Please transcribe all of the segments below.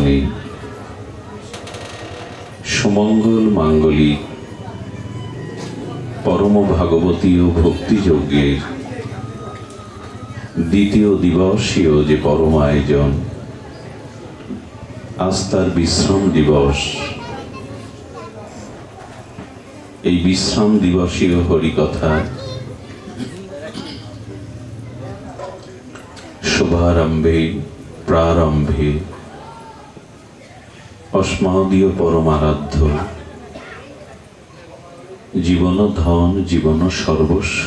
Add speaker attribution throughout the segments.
Speaker 1: জীবনে সুমঙ্গল মাঙ্গলিক পরম ভাগবতীয় ভক্তিযজ্ঞের দ্বিতীয় দিবসীয় যে পরম আয়োজন, আজ তার বিশ্রাম দিবস। এই বিশ্রাম দিবসীয় হরিকথা শুভারম্ভে প্রারম্ভে অস্মাদীয় পরমারাধ্য জীবন ধন জীবন সর্বস্ব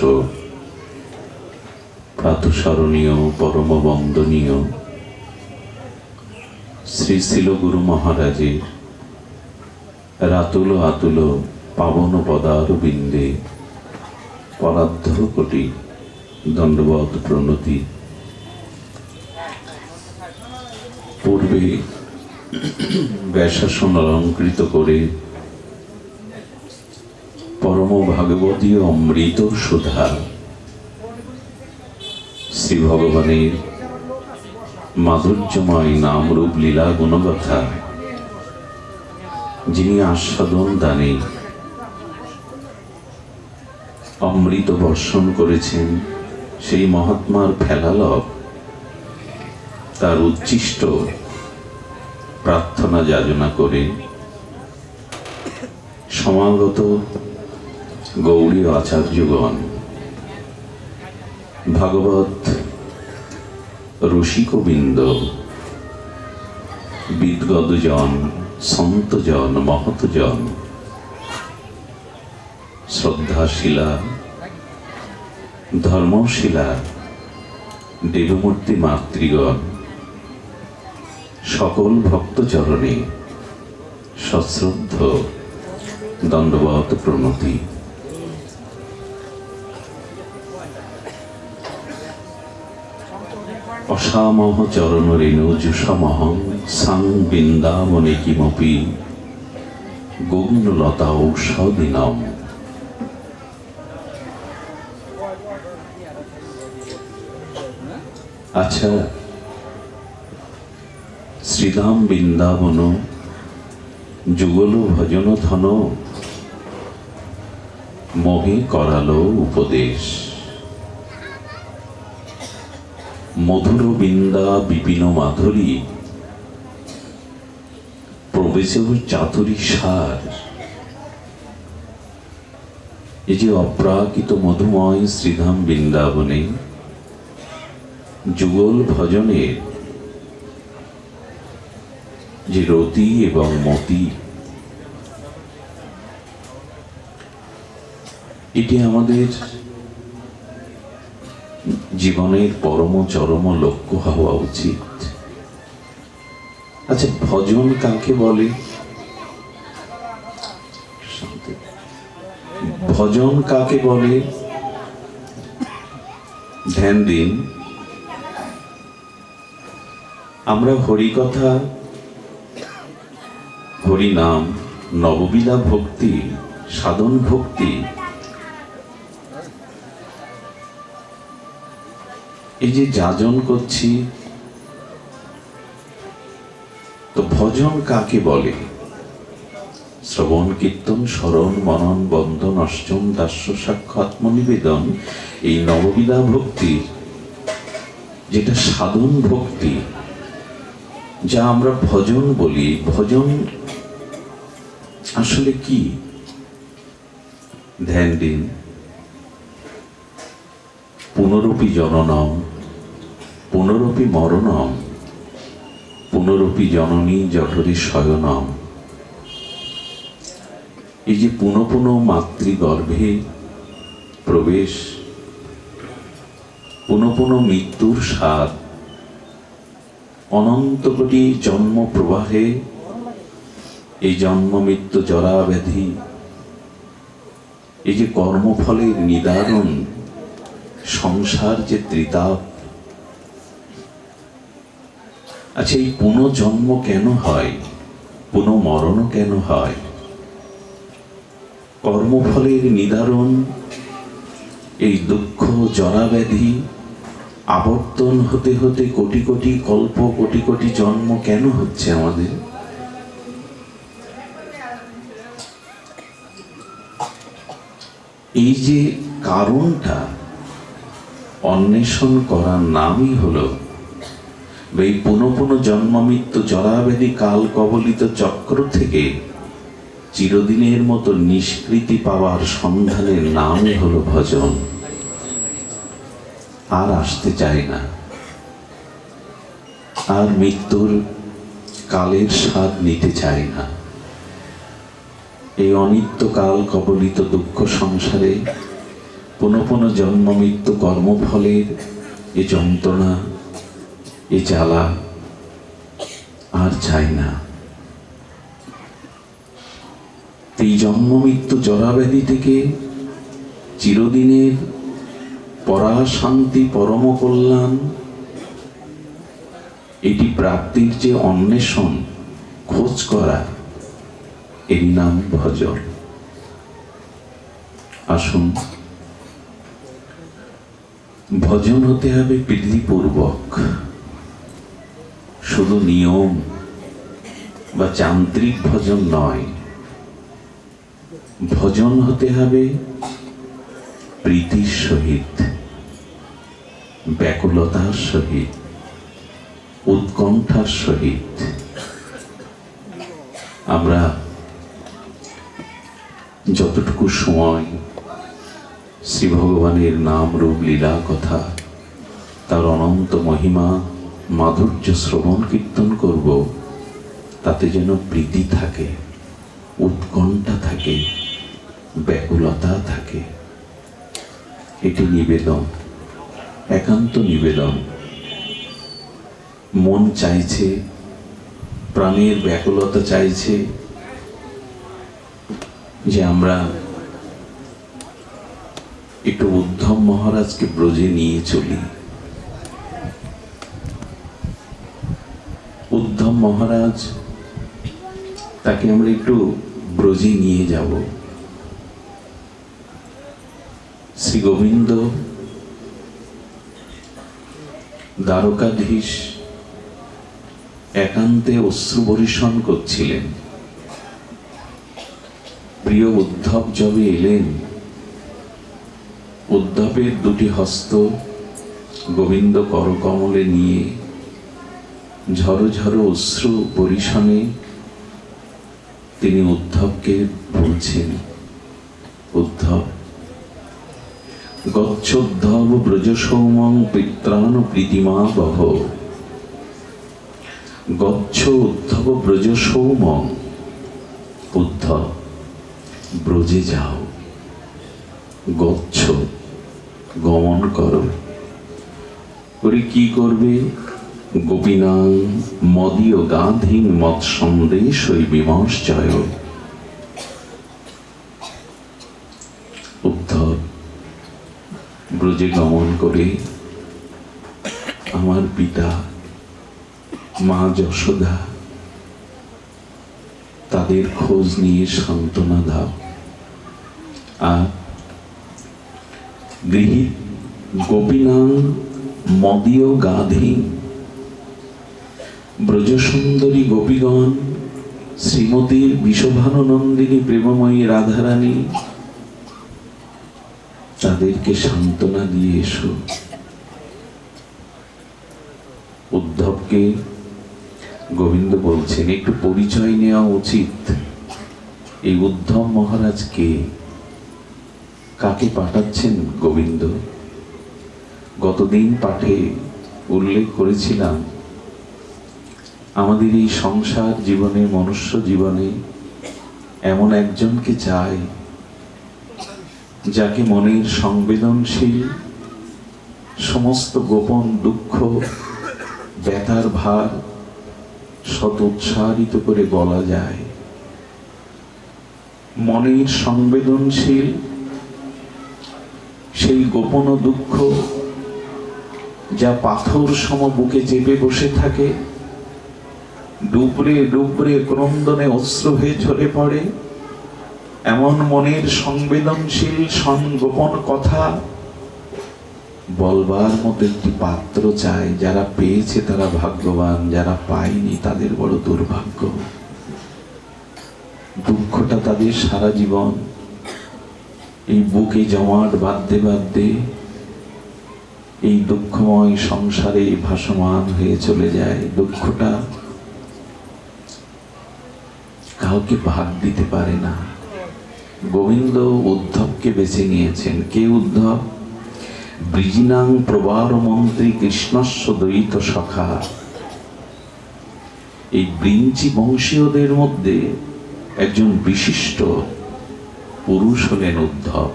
Speaker 1: প্রাতঃস্মরণীয় পরম বন্দনীয় শ্রী শিল গুরু মহারাজের রাতুল আতুল পাবন পদারবিন্দে পরার্ধ কোটি দণ্ডবত প্রণতি। পূর্বে ব্যাসাসন অলঙ্কৃত করে পরম ভাগবতীয় অমৃত সুধা শ্রী ভগবানের মাধুর্যময় নামরূপ লীলা গুণগাথা যিনি আস্বাদন দানে অমৃত বর্ষণ করেছেন, সেই মহাত্মার ফেলালক তার উচ্ছিষ্ট প্রার্থনা যাচনা করে সমাগত গৌড়ীয় আচার্যগণ, ভাগবত রসিকবৃন্দ, বিদ্গদজন, সন্তজন, মহতজন, শ্রদ্ধাশীলা ধর্মশীলা দেবমূর্তি মাতৃগণ, সকল ভক্তচরণে সশ্রদ্ধ দণ্ডবত প্রণতি। অসামহ চরণ রেণু যুষমহং সাং বৃন্দাবনে কিমপি গৌণলতা ঔষধিনম। আচ্ছা, শ্রীধাম বৃন্দাবন যুগল ভজন ধন মোহে করালো উপদেশ। মধুর বৃন্দা বিপিন মাধুরী প্রবেশ চাতুরী সার। এই যে অপ্রাকৃত মধুময় শ্রীধাম বৃন্দাবনে যুগল ভজনের যে রতি এবং মতি, এটি আমাদের জীবনের পরম চরম লক্ষ্য হওয়া উচিত। আচ্ছা, ভজন কাকে বলে? ভজন কাকে বলে? ধ্যান দিন, আমরা হরিকথা, হরিনাম, নববিধা ভক্তি, সাধন ভক্তি, এই যে যাজন করছি, তো ভজন কাকে বলে? শ্রবণ কীর্তন স্মরণ মনন বন্দন অষ্টম দাস্য সাক্ষ্য আত্মনিবেদন, এই নববিধা ভক্তি যেটা সাধন ভক্তি, যা আমরা ভজন বলি। ভজন আসলে কি? ধ্যান দিন, পুনরপি জননম পুনরপি মরণম পুনরপি জননী জঠরে শয়নম। এই যে পুনঃ পুনঃ মাতৃগর্ভে প্রবেশ, পুনঃ পুনঃ মৃত্যুর স্বাদ, অনন্ত কোটি জন্ম প্রবাহে এই জন্ম মৃত্যু জরা ব্যাধি, এই যে কর্মফলের নিদারুণ সংসার যে ত্রিতাপ। আচ্ছা, এই পুনর্জন্ম কেন হয়? পুনঃমরণ কেন হয়? কর্মফলের নিদারুণ এই দুঃখ জরা ব্যাধি আবর্তন হতে হতে কোটি কোটি কল্প, কোটি কোটি জন্ম কেন হচ্ছে আমাদের? এই যে কারণটা অন্বেষণ করার নামই হলো এই পুনঃ পুনঃ জন্ম মৃত্যু জরাব্যাধি কাল কবলিত চক্র থেকে চিরদিনের মতো নিষ্কৃতি পাওয়ার সন্ধানের নামই হলো ভজন। আর আসতে চায় না, আর মৃত্যুর কালের স্বাদ নিতে চায় না। এই অনিত্য কাল কবলিত দুঃখ সংসারে পুনঃ পুনঃ জন্ম মৃত্যু কর্মফলের এ যন্ত্রণা, এ জ্বালা আর চাই না। এই জন্ম মৃত্যু জরাব্যাধি থেকে চিরদিনের পরাশান্তি, পরম কল্যাণ, এটি প্রাপ্তির যে অন্বেষণ, খোঁজ করা, এর নাম ভজন। আসুন, ভজন হতে হবে প্রীতিপূর্বক, শুধু নিয়ম বা যান্ত্রিক ভজন নয়। ভজন হতে হবে প্রীতির সহিত, ব্যাকুলতার সহিত, উৎকণ্ঠার সহিত। আমরা যতটুকু সময় শ্রী ভগবানের নাম রূপ লীলা কথা, তার অনন্ত মহিমা মাধুর্য শ্রবণ কীর্তন করব, তাতে যেন প্রীতি থাকে, উৎকণ্ঠা থাকে, ব্যাকুলতা থাকে। এটি নিবেদন, একান্ত নিবেদন। মন চাইছে, প্রাণের ব্যাকুলতা চাইছে যে আমরা একটু উদ্ধব মহারাজকে ব্রজে নিয়ে চলি। উদ্ধব মহারাজ, তাকে আমরা একটু ব্রজে নিয়ে যাব। শ্রী গোবিন্দ দ্বারকাধীশ একান্তে অশ্রু বর্ষণ করছিলেন। প্রিয় উদ্ধব যবে এলেন, উদ্ধবের দুটি হস্ত গোবিন্দ করকমলে নিয়ে ঝরো ঝরো অশ্রু বরিশনে তিনি উদ্ধবকে বলছেন, উদ্ধব, গচ্ছোদ্ধব ব্রজ সৌমং পিত্রাণ প্রীতিমা বহ। গচ্ছ উদ্ধব ব্রজ সৌমং, উদ্ধব ব্রজে যাও, গচ্ছ গমন করো। করে কি করবে? গোপীনাং মদীয় গাধীং মৎ সন্দেশ বিমর্শয়। উদ্ধব ব্রজে গমন করে আমার পিতা মা যশোদা, তাদের খোঁজ নিয়ে সান্ত্বনা দাও। আর গৃহীত গোপীনাং মদীয় গাধীং, ব্রজসুন্দরী গোপীগণ, শ্রীমতীর বিষভানুনন্দিনী প্রেমময়ী রাধারানী, তাদেরকে সান্ত্বনা দিয়ে এসো। উদ্ধবকে গোবিন্দ বলছেন, একটু পরিচয় নেওয়া উচিত। এই উদ্ধব মহারাজ কে? কাকে পাঠাচ্ছেন গোবিন্দ? গতদিন পাঠে উল্লেখ করেছিলাম, আমাদের এই সংসার জীবনে, মনুষ্য জীবনে এমন একজনকে চাই, যাকে মনের সংবেদনশীল সমস্ত গোপন দুঃখ, ব্যথার ভার শত উৎসাহিত করে বলা যায়। মনের সংবেদনশীল সেই গোপন দুঃখ, যা পাথর সম বুকে চেপে বসে থাকে, ডুবরে ডুবরে ক্রন্দনে অশ্রু হয়ে ঝরে পড়ে, এমন মনের সংবেদনশীল গোপন কথা বলবার মতো একটি পাত্র চায়। যারা পেয়েছে তারা ভাগ্যবান, যারা পায়নি তাদের বড় দুর্ভাগ্য। দুঃখটা তাদের সারা জীবন এই বুকে জমাট বাঁধতে বাঁধতে এই দুঃখময় সংসারে ভাসমান হয়ে চলে যায়। দুঃখটা কাউকে ভাগ দিতে পারে না। গোবিন্দ উদ্ধবকে বেছে নিয়েছেন। কে উদ্ধব? ব্রিজিনাং প্রবার মন্ত্রী কৃষ্ণস্য দ্বৈত সখা। এই ব্রিঞ্চি বংশীয়দের মধ্যে একজন বিশিষ্ট পুরুষ হলেন উদ্ধব,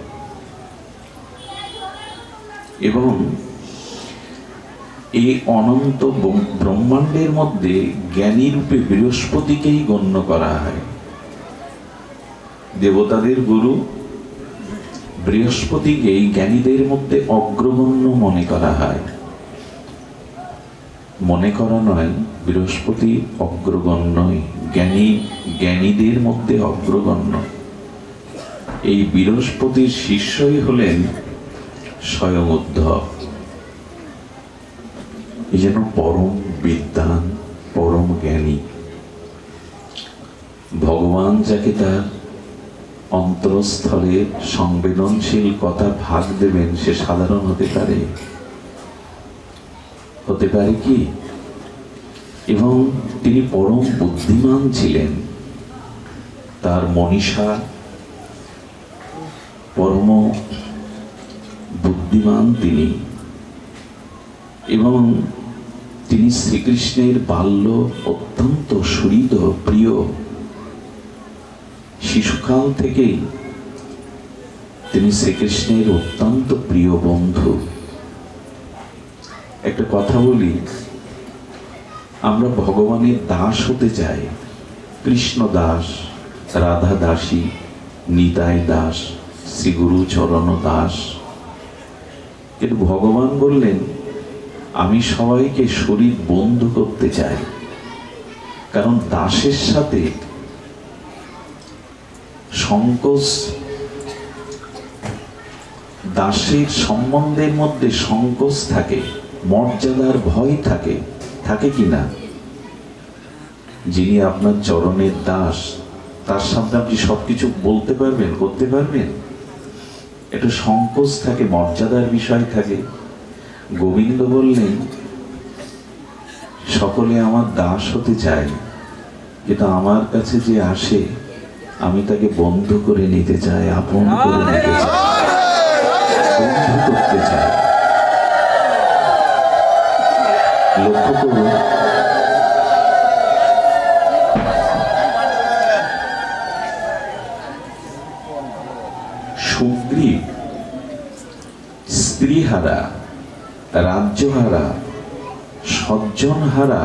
Speaker 1: এবং এই অনন্ত ব্রহ্মাণ্ডের মধ্যে জ্ঞানী রূপে বৃহস্পতিকেই গণ্য করা হয়। দেবতাদের গুরু বৃহস্পতিকে এই জ্ঞানীদের মধ্যে অগ্রগণ্য মনে করা হয়। মনে করা নয়, বৃহস্পতি অগ্রগণ্যই, জ্ঞানীদের মধ্যে অগ্রগণ্য। এই বৃহস্পতির শিষ্যই হলেন স্বয়ং উদ্ধব। এই যেন পরম বিদ্বান, পরম জ্ঞানী। ভগবান যাকে তার অন্তরস্থলে সংবেদনশীল কথা ভাগ দেবেন, সে সাধারণ হতে পারে? হতে পারে কি? এবং তিনি পরম বুদ্ধিমান ছিলেন। তার মনীষা পরম বুদ্ধিমান তিনি, এবং তিনি শ্রীকৃষ্ণের বাল্য অত্যন্ত সুহৃদ প্রিয়। শিশুকাল থেকেই তিনি শ্রীকৃষ্ণের অত্যন্ত প্রিয় বন্ধু। একটা কথা বলি, আমরা ভগবানের দাস হতে চাই। কৃষ্ণ দাস, রাধা দাসী, নিতাই দাস, শ্রীগুরু চরণ দাস। কিন্তু ভগবান বললেন, আমি সবাইকে শরীর বন্ধু করতে চাই। কারণ দাসের সাথে সংকোচ, দাসের সম্বন্ধের মধ্যে সংকোচ থাকে, মর্যাদার ভয় থাকে। থাকে কি না? যিনি আপনার চরণের দাস, তার সামনে আপনি সবকিছু বলতে পারবেন, করতে পারবেন? একটু সংকোচ থাকে, মর্যাদার বিষয় থাকে। গোবিন্দ বললেন, সকলে আমার দাস হতে চায়, কিন্তু আমার কাছে যে আসে আমি তাকে বন্ধু করে নিতে চাই, আপন করে নিতে চাই, বন্ধু করতে চাই। লক্ষ্য করুন, সুগ্রীব স্ত্রীহারা, রাজ্যহারা, সজ্জনহারা।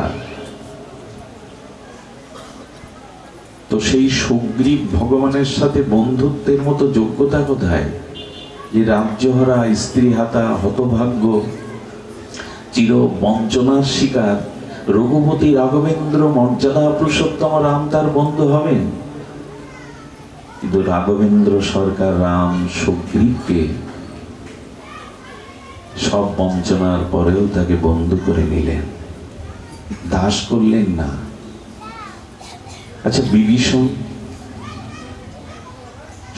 Speaker 1: তো সেই সুগ্রীব ভগবানের সাথে বন্ধুত্বের মতো যোগ্যতা কোথায়? যে রাজ্যহারা, স্ত্রীহাতা, হতভাগ্য, চির বঞ্চনার শিকার রঘুপতি রাঘবেন্দ্র মর্যাদা পুরুষোত্তম রাম তার বন্ধু হবেন? কিন্তু রাঘবেন্দ্র সরকার রাম সুগ্রীবকে সব বঞ্চনার পরেও তাকে বন্ধু করে নিলেন, দাস করলেন না। আচ্ছা, বিভীষণ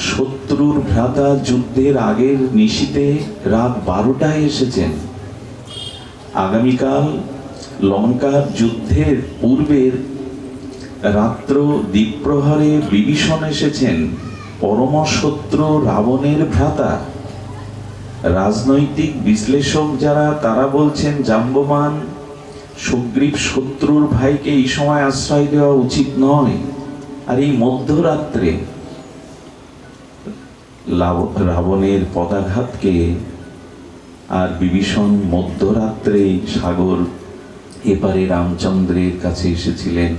Speaker 1: শত্রুর ভ্রাতা, যুদ্ধের আগের নিশীতে রাত 12টায় এসেছেন। আগামীকাল লঙ্কার যুদ্ধের পূর্বের রাত্র দ্বীপ্রহরে বিভীষণ এসেছেন, পরম শত্রু রাবণের ভ্রাতা। রাজনৈতিক বিশ্লেষক যারা, তারা বলছেন জাম্ববান সুগ্রীব শত্রুর ভাইকে এই সময় আশ্রয় দেওয়া উচিত নয়। আর এই মধ্যরাত্রে রাবণের পদাঘাতকে, আর বিভীষণ মধ্যরাত্রে সাগর এপারে রামচন্দ্রের কাছে এসেছিলেন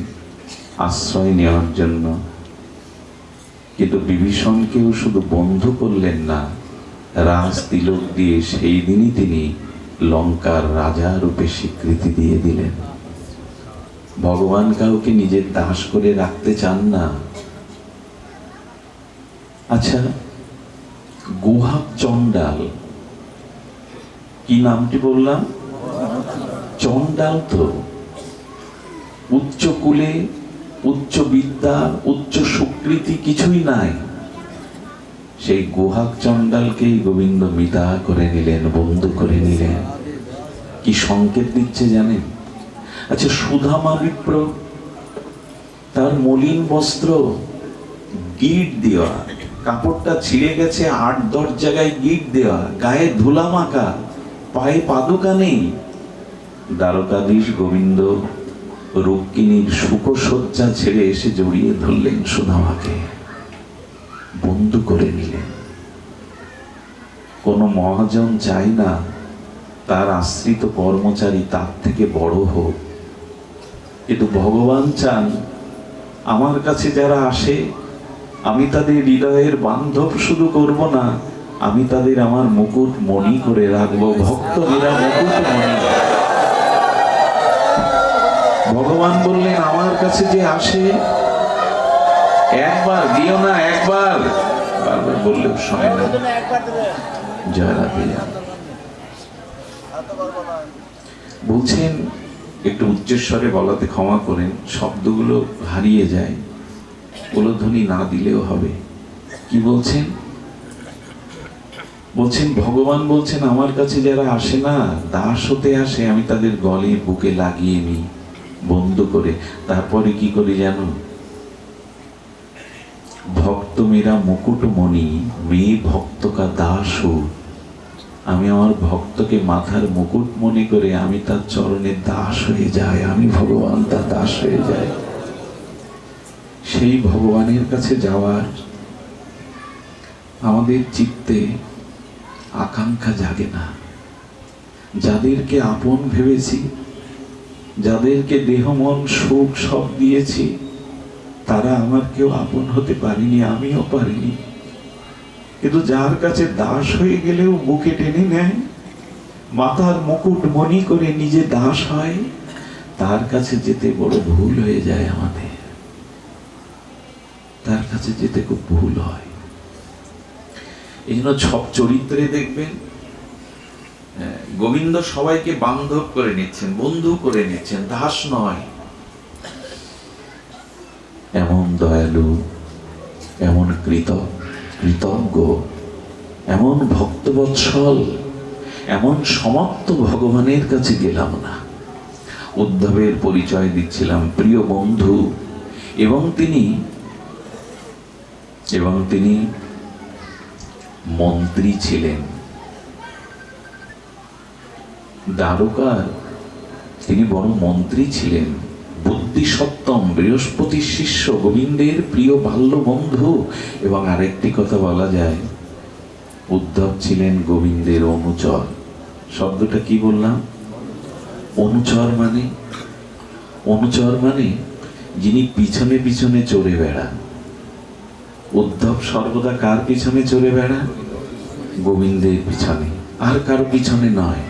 Speaker 1: আশ্রয় নেওয়ার জন্য। কিন্তু বিভীষণকেও শুধু বন্ধু করলেন না, রাজ তিলক দিয়ে সেই দিনই তিনি লঙ্কার রাজা রূপে স্বীকৃতি দিয়ে দিলেন। ভগবান কাউকে নিজের দাস করে রাখতে চান না। আচ্ছা, গুহা চণ্ডাল কি নামটি বললাম? চণ্ডাল। তো উচ্চ কুলে, উচ্চ বিদ্যা, উচ্চ সুকৃতি কিছুই নাই। সেই গুহাক চণ্ডালকেই গোবিন্দ মিতা করে নিলেন, বন্ধু করে নিলেন। কি সংকেত দিচ্ছে জানেন? আচ্ছা, সুধামা বিপ্র, তার মলিন বস্ত্র গিট দেওয়া, কাপড়টা ছিঁড়ে গেছে, ৮-১০ জায়গায় গিট দেওয়া, গায়ে ধুলা মাখা, পায়ে পাদুকা নেই। দ্বারকাধীশ গোবিন্দ রুক্মিণীর শুকসজ্জা ছেড়ে এসে জড়িয়ে ধরলেন সুধামাকে, বন্ধু করে নিলেন। কোন মহাজন চাই না তার আশ্রিত কর্মচারী তার থেকে বড় হোক, কিন্তু ভগবান চান আমার কাছে যারা আসে আমি তাদের হৃদয়ের বান্ধব শুধু করব না, আমি তাদের আমার মুকুট মণি করে রাখবো। ভক্ত মেরা মুকুট মণি। ভগবান বললেন আমার কাছে যে আসে একবার দিও না, একবার, বারবার বললেও শোনে না। জয় রাধে। বলছেন, একটু উচ্চস্বরে বলাতে ক্ষমা করেন, শব্দগুলো হারিয়ে যায়, উলধ্বনি না দিলেও হবে। কি বলছেন? বলছেন ভগবান বলছেন আমার কাছে যারা আসে না, দাস হতে আসে, আমি তাদের গলে বুকে লাগিয়ে নিই বন্ধু করে। তারপরে কি করি জানো? ভক্ত মেরা মুকুট মণি, মেয়ে ভক্ত কা দাস হো। আমি আমার ভক্তকে মাথার মুকুট মনে করে আমি তার চরণে দাস হয়ে যাই, আমি ভগবান তার দাস হয়ে যাই। সেই ভগবানের কাছে যাওয়ার আমাদের চিত্তে আকাঙ্ক্ষা জাগে না। যাদেরকে আপন ভেবেছি, যাদেরকে দেহ মন সুখ সব দিয়েছি, তারা আমার কেউ আপন হতে পারেনি, আমিও পারিনি। কিন্তু যার কাছে দাস হয়ে গেলেও বুকে টেনে নেয়, মাথার মুকুট মণি করে নিজে দাস হয়, তার কাছে যেতে বড় ভুল হয়ে যায় আমাদের। তার কাছে যেতে খুব ভুল হয়। এই জন্য সব চরিত্রে দেখবেন গোবিন্দ সবাইকে বান্ধব করে নিচ্ছেন, বন্ধু করে নিচ্ছেন, দাস নয়। এমন দয়ালু, এমন কৃতজ্ঞ, এমন ভক্তবৎসল, এমন সমাপ্ত ভগবানের কাছে গেলাম না। উদ্ধবের পরিচয় দিচ্ছিলাম, প্রিয় বন্ধু। এবং তিনি মন্ত্রী ছিলেন, দ্বারকার তিনি বড় মন্ত্রী ছিলেন। বুদ্ধি সত্তম, বৃহস্পতির শিষ্য, গোবিন্দের প্রিয় বাল্য বন্ধু। এবং আরেকটি কথা বলা যায়, উদ্ধব ছিলেন গোবিন্দের অনুচর। শব্দটা কি বললাম? অনুচর মানে যিনি পিছনে পিছনে চড়ে বেড়ান। উদ্ধব সর্বদা কার পিছনে চড়ে বেড়ান? গোবিন্দের পিছনে, আর কারো পিছনে নয়।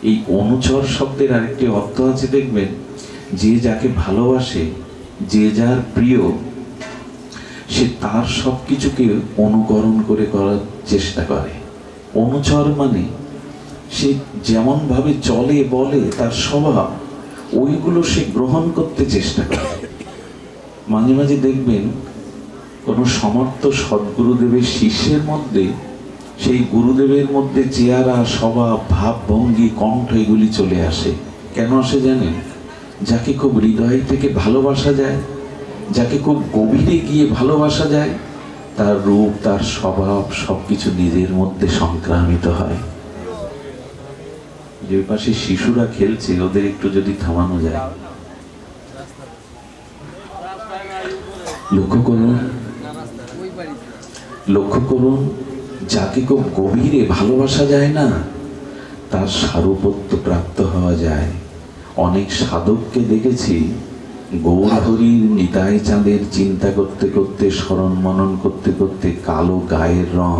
Speaker 1: এই অনুচর শব্দের আরেকটি অর্থ আছে, দেখবেন, যে যাকে ভালোবাসে, যে যার প্রিয়, সে তার সবকিছুকে অনুকরণ করে করার চেষ্টা করে। অনুচর মানে সে যেমন ভাবে চলে বলে, তার স্বভাব, ওইগুলো সে গ্রহণ করতে চেষ্টা করে। মাঝে মাঝে দেখবেন কোনো সমর্থ সদ্গুরুদেবের শিষ্যের মধ্যে সেই গুরুদেবের মধ্যে চেহারা, স্বভাব, ভাব, ভঙ্গি, কণ্ঠ এগুলি চলে আসে। কেন আসে জানেন? যাকে খুব হৃদয় থেকে ভালোবাসা যায়, যাকে খুব গভীরে গিয়ে ভালোবাসা যায়, তার রূপ, তার স্বভাব সবকিছু নিজের মধ্যে সংক্রামিত হয়। যে পাশে শিশুরা খেলছে, ওদের একটু যদি থামানো যায়। লক্ষ্য করুন, যাকে খুব গভীরে ভালোবাসা যায় না, তার সারূপত্য প্রাপ্ত হওয়া যায়। অনেক সাধককে দেখেছি গৌরহরির নিতাই চাঁদের চিন্তা করতে করতে, স্মরণ মনন করতে করতে কালো গায়ের রং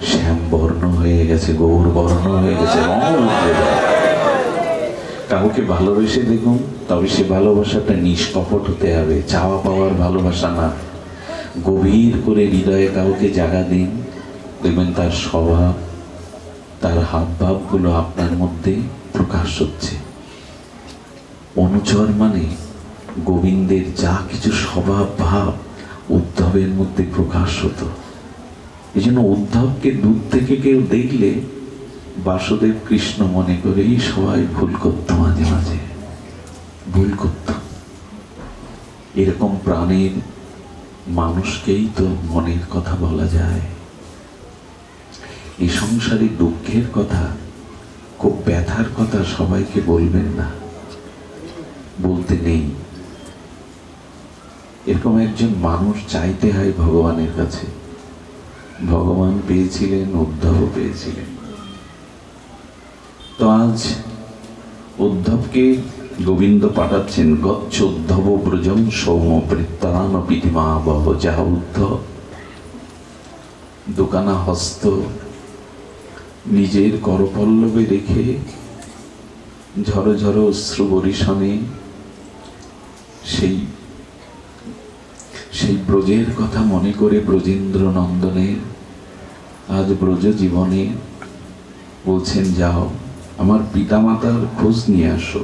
Speaker 1: শ্যাম বর্ণ হয়ে গেছে, গৌর বর্ণ হয়ে গেছে, রং উঠে যায়। কাউকে ভালোবেসে দেখুন, তবে সে ভালোবাসাটা নিষ্কপট হতে হবে, চাওয়া পাওয়ার ভালোবাসা না। গভীর করে হৃদয়ে কাউকে জায়গা দিন, দেখবেন তার স্বভাব, তার হাবভাবগুলো আপনার মধ্যে প্রকাশ হচ্ছে। অনুচর মানে গোবিন্দের যা কিছু স্বভাব ভাব উদ্ধবের মধ্যে প্রকাশ হতো। এই জন্য উদ্ধবকে দূর থেকে কেউ দেখলে বাসুদেব কৃষ্ণ মনে করেই সবাই ভুল করত, মাঝে মাঝে ভুল করত। এরকম প্রাণের মানুষকেই তো মনের কথা বলা যায়। এই সংসারে দুঃখের কথা, খুব ব্যথার কথা সবাইকে বলবেন না, বলতে নেই। এরকম একজন মানুষ চাইতে হয় ভগবানের কাছে। ভগবান পেয়েছিলেন, উদ্ধবও পেয়েছিলেন। তো আজ উদ্ধবকে গোবিন্দ পাঠাচ্ছেন, গচ্ছ উদ্ধব ব্রজম সৌম বৃত্তান পিতিমা বহ। যা উদ্ধব, দোকানা হস্ত নিজের করপল্লবে রেখে ঝড়ো ঝড়ো অশ্রু বরিশনে সেই ব্রজের কথা মনে করে ব্রজেন্দ্র নন্দনের আজ ব্রজ জীবনে বলছেন, যাও আমার পিতামাতার খোঁজ নিয়ে আসো।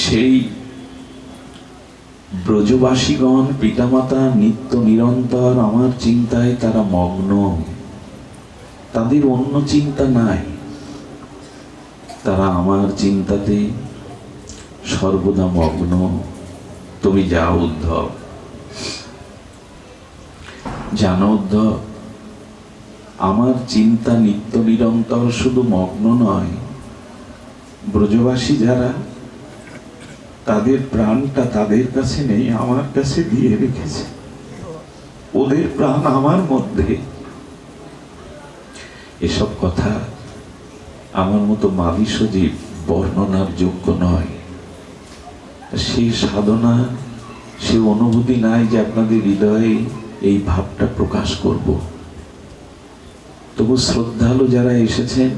Speaker 1: সেই ব্রজবাসীগণ পিতামাতা নিত্য নিরন্তর আমার চিন্তায় তারা মগ্ন, তাদের অন্য চিন্তা নাই, তারা আমার চিন্তাতে সর্বদা মগ্ন। তুমি যাও উদ্ধব। জানো উদ্ধব, আমার চিন্তা নিত্য নিরন্তর শুধু মগ্ন নয়, ব্রজবাসী যারা তাদের প্রাণটা তাদের কাছে নেই, আমার কাছে দিয়ে রেখেছে। ওদের প্রাণ আমার মধ্যে। এসব কথা আমার মতো মালিশজীব বর্ণনার যোগ্য নয়। সেই সাধনা, সে অনুভূতি নাই যে আপনাদের হৃদয়ে এই ভাবটা প্রকাশ করব। তবু শ্রদ্ধালু যারা এসেছেন,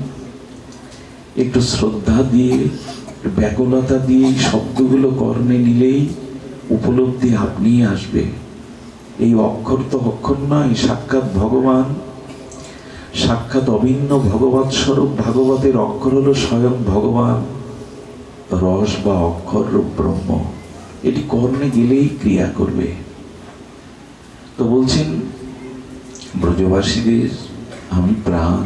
Speaker 1: একটু শ্রদ্ধা দিয়ে, ব্যাকুলতা দিয়ে শব্দগুলো কর্ণে নিলেই উপলব্ধি আপনিই আসবে। এই অক্ষর তো অক্ষর নয়, সাক্ষাৎ ভগবান, সাক্ষাৎ অভিন্ন ভগবৎ স্বরূপ। ভাগবতের অক্ষর হলো স্বয়ং ভগবান, রস বা অক্ষর রূপ ব্রহ্ম। এটি কর্ণে গেলেই ক্রিয়া করবে। তো বলছেন, ব্রজবাসীদের আমি প্রাণ,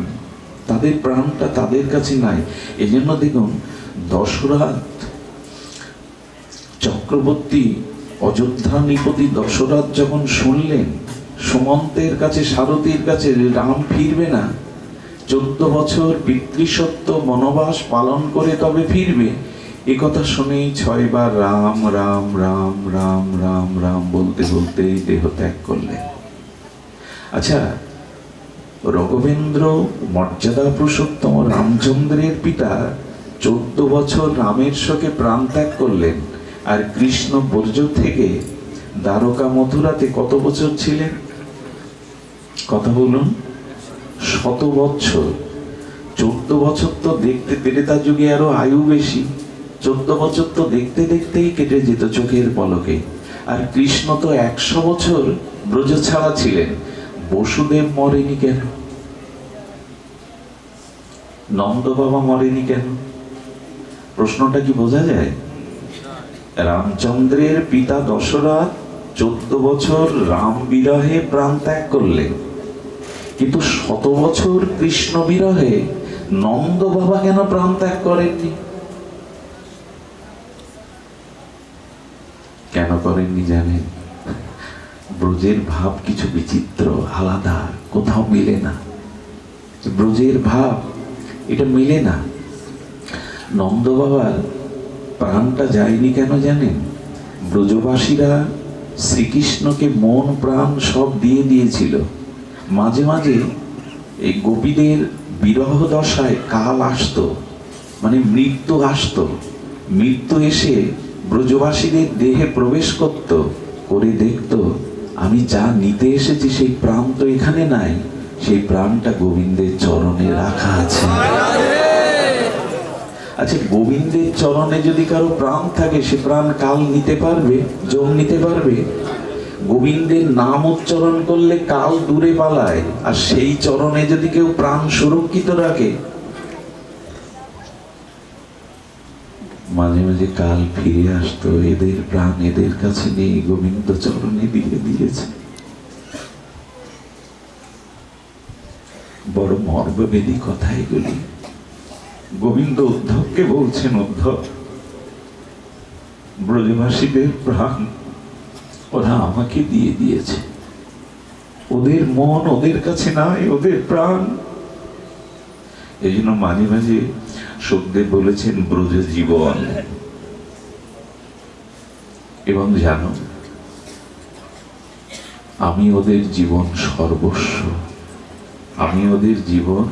Speaker 1: তাদের প্রাণটা তাদের কাছে নাই। এই জন্য দেখুন, দশরথ চক্রবর্তী, অযোধ্যা নিপতি দশরথ যখন শুনলেন সুমন্তের কাছে, সারথীর কাছে রাম ফিরবে না, 14 বছর পিতৃসত্য বনবাস পালন করে তবে ফিরবে, এ কথা শুনেই 6 বার রাম রাম রাম রাম রাম রাম বলতে বলতে দেহ ত্যাগ করলেন। আচ্ছা, রঘুবেন্দ্র মর্যাদা পুরুষোত্তম রামচন্দ্রের পিতা 14 বছর রামের শোকে প্রাণ ত্যাগ করলেন, আর কৃষ্ণ ব্রজ থেকে দ্বারকা মথুরাতে কত বছর ছিলেন? কথা বলুন, 100 বছর। 14 বছর তো দেখতে, ত্রেতা যুগে আরো আয়ু বেশি, 14 বছর তো দেখতে দেখতেই কেটে যেত চোখের পলকে। আর কৃষ্ণ তো 100 বছর ব্রজ ছাড়া ছিলেন। বসুদেব মরেনি কেন? নন্দ বাবা মরেনি কেন? প্রশ্নটা কি বোঝা যায়? রামচন্দ্রের পিতা দশরথ 14 বছর রাম বিরহে প্রাণ ত্যাগ করলেন, কিন্তু 100 বছর কৃষ্ণ বিরহে নন্দ বাবা কেন প্রাণ ত্যাগ করেননি? কেন করেননি জানেন? ব্রজের ভাব কিছু বিচিত্র, আলাদা, কোথাও মিলে না। ব্রজের ভাব এটা মিলে না। নন্দ বাবার প্রাণটা যায়নি কেন জানেন? ব্রজবাসীরা শ্রীকৃষ্ণকে মন প্রাণ সব দিয়ে দিয়েছিল। মাঝে মাঝে এই গোপীদের বিরহ দশায় কাল আসতো, মানে মৃত্যু আসতো। মৃত্যু এসে ব্রজবাসীদের দেহে প্রবেশ করত, করে দেখত আমি যা নিতে এসেছি সেই প্রাণ তো এখানে নাই, সেই প্রাণটা গোবিন্দের চরণে রাখা আছে। আচ্ছা, গোবিন্দের চরণে যদি কারো প্রাণ থাকে, সে প্রাণ কাল নিতে পারবে, যোগ নিতে পারবে? গোবিন্দের নাম উচ্চারণ করলে কাল দূরে পালায়, আর সেই চরণে যদি কেউ প্রাণ সুরক্ষিত রাখে, মাঝে মাঝে কাল ফিরে আসতো, এদের প্রাণ এদের কাছে নেই, গোবিন্দ চরণে দিয়ে দিয়েছে। বড় মর্মবেদী কথা এগুলি। গোবিন্দ উদ্ধবকে বলছেন, উদ্ধব, ব্রজবাসীদের প্রাণ ওরা আমাকে দিয়ে দিয়েছে, ওদের মন ওদের কাছে নাই, ওদের প্রাণ। এই জন্য মাঝে মাঝে সুখদেব বলেছেন ব্রজ জীবন। এবং জানো, আমি ওদের জীবন সর্বস্ব, আমি ওদের জীবন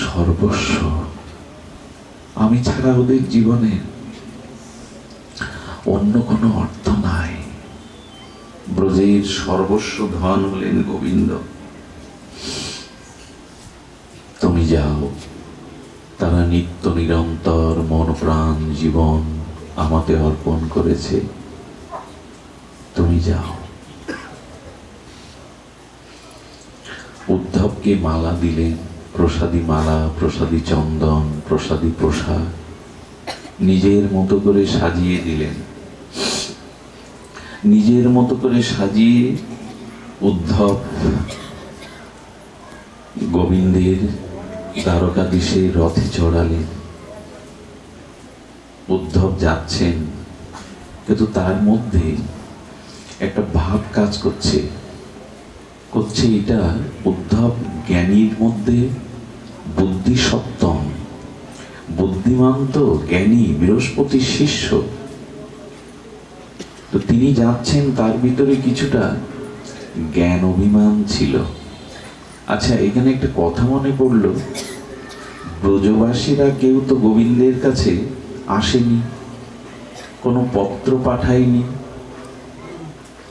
Speaker 1: সর্বস্ব। আমি ছাড়া ওদের জীবনে অন্য কোনো অর্থ নাই। ব্রজের সর্বস্ব ধন হলেন গোবিন্দ। তুমি যাও, তারা নিত্য নিরন্তর মন প্রাণ জীবন আমাকে অর্পণ করেছে, তুমি যাও। উদ্ধবকে মালা দিলেন, প্রসাদী মালা, প্রসাদী চন্দন, প্রসাদী প্রসাদ নিজের মতো করে সাজিয়ে দিলেন। নিজের মতো করে সাজিয়ে উদ্ধব গোবিন্দের দ্বারকাধীশে রথে চড়ালেন। উদ্ধব যাচ্ছেন, কিন্তু তার মধ্যে একটা ভাব কাজ করছে। এটা উদ্ধব জ্ঞানীর মধ্যে বুদ্ধি সপ্তম, বুদ্ধিমান তো জ্ঞানী, বৃহস্পতির শিষ্য। তো তিনি যাচ্ছেন, তার ভিতরে কিছুটা জ্ঞান অভিমান ছিল। আচ্ছা, এখানে একটা কথা মনে পড়লো, ব্রজবাসীরা কেউ তো গোবিন্দের কাছে আসেনি, কোনো পত্র পাঠায়নি।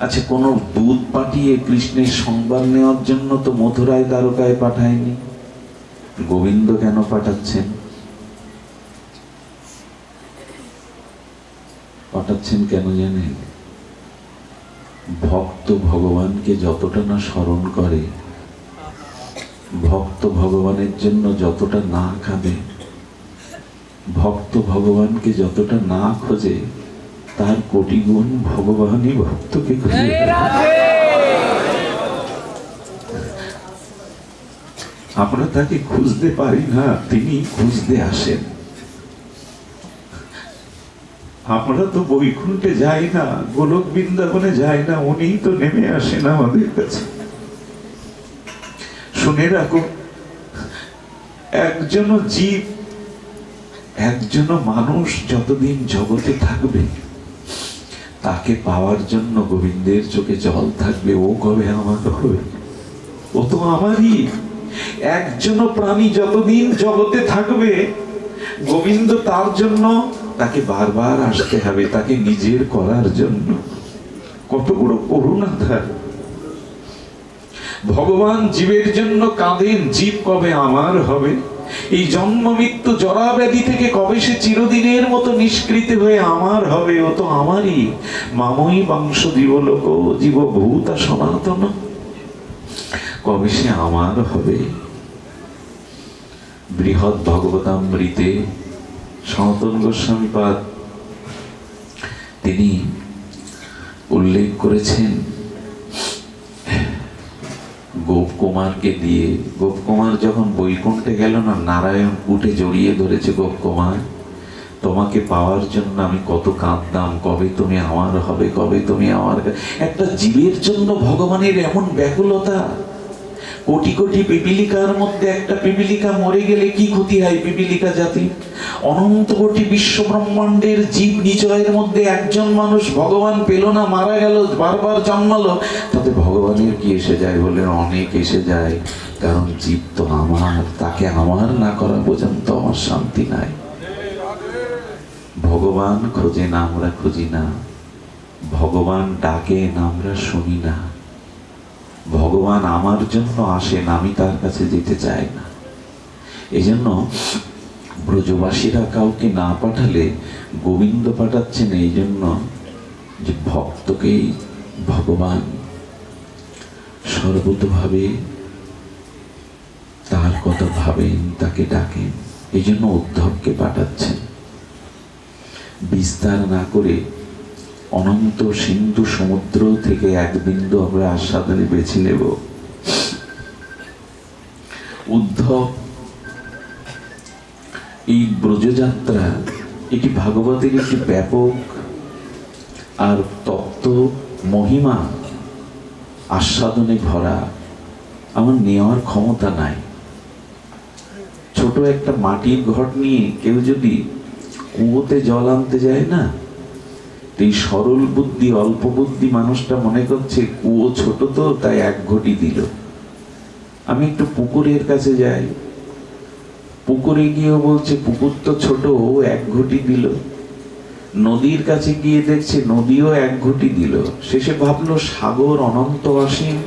Speaker 1: আচ্ছা, কোনো দূত পাঠিয়ে কৃষ্ণের সংবাদ নেওয়ার জন্য তো মথুরায় দ্বারকায় পাঠায়নি। গোবিন্দ কেন পাঠাচ্ছেন? পাঠাচ্ছেন কেন জানেন? ভক্ত ভগবানকে যতটা না স্মরণ করে, ভক্ত ভগবানের জন্য যতটা না খাবে, ভক্ত ভগবানকে যতটা না খোঁজে, তার কোটি গুণ ভগবানই ভক্তকে খুঁজে। আমরা তাকে খুঁজতে পারি না, তিনি খুঁজতে আসেন। আমরা তো বৈকুণ্ঠে যাই না, গোলক বৃন্দাবনে যাই না, উনি তো নেমে আসেন আমাদের কাছে। শুনে রাখো, একজন জীব, একজন মানুষ যতদিন জগতে থাকবে, তাকে পাওয়ার জন্য গোবিন্দের চোখে জল থাকবে। ও কবে আমার হবে? ও তো আমারই। একজন প্রাণী যতদিন জগতে থাকবে, গোবিন্দ তার জন্য তাকে বারবার আসতে হবে, তাকে নিজের করার জন্য। কত বড় করুণাধার ভগবান! জীবের জন্য কাঁদেন, জীব কবে আমার হবে। এই জন্ম মৃত্যু জরা ব্যাধি থেকে কবে সে চিরদিনের মতো নিষ্কৃত হয়ে আমার হবে। ও তো আমারই। মামই বংশ জীবলোক জীবভূতা সনাতন। কবে সে আমার হবে। বৃহৎ ভগবতামৃতে সনাতন গোস্বামী পাদ তিনি উল্লেখ করেছেন, গোপকুমারকে দিয়ে, গোপকুমার যখন বৈকুণ্ঠে গেল না, নারায়ণ উঠে জড়িয়ে ধরেছে, গোপকুমার তোমাকে পাওয়ার জন্য আমি কত কাঁদতাম, কবে তুমি আমার হবে, কবে তুমি আমার। একটা জীবের জন্য ভগবানের এমন ব্যাকুলতা। কোটি কোটি পিপিলিকার মধ্যে একটা পিপিলিকা মরে গেলে কি ক্ষতি হয় পিপিলিকা জাতি? অনন্ত কোটি বিশ্ব ব্রহ্মাণ্ডের জীব নিচয়ের মধ্যে একজন মানুষ ভগবান পেল না, মারা গেল, বারবার জন্মালো, তাতে ভগবানের কি এসে যায়? বলে অনেক এসে যায়। কারণ জীব তো আমার, তাকে আমার না করা পর্যন্ত আমার শান্তি নাই। ভগবান খোঁজে না, আমরা খুঁজি না। ভগবান ডাকে না, আমরা শুনি না। ভগবান আমার জন্য আসেন, আমি তার কাছে যেতে চাই না। এই জন্য ব্রজবাসীরা কাউকে না পাঠালে গোবিন্দ পাঠাচ্ছেন, এই জন্য যে ভক্তকেই ভগবান সর্বতোভাবে তার কথা ভাবেন, তাকে ডাকেন। এই জন্য উদ্ধবকে পাঠাচ্ছেন। বিস্তার না করে অনন্ত সিন্ধু সমুদ্র থেকে এক বিন্দু আমরা আস্বাদনে বেছে নেব। উদ্ধব এই ব্রজযাত্রা এটি ভাগবতের একটি ব্যাপক আর তত্ত্ব মহিমা আস্বাদনে ভরা। আমার নেওয়ার ক্ষমতা নাই। ছোট একটা মাটির ঘট নিয়ে কেউ যদি কুয়োতে জল আনতে যায় না, এই সরল বুদ্ধি অল্প বুদ্ধি মানুষটা মনে করছে কুয়ো ছোট তো তাই এক ঘটি দিল। আমি একটু পুকুরের কাছে যাই, পুকুরে গিয়েও বলছে পুকুর তো ছোট, ও এক ঘটি দিল। নদীর কাছে গিয়ে দেখছে নদীও এক ঘটি দিল। শেষে ভাবলো সাগর অনন্ত অসীম,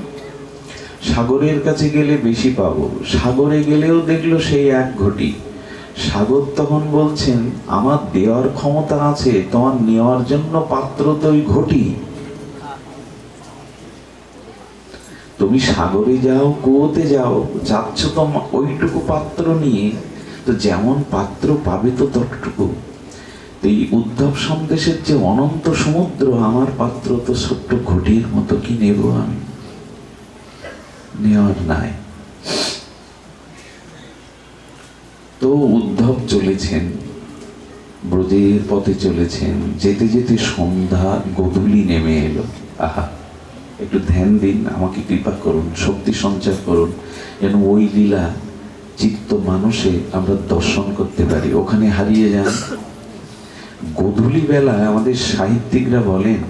Speaker 1: সাগরের কাছে গেলে বেশি পাবো। সাগরে গেলেও দেখলো সেই এক ঘটি। সাগর তখন বলছেন আমার দেওয়ার ক্ষমতা আছে, তোমার নেওয়ার জন্য পাত্র তো ওই ঘটি। তুমি সাগরে যাও, কুয়োতে যাও, যাচ্ছ তো ওইটুকু পাত্র নিয়ে, তো যেমন পাত্র পাবে তো ততটুকু। এই উদ্ধব সন্দেশের যে অনন্ত সমুদ্র, আমার পাত্র তো ছোট্ট ঘটির মতো, কি নেব আমি? নেওয়ার নাই। তো উদ্ধব চলেছেন, ব্রজের পথে চলেছেন। যেতে যেতে সন্ধ্যা গোধূলি নেমে এলো। আহা, একটু ধ্যান দিন, আমাকে কৃপা করুন, শক্তি সঞ্চার করুন, যেন ওই লীলা চিত্ত মানুষে আমরা দর্শন করতে পারি। ওখানে হারিয়ে যান। গোধূলি বেলা আমাদের সাহিত্যিকরা বলেন,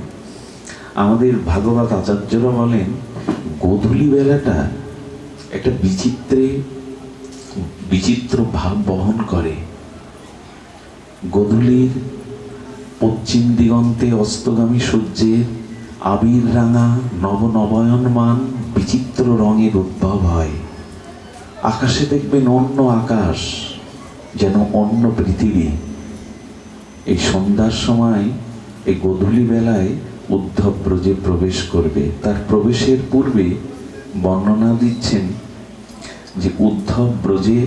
Speaker 1: আমাদের ভাগবত আচার্যরা বলেন, গোধূলি বেলাটা একটা বিচিত্র ভাব বহন করে। গোধূলির পশ্চিম দিগন্তে অস্তগামী সূর্যের আবির রাঙা নবনবয়নমান বিচিত্র রঙের উদ্ভব হয়। আকাশে দেখবেন অন্য আকাশ, যেন অন্য পৃথিবী। এই সন্ধ্যার সময়, এই গোধূলি বেলায় উদ্ধব ব্রজে প্রবেশ করবে। তার প্রবেশের পূর্বে বর্ণনা দিচ্ছেন যে উদ্ধব ব্রজে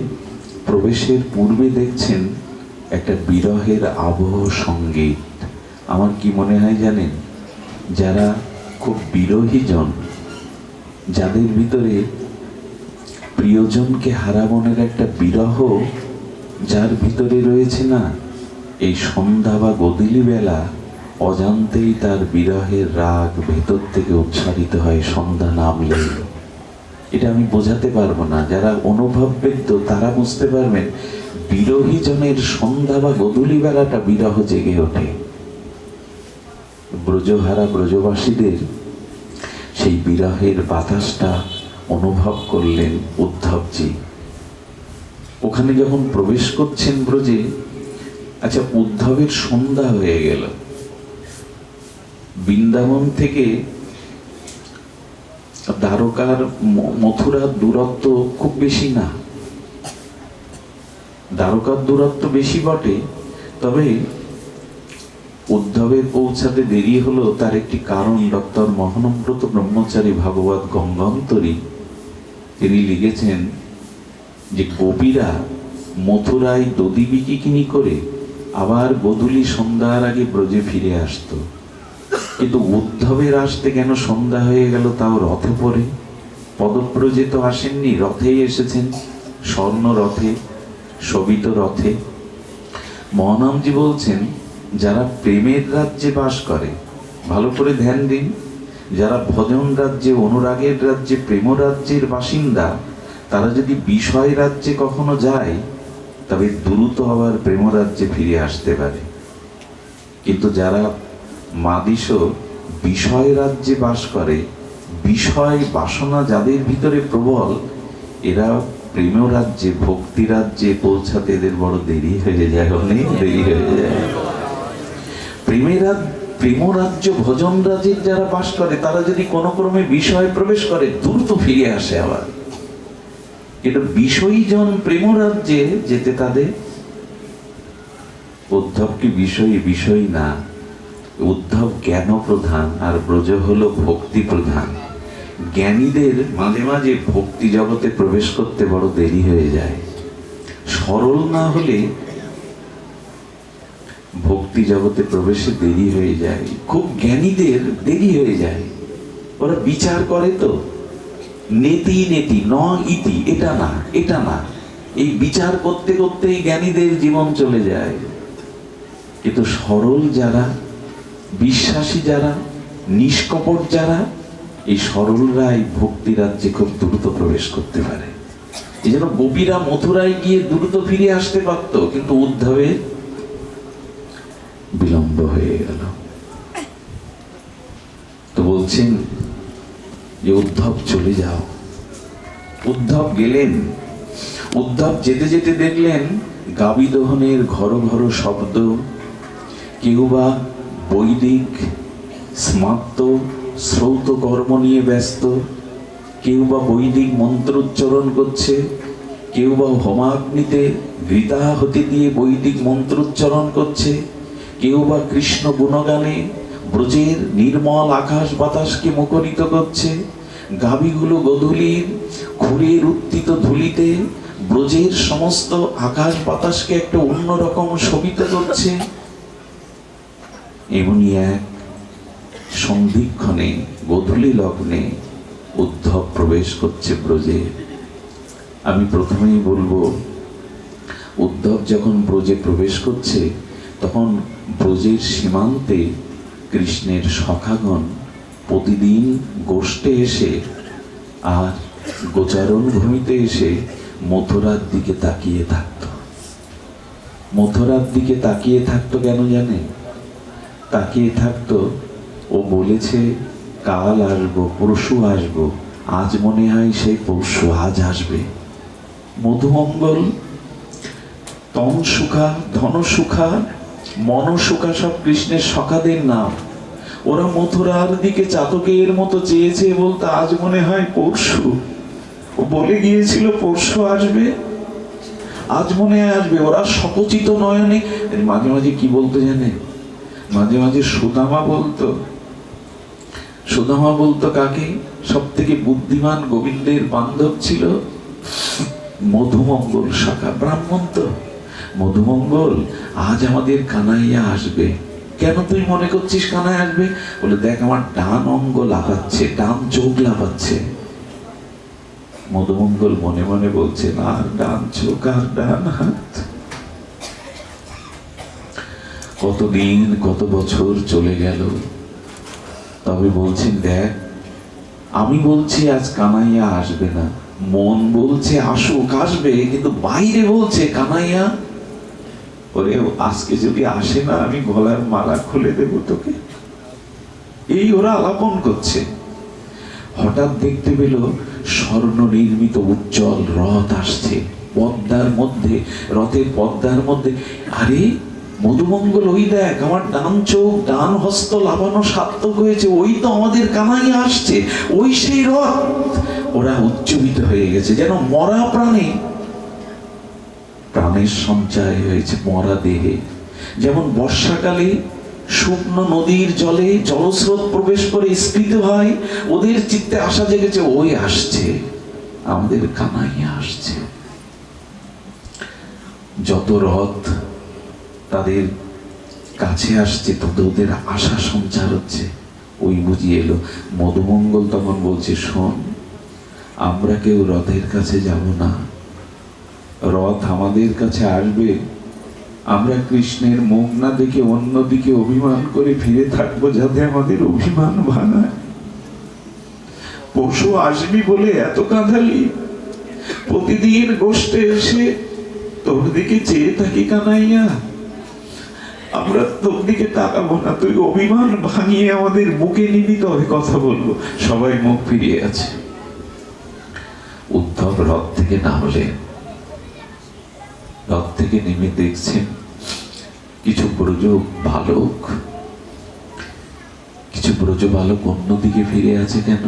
Speaker 1: প্রবেশের পূর্বে দেখছেন একটা বিরহের আবহ সঙ্গীত। আমার কি মনে হয় জানেন, যারা খুব বিরহী জন, যাদের ভিতরে প্রিয়জনকে হারানোর একটা বিরহ যার ভিতরে রয়েছে না, এই সন্ধ্যা বা গোধূলি বেলা অজান্তেই তার বিরহের রাগ ভেতর থেকে উচ্চারিত হয় সন্ধ্যা নামলে। এটা আমি বোঝাতে পারবো না, যারা অনুভববেদ্য তারা বুঝতে পারবেন। বিরহী জনের সন্ধ্যা বা গোধূলি বেলাটা বিরহ জেগে ওঠে। ব্রজহারা ব্রজবাসীদের সেই বিরহের বাতাসটা অনুভব করলেন উদ্ধবজি। ওখানে যখন প্রবেশ করছেন ব্রজে, আচ্ছা, উদ্ধবের সন্ধ্যা হয়ে গেল। বৃন্দাবন থেকে দ্বারকার মথুরার দূরত্ব খুব বেশি না। দ্বারকার দূরত্ব বেশি বটে, তবে উদ্ধবের পৌঁছাতে দেরি হলো তার একটি কারণ ডক্টর মোহনব্রত ব্রহ্মচারী ভাগবত গঙ্গান্তরী তিনি লিখেছেন যে গোপীরা মথুরায় দধি বিকিনি করে আবার গোধূলি সন্ধ্যার আগে ব্রজে ফিরে আসতো। কিন্তু উদ্ধবের আসতে কেন সন্ধ্যা হয়ে গেল, তাও রথে পড়ে। পদব্রজে তো আসেননি, রথেই এসেছেন, স্বর্ণ রথে, শোভিত রথে। মহানামজি বলছেন, যারা প্রেমের রাজ্যে বাস করে, ভালো করে ধ্যান দিন, যারা ভজন রাজ্যে, অনুরাগের রাজ্যে, প্রেম রাজ্যের বাসিন্দা, তারা যদি বিষয় রাজ্যে কখনো যায়, তবে দ্রুত আবার প্রেম রাজ্যে ফিরে আসতে পারে। কিন্তু যারা মাদিস বিষয় রাজ্যে বাস করে, বিষয় বাসনা যাদের ভিতরে প্রবল, এরা প্রেম রাজ্যে, ভক্তি রাজ্যে পৌঁছাতে এদের বড় দেরি হয়ে যায়, অনেক দেরি হয়ে যায়। প্রেম রাজ্য, ভজন রাজ্যের যারা বাস করে, তারা যদি কোনো ক্রমে বিষয়ে প্রবেশ করে, দ্রুত ফিরে আসে আবার। কিন্তু বিষয়ী জন প্রেম রাজ্যে যেতে তাদের, উদ্ধব কি বিষয়ী? বিষয় না, উদ্ধব জ্ঞান প্রধান আর ব্রজ হলো ভক্তি প্রধান। জ্ঞানীদের মাঝে মাঝে ভক্তি জগতে প্রবেশ করতে বড় দেরি হয়ে যায়। সরল না হলে ভক্তি জগতে প্রবেশে দেরি হয়ে যায়। খুব জ্ঞানীদের দেরি হয়ে যায়, ওরা বিচার করে তো নেতি নেতি ন ইতি, এটা না এটা না, এই বিচার করতে করতেই জ্ঞানীদের জীবন চলে যায়। কিন্তু সরল যারা, বিশ্বাসী যারা, নিষ্কপট যারা, এই সরলরাই ভক্তি রাজ্যে খুব দ্রুত প্রবেশ করতে পারে। এই জন্য গোপীরা মথুরায় গিয়ে দ্রুত ফিরে আসতে পারত, কিন্তু উদ্ধবের বিলম্ব হয়ে গেল। তো বলছেন যে উদ্ধব চলে যাও। উদ্ধব গেলেন। উদ্ধব যেতে যেতে দেখলেন গাবি দহনের ঘর ঘর শব্দ, কেউ বা বৈদিক স্মার্ত শ্রৌত কর্ম নিয়ে ব্যস্ত, কেউ বা বৈদিক মন্ত্রোচ্চারণ করছে, কেউ বা হোমাগ্নিতে ঘৃতাহতি দিয়ে বৈদিক মন্ত্রোচ্চারণ করছে, কেউ বা কৃষ্ণ গুণগানে ব্রজের নির্মল আকাশ বাতাসকে মুখরিত করছে। গাভীগুলো গোধূলির খুরের উত্থিত ধুলিতে ব্রজের সমস্ত আকাশ বাতাসকে একটা অন্যরকম শোভিত করছে। এমনি এক সন্ধিক্ষণে গোধূলি লগ্নে উদ্ধব প্রবেশ করছে ব্রজে। আমি প্রথমেই বলবো, উদ্ধব যখন ব্রজে প্রবেশ করছে তখন ব্রজের সীমান্তে কৃষ্ণের সখাগণ প্রতিদিন গোষ্ঠে এসে আর গোচারণ ভূমিতে এসে মথুরার দিকে তাকিয়ে থাকতো। মথুরার দিকে তাকিয়ে থাকতো কেন জানেন? তাকিয়ে থাকতো, ও বলেছে কাল আসবো, পরশু আসবো, আজ মনে হয় সেই পরশু আজ আসবে। মধুমঙ্গল, তনসুখা, ধনসুখা, মনসুখা সব কৃষ্ণের সখাদের নাম। ওরা মথুরার দিকে চাতকের মতো চেয়েছে, বলতে আজ মনে হয় পরশু। ও বলে গিয়েছিল পরশু আসবে, আজ মনে হয় আসবে। ওরা সপচিত নয়নে মাঝে মাঝে কি বলতো জানে? মাঝে মাঝে সুদামা বলতো। সুদামা বলতো কাকে? সব থেকে বুদ্ধিমান গোবিন্দের বান্ধব ছিল মধুমঙ্গল শাখা, ব্রাহ্মণ তো। মধুমঙ্গল, আজ আমাদের কানাইয়া আসবে। কেন তুই মনে করছিস কানাই আসবে? বলে দেখ আমার ডান অঙ্গ লাফাচ্ছে, ডান চোখ লাফাচ্ছে। মধুমঙ্গল মনে মনে বলছে না, আর ডান চোখ আর ডান হাত। কতদিন কত বছর চলে গেল, তবে বলছেন দেখ আমি বলছি আজ কানাইয়া আসবে না, মন বলছে আসুক, আসবে, কিন্তু বাইরে বলছে কানাইয়া ওরে আজকে যদি আসে না আমি গলার মালা খুলে দেব তোকে। এই ওরা আলাপন করছে। হঠাৎ দেখতে পেল স্বর্ণ নির্মিত উজ্জ্বল রথ আসছে পদ্মার মধ্যে, রথের পদ্মার মধ্যে। আরে মধুমঙ্গল, ওই দেখ আমার ডান চোখ ডান হস্ত লাভানো সার্থক হয়েছে, ওই তো আমাদের কানাইয়া আসছে, ওই সেই রথ। ওরা উজ্জীবিত হয়ে গেছে, যেন মরা প্রাণে প্রাণের সঞ্চয় হয়েছে মরা দেহে। যেমন বর্ষাকালে শুকনো নদীর জলে জলস্রোত প্রবেশ করে স্ফীত হয়, ওদের চিত্তে আশা জেগেছে, ওই আসছে আমাদের কানাইয়া আসছে। যত রথ তাদের কাছে আসছে তত ওদের আশা সঞ্চার হচ্ছে, ওই বুঝি এলো। মধুমঙ্গল তখন বলছে শোন, আমরা কেউ রথের কাছে যাব না, রথ আমাদের কাছে আসবে, আমরা কৃষ্ণের মুখ না দেখে অন্যদিকে অভিমান করে ফিরে থাকবো, যাতে আমাদের অভিমান ভাঙায়। পরশু আসবি বলে এত কাঁদালি, প্রতিদিন গোষ্ঠে এসে তোর দিকে চেয়ে থাকি কানাইয়া, আমরা তোর দিকে তাকাবো না, তুই অভিমান ভাঙিয়ে আমাদের বুকে নিবি তবে কথা বলবো। সবাই মুখ ফিরিয়ে আছে। উদ্ধব রথ থেকে নামলেন। রথ থেকে নেমে দেখছেন কিছু ব্রজ বালক, কিছু ব্রজ বালক অন্যদিকে ফিরে আছে। কেন?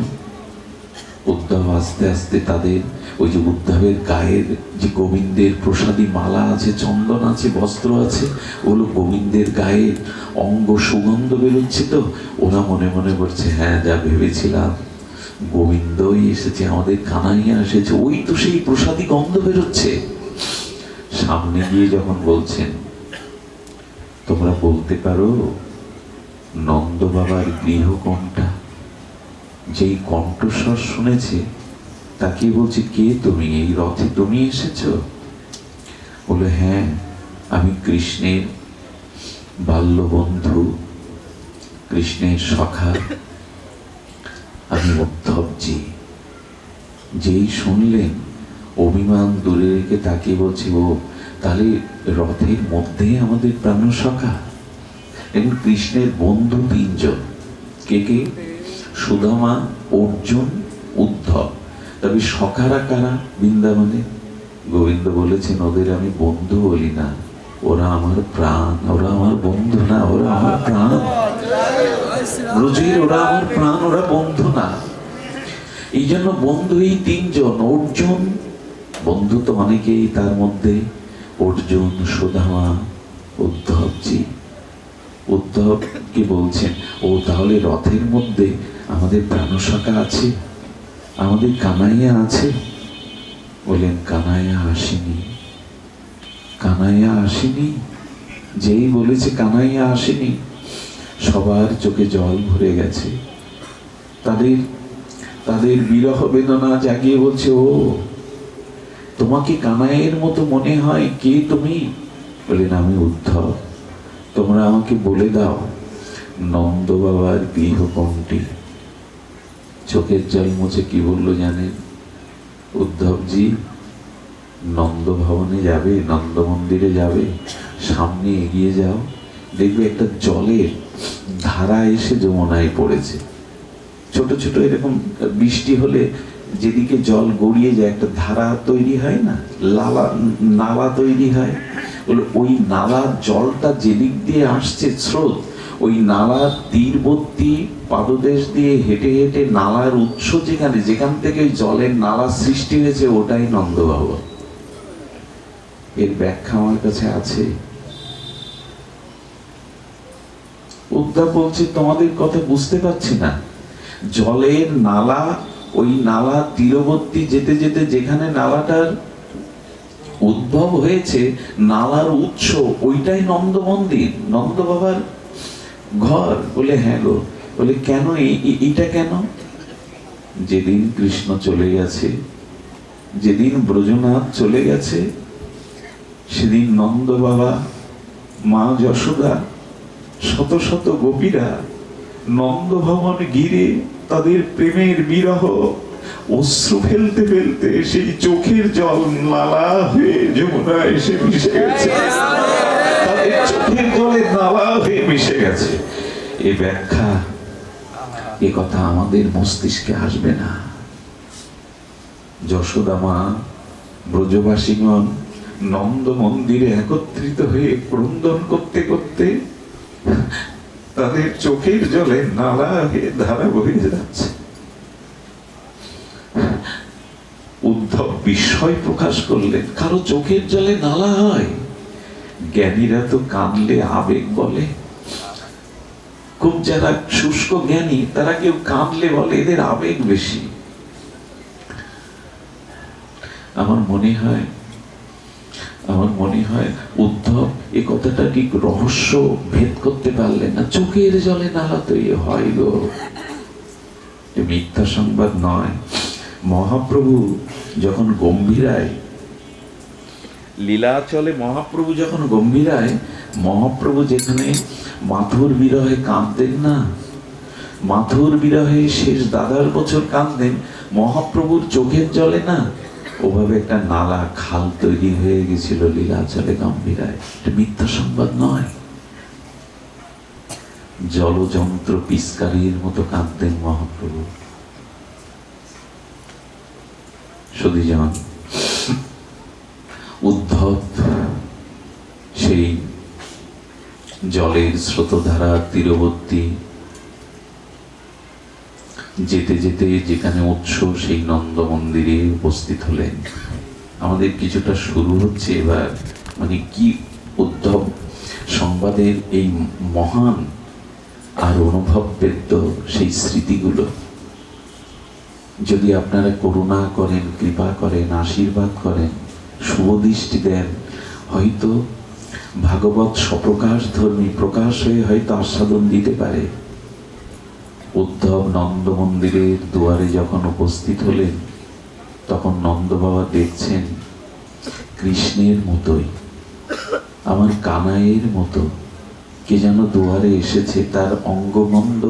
Speaker 1: উদ্ধব আস্তে আস্তে তাদের ওই যে উদ্ধবের গায়ের যে গোবিন্দের প্রসাদী মালা আছে, চন্দন আছে, বস্ত্র আছে, ওগুলো গোবিন্দের গায়ের অঙ্গ সুগন্ধ বেরোচ্ছে। তো ওরা মনে মনে করছে, হ্যাঁ যা ভেবেছিলাম, গোবিন্দই এসেছে, আমাদের কানাইয়া এসেছে, ওই তো সেই প্রসাদী গন্ধ বেরোচ্ছে। সামনে গিয়ে যখন বলছেন, তোমরা বলতে পারো নন্দ বাবার গৃহ কোনটা? যেই কণ্ঠস্বর শুনেছে তাকে বলছে, কে তুমি? এই রথে তুমি এসেছো? বলে, হ্যাঁ, আমি কৃষ্ণের বাল্যবন্ধু, কৃষ্ণের সখা, আমি উদ্ধবজি। যেই শুনলেন অভিমান দূরে রেখে তাকে বলছে, ও তাহলে রথের মধ্যে আমাদের প্রাণ সখা। এবং কৃষ্ণের বন্ধু তিনজন, কে কে? সুদামা, অর্জুন, উদ্ধব। তবে সখারা কারা বৃন্দাবনে? গোবিন্দ বলেছেন, ওদের আমি বন্ধু বলি না, ওরা আমার প্রাণ। ওরা আমার বন্ধু না, ওরা আমার প্রাণ। ব্রজের ওরা আমার প্রাণ, ওরা বন্ধু না। এই জন্য বন্ধু এই তিনজন। অর্জুন, বন্ধু তো অনেকেই, তার মধ্যে অর্জুন, সুদামা, উদ্ধবজি। উদ্ধবকে বলছেন, ও তাহলে রথের মধ্যে আমাদের প্রাণসখা আছে, আমাদের কানাইয়া আছে? বলেন, কানাইয়া আসেনি, কানাইয়া আসেনি। যেই বলেছে কানাইয়া আসেনি, সবার চোখে জল ভরে গেছে। তাদের তাদের বিরহ বেদনা জাগিয়ে বলছে, ও তোমাকে কানাইয়ের মতো মনে হয়, কে তুমি? বলেন, আমি উদ্ধব। তোমরা আমাকে বলে দাও, নন্দ বাবার গৃহ কোনটি? চোখের জল মুছে কি বললো জানেন? উদ্ধবজি, নন্দ ভবনে যাবে, নন্দ মন্দিরে যাবে, সামনে এগিয়ে যাও, দেখবে একটা জলের ধারা এসে যমুনায় পড়েছে। ছোট ছোট এরকম বৃষ্টি হলে যেদিকে জল গড়িয়ে যায় একটা ধারা তৈরি হয় না, নালা তৈরি হয়। ওই নালার জলটা যেদিক দিয়ে আসছে স্রোত, ওই নালার তীরবর্তী পাদদেশ দিয়ে হেঁটে হেঁটে নালার উৎস যেখানে, যেখান থেকে জলের নালা সৃষ্টি হয়েছে, ওটাই নন্দভবন। এর ব্যাখ্যা আমার কাছে আছে। উদ্ধব বলছে, তোমাদের কথা বুঝতে পারছি না। জলের নালা, ওই নালা তীরবর্তী যেতে যেতে যেখানে নালাটার উদ্ভব হয়েছে, নালার উৎস ওইটাই নন্দ মন্দির, নন্দ বাবার ঘর। বলে, হ্যাঁ গো। বলে, কেন এইটা কেন? যেদিন কৃষ্ণ চলে গেছে, যেদিন ব্রজনাথ চলে গেছে, সেদিন নন্দ বাবা, মা যশোদা, শত শত গোপীরা নন্দ ভবন ঘিরে তাদের প্রেমের বিরহ অশ্রু ফেলতে ফেলতে সেই চোখের জল নালা হয়ে যমুনা এসে মিশে গেছে। তাদের চোখের জলে নালা হয়ে মিশে গেছে। এ ব্যাখ্যা, এ কথা আমাদের মস্তিষ্কে আসবে না। যশোদা মা, ব্রজবাসীগণ নন্দ মন্দিরে একত্রিত হয়ে ক্রন্দন করতে করতে তাদের চোখের জলে নালা হয়ে ধারা বয়ে যাচ্ছে। উদ্ধব বিস্ময় প্রকাশ করলেন, কারো চোখের জলে নালা হয়? জ্ঞানীরা তো কাঁদলে আবেগ বলে। খুব যারা শুষ্ক জ্ঞানী, তারা কেউ কাঁদলে বলে এদের আবেগ বেশি। আমার মনে হয় উদ্ধব এ কথাটা ঠিক রহস্য ভেদ করতে পারলেন না। চোখের জলে নালা তো হয় গো, মিথ্যা সংবাদ নয়। মহাপ্রভু যখন গম্ভীরায় লীলাচলে, মহাপ্রভু যখন গম্ভীরায়, মহাপ্রভু যেখানে মাথুর বিরহে কাঁদতেন না, মাথুর বিরহে শেষ দাদার বছর কাঁদতেন, মহাপ্রভুর চোখের জলে না ওভাবে একটা নালা, খাল তৈরি হয়ে গেছিল লীলাচলে গম্ভীরায়। এটা মিথ্যা সংবাদ নয়। জলযন্ত্র পিস্কারির মতো কাঁদতেন মহাপ্রভু। সুধীজন, উদ্ধব সেই জলের স্রোতধারা তীরবর্তী যেতে যেতে যেখানে উৎসব সেই নন্দ মন্দিরে উপস্থিত হলেন। আমাদের কিছুটা শুরু হচ্ছে এবার, মানে কি উদ্ধব সংবাদের এই মহান আর অনুভববেদ্য সেই স্মৃতিগুলো যদি আপনারা করুণা করেন, কৃপা করেন, আশীর্বাদ করেন, শুভদৃষ্টি দেন, হয়তো ভাগবত স্বপ্রকাশ ধর্মী প্রকাশ হয়ে হয়তো আস্বাদন দিতে পারে। উদ্ধব নন্দ মন্দিরের দুয়ারে যখন উপস্থিত হলেন, তখন নন্দ বাবা দেখছেন কৃষ্ণের মতোই, আমার কানাইয়ের মতো কে যেন দুয়ারে এসেছে। তার অঙ্গগন্ধ,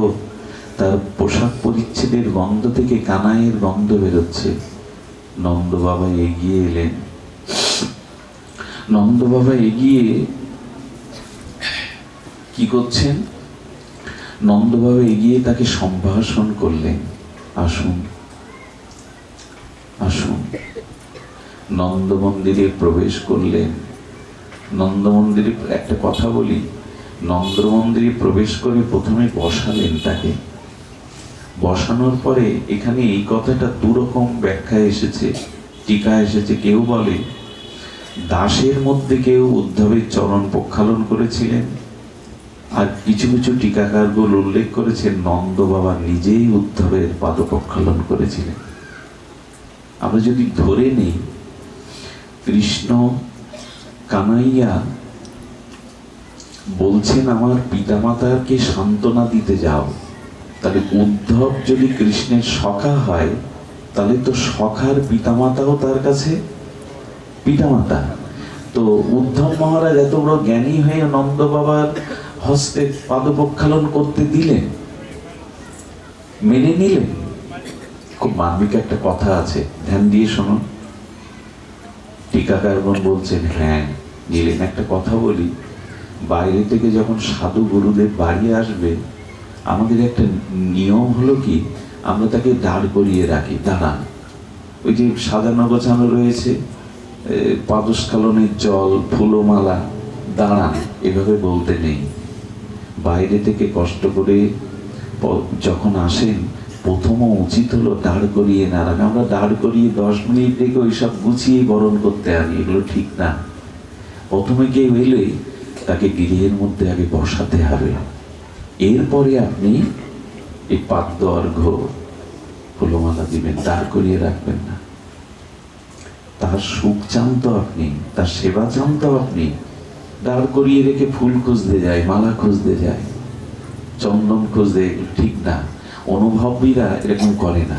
Speaker 1: তার পোশাক পরিচ্ছেদের গন্ধ থেকে কানাইয়ের গন্ধ বেরোচ্ছে। নন্দ বাবা এগিয়ে এলেন। নন্দ বাবা এগিয়ে কি করছেন? নন্দ বাবা এগিয়ে তাকে সম্ভাষণ করলেন, আসুন আসুন। নন্দ মন্দিরে প্রবেশ করলেন। নন্দ মন্দিরে একটা কথা বলি, নন্দ মন্দিরে প্রবেশ করে প্রথমে বসালেন তাকে। বসানোর পরে এখানে এই কথাটা দুরকম ব্যাখ্যা এসেছে, টিকা এসেছে। কেউ বলে দাসের মধ্যে কেউ উদ্ধবের চরণ প্রক্ষালন করেছিলেন, আর কিছু কিছু টিকাকারগুলো উল্লেখ করেছেন নন্দ বাবা নিজেই উদ্ধবের পাদ প্রক্ষালন করেছিলেন। আমরা যদি ধরে নেই কৃষ্ণ কানাইয়া বলছেন আমার পিতামাতাকে সান্ত্বনা দিতে যাও, তাহলে উদ্ধব যদি কৃষ্ণের সখা হয়, তাহলে তো সখার পিতামাতাও তার কাছে পিতামাতা। তো উদ্ধব মহারাজ এত বড় জ্ঞানী হয়ে নন্দ বাবার হস্তে পাদ প্রক্ষালন করতে দিলেন, মেনে নিলেন। খুব মার্মিক একটা কথা আছে, ধ্যান দিয়ে শোনো। টিকাকারগণ বলছেন হ্যাঁ নিলেন। একটা কথা বলি, বাইরে থেকে যখন সাধু গুরুদেব বাড়ি আসবে, আমাদের একটা নিয়ম হলো কি, আমরা তাকে দাঁড় করিয়ে রাখি, দাঁড়ান। ওই যে সাজানো গোছানো রয়েছে, পাদস্খলনের জল, ফুলমালা, দাঁড়ান, এভাবে বলতে নেই। বাইরে থেকে কষ্ট করে যখন আসেন, প্রথম উচিত হলো দাঁড় করিয়ে না রাখা। আমরা দাঁড় করিয়ে 10 মিনিট থেকে ওইসব গুছিয়ে বরণ করতে আনি, এগুলো ঠিক না। প্রথমে কেউ এলে তাকে গৃহের মধ্যে আগে বসাতে হবে, এরপরে আপনি এই পাদ্য অর্ঘ্য ফুলমালা দিবেন, দাঁড় করিয়ে রাখবেন না। তার সুখ চান তো আপনি, তার সেবা চান তো আপনি। দাঁড় করিয়ে রেখে ফুল খুঁজতে যায়, মালা খুঁজতে যায়, চন্দন খুঁজতে, ঠিক না। অনুভবীরা এরকম করে না।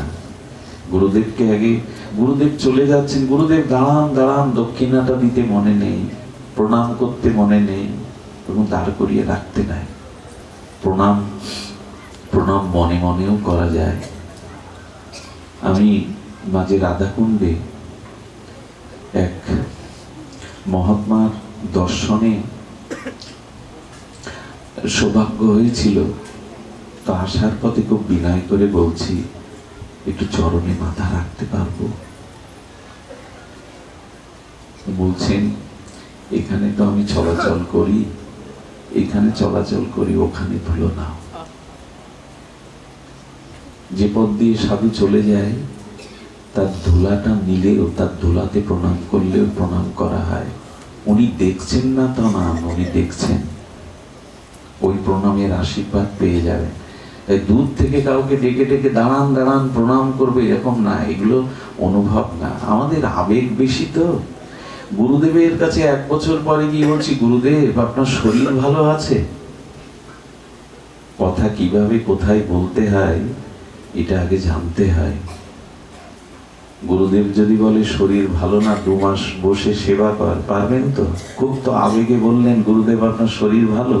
Speaker 1: গুরুদেবকে আগে, গুরুদেব চলে যাচ্ছেন, গুরুদেব দাঁড়ান দাঁড়ান, দক্ষিণাটা দিতে মনে নেই, প্রণাম করতে মনে নেই, এবং দাঁড় করিয়ে রাখতে নাই। প্রণাম প্রণাম মনে মনেও করা যায়। আমি মাঝে রাধাকুণ্ডে এক মহাত্মার দর্শনে সৌভাগ্য হয়েছিল, তো আসার পথে খুব বিনয় করে বলছি একটু চরণে মাথা রাখতে পারবো? বলছেন এখানে তো আমি চলাচল করি, এখানে চলাচল করি, ওখানে ধুলো নাও। যে পথ দিয়ে সাধু চলে যায়, তার ধুলাটা নিলেও, তার ধুলাতে প্রণাম করলেও প্রণাম করা হয়। উনি দেখছেন না তা না, উনি দেখছেন, ওই প্রণামের আশীর্বাদ পেয়ে যাবে। তাই দূর থেকে কাউকে ডেকে ডেকে দাঁড়ান দাঁড়ান প্রণাম করবে এরকম না, এগুলো অনুভব না, আমাদের আবেগ বেশি। তো গুরুদেবের কাছে 1 বছর পরে গিয়ে বলছি, গুরুদেব আপনার শরীর ভালো আছে? কথা কিভাবে কোথায় বলতে হয় এটা আগে জানতে হয়। গুরুদেব যদি বলে শরীর ভালো না, 2 মাস বসে সেবা কর, পারবেন তো? খুব তো আবেগে বললেন গুরুদেব আপনার শরীর ভালো।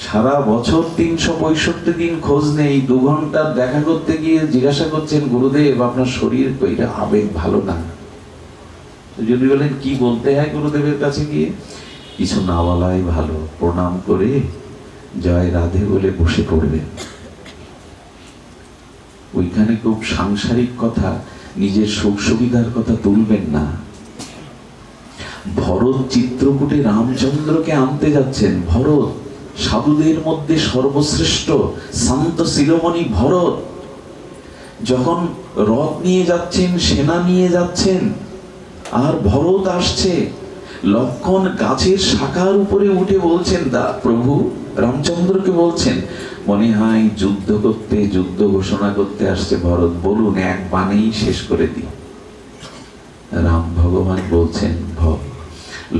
Speaker 1: সারা বছর 365 দিন খোঁজ নেই, 2 ঘন্টা দেখা করতে গিয়ে জিজ্ঞাসা করছেন গুরুদেব আপনার শরীর, এটা আবেগ ভালো না। যদি বলেন কি বলতে হয় গুরুদেবের কাছে গিয়ে, কিছু না বলাই ভালো, প্রণাম করে জয় রাধে বলে বসে পড়বেন। ওইখানে খুব সাংসারিক কথা, নিজের সুখ সুবিধার কথা তুলবেন না। ভরত চিত্রকূটে রামচন্দ্রকে আনতে যাচ্ছেন, ভরত সাধুদের মধ্যে সর্বশ্রেষ্ঠ শান্ত শিরোমণি ভরত যখন রথ নিয়ে যাচ্ছেন, সেনা নিয়ে যাচ্ছেন, আর ভরত আসছে, লক্ষ্মণ গাছের শাখার উপরে উঠে বলছেন, দা প্রভু রামচন্দ্রকে বলছেন, মনে হয় যুদ্ধ করতে, যুদ্ধ ঘোষণা করতে আসছে ভরত, বলুন এক বাণেই শেষ করে দিই। রাম ভগবান বলছেন,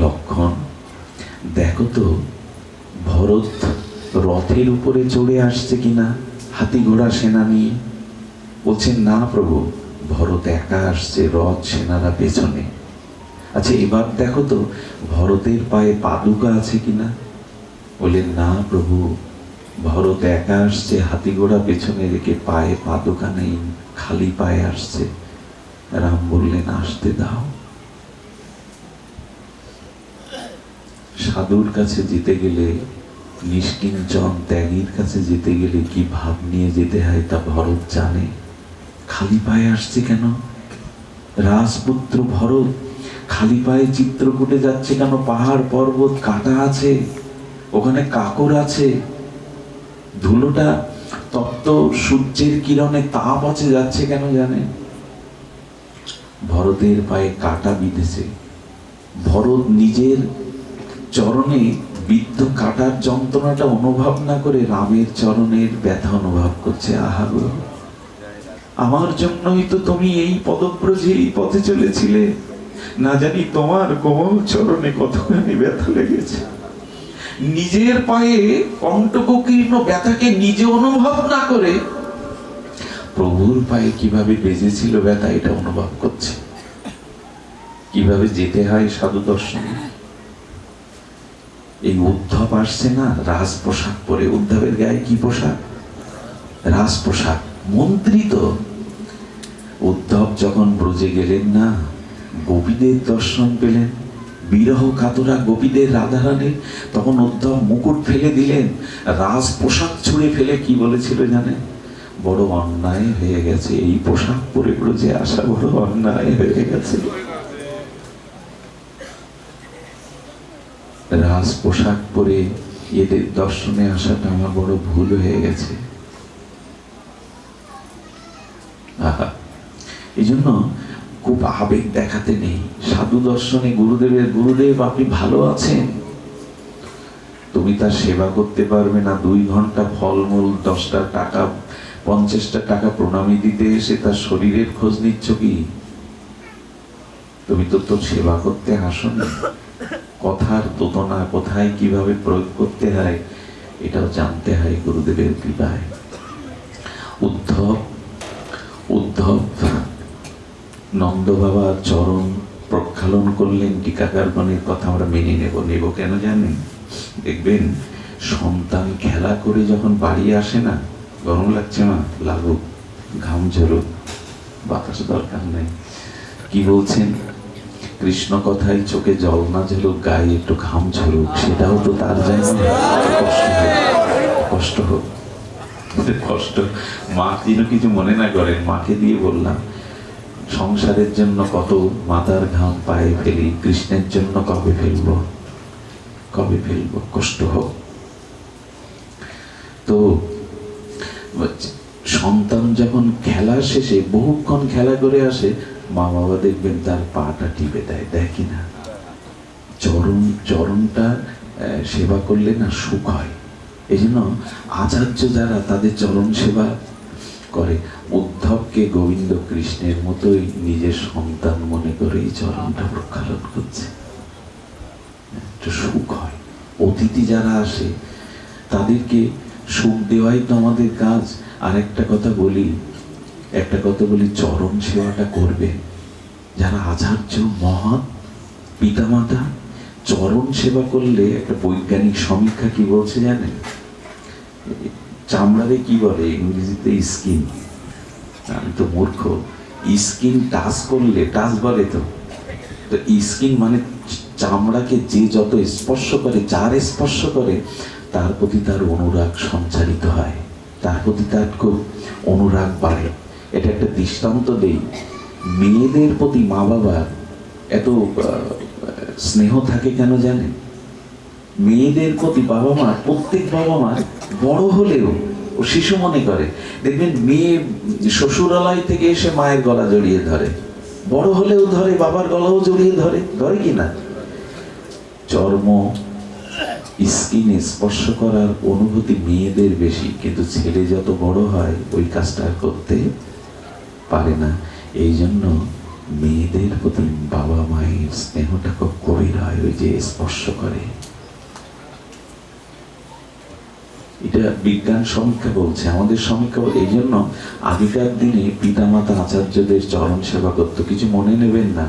Speaker 1: লক্ষ্মণ দেখো তো ভরত রথের উপরে চড়ে আসছে কিনা, হাতি ঘোড়া সেনা নিয়ে। বলছেন, না প্রভু, ভরত একা আসছে, রথ সেনারা পেছনে। আচ্ছা এবার দেখো তো ভরতের পায়ে পাদুকা আছে কিনা। বললেন, না প্রভু, ভরত একা আসছে, হাতি ঘোড়া পেছনে রেখে, পায়ে পাদুকা নেই, খালি পায়ে আসছে। রাম বললেন, আসতে দাও। সাধুর কাছে যেতে গেলে, নিষ্কিঞ্চন ত্যাগীর কাছে যেতে গেলে কি ভাব নিয়ে যেতে হয় তা ভরত জানে। খালি পায়ে আসছে কেন? রাজপুত্র ভরত খালি পায়ে চিত্রকূটে যাচ্ছে কেন? পাহাড় পর্বত কাটা আছে, ওখানে কাকর আছে, ধুলোটা তপ্ত সূর্যের কিরণে তাপ আছে, যাচ্ছে কেন জানে? ভরতের পায়ে কাটা বিঁধেছে। ভরত নিজের চরণে বিদ্ধ কাটার যন্ত্রণাটা অনুভব না করে রামের চরণের ব্যথা অনুভব করছে। আহা গো, আমার জন্যই তো তুমি এই পদব্রজে এই পথে চলেছিলে, না জানি তোমার কোমল চরণে কতখানি ব্যথা লেগেছে। নিজের পায়ে কণ্টকীর্ণ ব্যথাকে নিজে অনুভব না করে প্রভুর পায়ে কিভাবে বেজেছিল ব্যথা, এটা অনুভব করছে। কিভাবে যেতে হয় সাধু দর্শনে। এই উদ্ধব আসছে না রাজ পোশাক পরে। উদ্ধবের গায়ে কি পোশাক? রাজ পোশাক। মন্ত্রী তো। উদ্ধব যখন ব্রজে গেলেন না, গোপীদের দর্শন পেলেন, বিরহ কাতরা গোপীদের রাধারানী, তখন উদ্ধব মুকুট ফেলে দিলেন, রাজ পোশাক ছুঁড়ে ফেলে কি বলেছিল জানেন? বড় অন্যায় হয়ে গেছে, এই পোশাক পরে ব্রজে আসা বড় অন্যায় হয়ে গেছে। রাজ পোশাক পরে এদের দর্শনে আসাটা আমার বড় ভুল হয়ে গেছে। এই জন্য খুব আবেগ দেখাতে নেই সাধু দর্শনে। গুরুদেব আপনি ভালো আছেন, তুমি তার সেবা করতে পারবে না, 2 ঘন্টা ফলমূল 10টা টাকা 50টা টাকা প্রণামী দিতে এসে তার শরীরের খোঁজ নিচ্ছ কি? তুমি তো সেবা করতে আসনি। কথার তোতনা কোথায় কিভাবে প্রয়োগ করতে হয় এটাও জানতে হয় গুরুদেবের কৃপায়। উদ্ধব নন্দ বাবার চরণ প্রক্ষালন করলেন। টিকাকারগণের কথা আমরা মেনে নেব কেন জানেন? দেখবেন সন্তান খেলা করে যখন বাড়ি আসে না, গরম লাগছে মা, লাগুক, ঘাম ঝরুক, বাতাস দরকার নেই, কি বলছেন? কৃষ্ণ কথায় চোখে জল না ঝরুক, গায়ে একটু ঘাম ঝরুক, সেটাও তো তার জায়গা। কষ্ট হোক। মা যেন কিছু মনে না করেন, মাকে দিয়ে বললাম সংসারের জন্য কত মাথার ঘাম পায়ে ফেলি, কৃষ্ণের জন্য কবে ফেলবো, কষ্ট হোক। তো সন্তান যখন খেলা শেষে বহুক্ষণ খেলা করে আসে, মা বাবা দেখবেন তার পাটা টিপে দেয় কিনা। চরণটা সেবা করলে না সুখ হয়। এই জন্য আচার্য যারা তাদের চরণ সেবা করে, উদ্ধবকে গোবিন্দ কৃষ্ণের মতোই নিজের সন্তান মনে করে এই চরণটা প্রক্ষালন করছে, একটু সুখ হয়। অতিথি যারা আসে তাদেরকে সুখ দেওয়াই তো আমাদের কাজ। আর একটা কথা বলি, চরণ সেবাটা করবে যারা আচার্য মহৎ পিতামাতা। চরণ সেবা করলে একটা বৈজ্ঞানিক সমীক্ষা কি বলছে জানেন? চামড়ারে কি বলে ইংরেজিতে? স্কিন। আমি তো মূর্খ। স্কিন টাচ করলে, টাচ বলে তো স্কিন মানে চামড়াকে যে যত স্পর্শ করে, যার স্পর্শ করে তার প্রতি তার অনুরাগ সঞ্চারিত হয়, তার প্রতি তার খুব অনুরাগ বাড়ে। এটা একটা দৃষ্টান্ত দেই। মেয়েদের প্রতি মা বাবার এত স্নেহ থাকে কেন জানেন? মেয়েদের প্রতি বাবা মা, প্রত্যেক বাবা মা বড় হলেও ও শিশু মনে করে। দেখবেন মেয়ে শ্বশুরালয় থেকে এসে মায়ের গলা জড়িয়ে ধরে, বড় হলেও ধরে, বাবার গলাও জড়িয়ে ধরে, ধরে কিনা? চর্ম স্কিনে স্পর্শ করার অনুভূতি মেয়েদের বেশি, কিন্তু ছেলে যত বড় হয় ওই কাজটা আর করতে পারে না। এই জন্য মেয়েদের প্রতি বাবা মায়ের স্নেহটা খুব গভীর হয়, ওই যে স্পর্শ করে। এটা বিজ্ঞান সমীক্ষা বলছে, আমাদের সমীক্ষা বলছে। এই জন্য আগেকার দিনে পিতামাতা আচার্যদের চরণ সেবা করতো। কিছু মনে নেবেন না,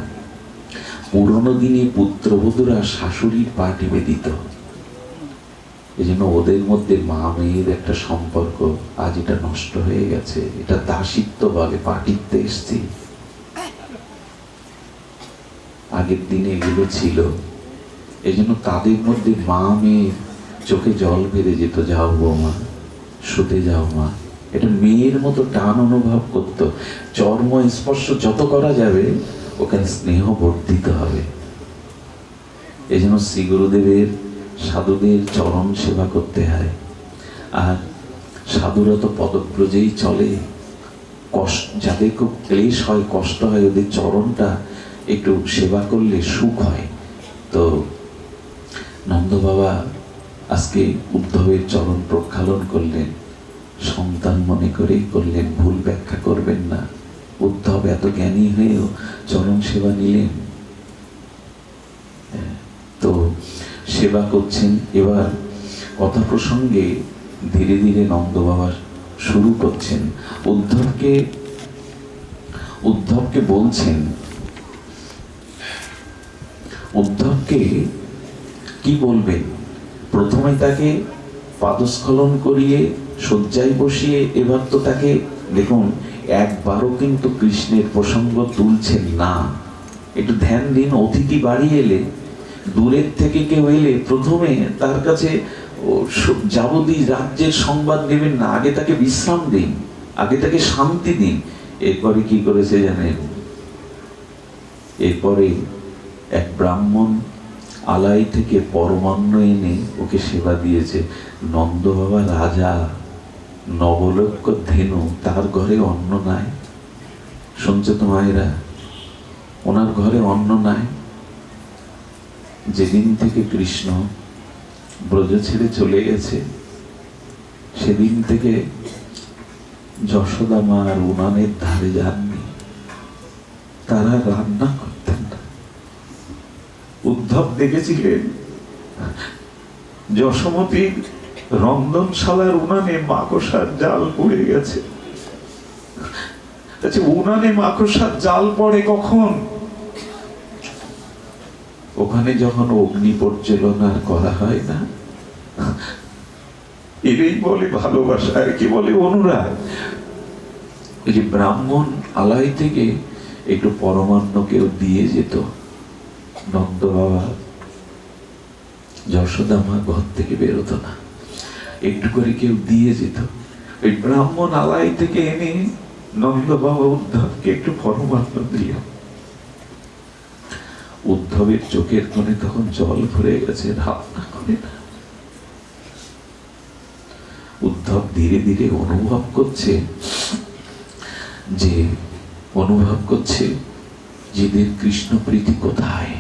Speaker 1: পুরোনো দিনে পুত্রবধূরা শাশুড়ির পা টিপে দিত। এই জন্য ওদের মধ্যে মা মেয়ের একটা সম্পর্ক আজ এটা নষ্ট হয়ে গেছে। এটা দাসিত্ব বলে, পা টিপতে এসছি। আগের দিনে এগুলো ছিল। এই জন্য তাদের মধ্যে মা মেয়ের চোখে জল বেড়ে যেত, যাও বৌমা, শুতে যাও মা। এটা মেয়ের মতো টান অনুভব করতো। চর্ম স্পর্শ যত করা যাবে ওখানে স্নেহ বর্ধিত হবে। এই জন্য শ্রী গুরুদেবের সাধুদের চরণ সেবা করতে হয়। আর সাধুরা তো পদব্রজেই চলে। কষ্ট, যাদের খুব ক্লেশ হয়, কষ্ট হয়, ওদের চরণটা একটু সেবা করলে সুখ হয়। তো নন্দ বাবা আজকে উদ্ধবের চরণ প্রক্ষালন করলেন, সন্তান মনে করেই করলেন, ভুল ব্যাখ্যা করবেন না। উদ্ধব এত জ্ঞানী হয়েও চরণ সেবা নিলেন। তো সেবা করছেন। এবার কথা প্রসঙ্গে ধীরে ধীরে নন্দ বাবা শুরু করছেন। উদ্ধবকে বলছেন, উদ্ধবকে কি বলবেন? প্রথমে তাকে পাদস্খলন করিয়ে শয্যায় বসিয়ে, এবার তো তাকে দেখুন একবারও কিন্তু কৃষ্ণের প্রসঙ্গ তুলছেন না। একটু ধ্যান দিন। অতিথি বাড়ি এলে, দূরের থেকে কেউ এলে, প্রথমে তার কাছে যাবতীয় রাজ্যের সংবাদ নেবেন না। আগে তাকে বিশ্রাম দিন, আগে তাকে শান্তি দিন। এরপরে কি করেছে জানেন? এরপরে এক ব্রাহ্মণ আলাই থেকে পরমান্ন এনে ওকে সেবা দিয়েছে। নন্দ বাবা রাজা, নবলক্ষ ধেনু, তার ঘরে অন্ন নাই। শুনছো তো মায়েরা? ওনার ঘরে অন্ন নাই। যেদিন থেকে কৃষ্ণ ব্রজ ছেড়ে চলে গেছে, সেদিন থেকে যশোদা মা আর উনানের ধারে যাননি। তারা রান্না করতেন না। উদ্ধব দেখেছিলেন যশোমতীর রন্ধনশালার উনানে মাকড়সার জাল পড়ে গেছে। আচ্ছা, উনানে মাকড়সার জাল পড়ে কখন? ওখানে যখন অগ্নি প্রজ্বলন আর করা হয় না। এরই বলে ভালোবাসা, আর কি বলে অনুরাগ। ওই যে ব্রাহ্মণ আলাই থেকে একটু পরমান্ন কেউ দিয়ে যেত, নন্দ বাবা যশোদা মা ঘর থেকে বেরোতো না, একটু করে কেউ দিয়ে যেত। ওই ব্রাহ্মণ আলাই থেকে এনে নন্দ বাবা উদ্ধবকে একটু পরমান্ন দিল। উদ্ধবের চোখের কোণে তখন জল ভরে গেছে, ভাবনা করে না। উদ্ধব ধীরে ধীরে অনুভব করছে যে এদের কৃষ্ণ প্রীতি কোথায়,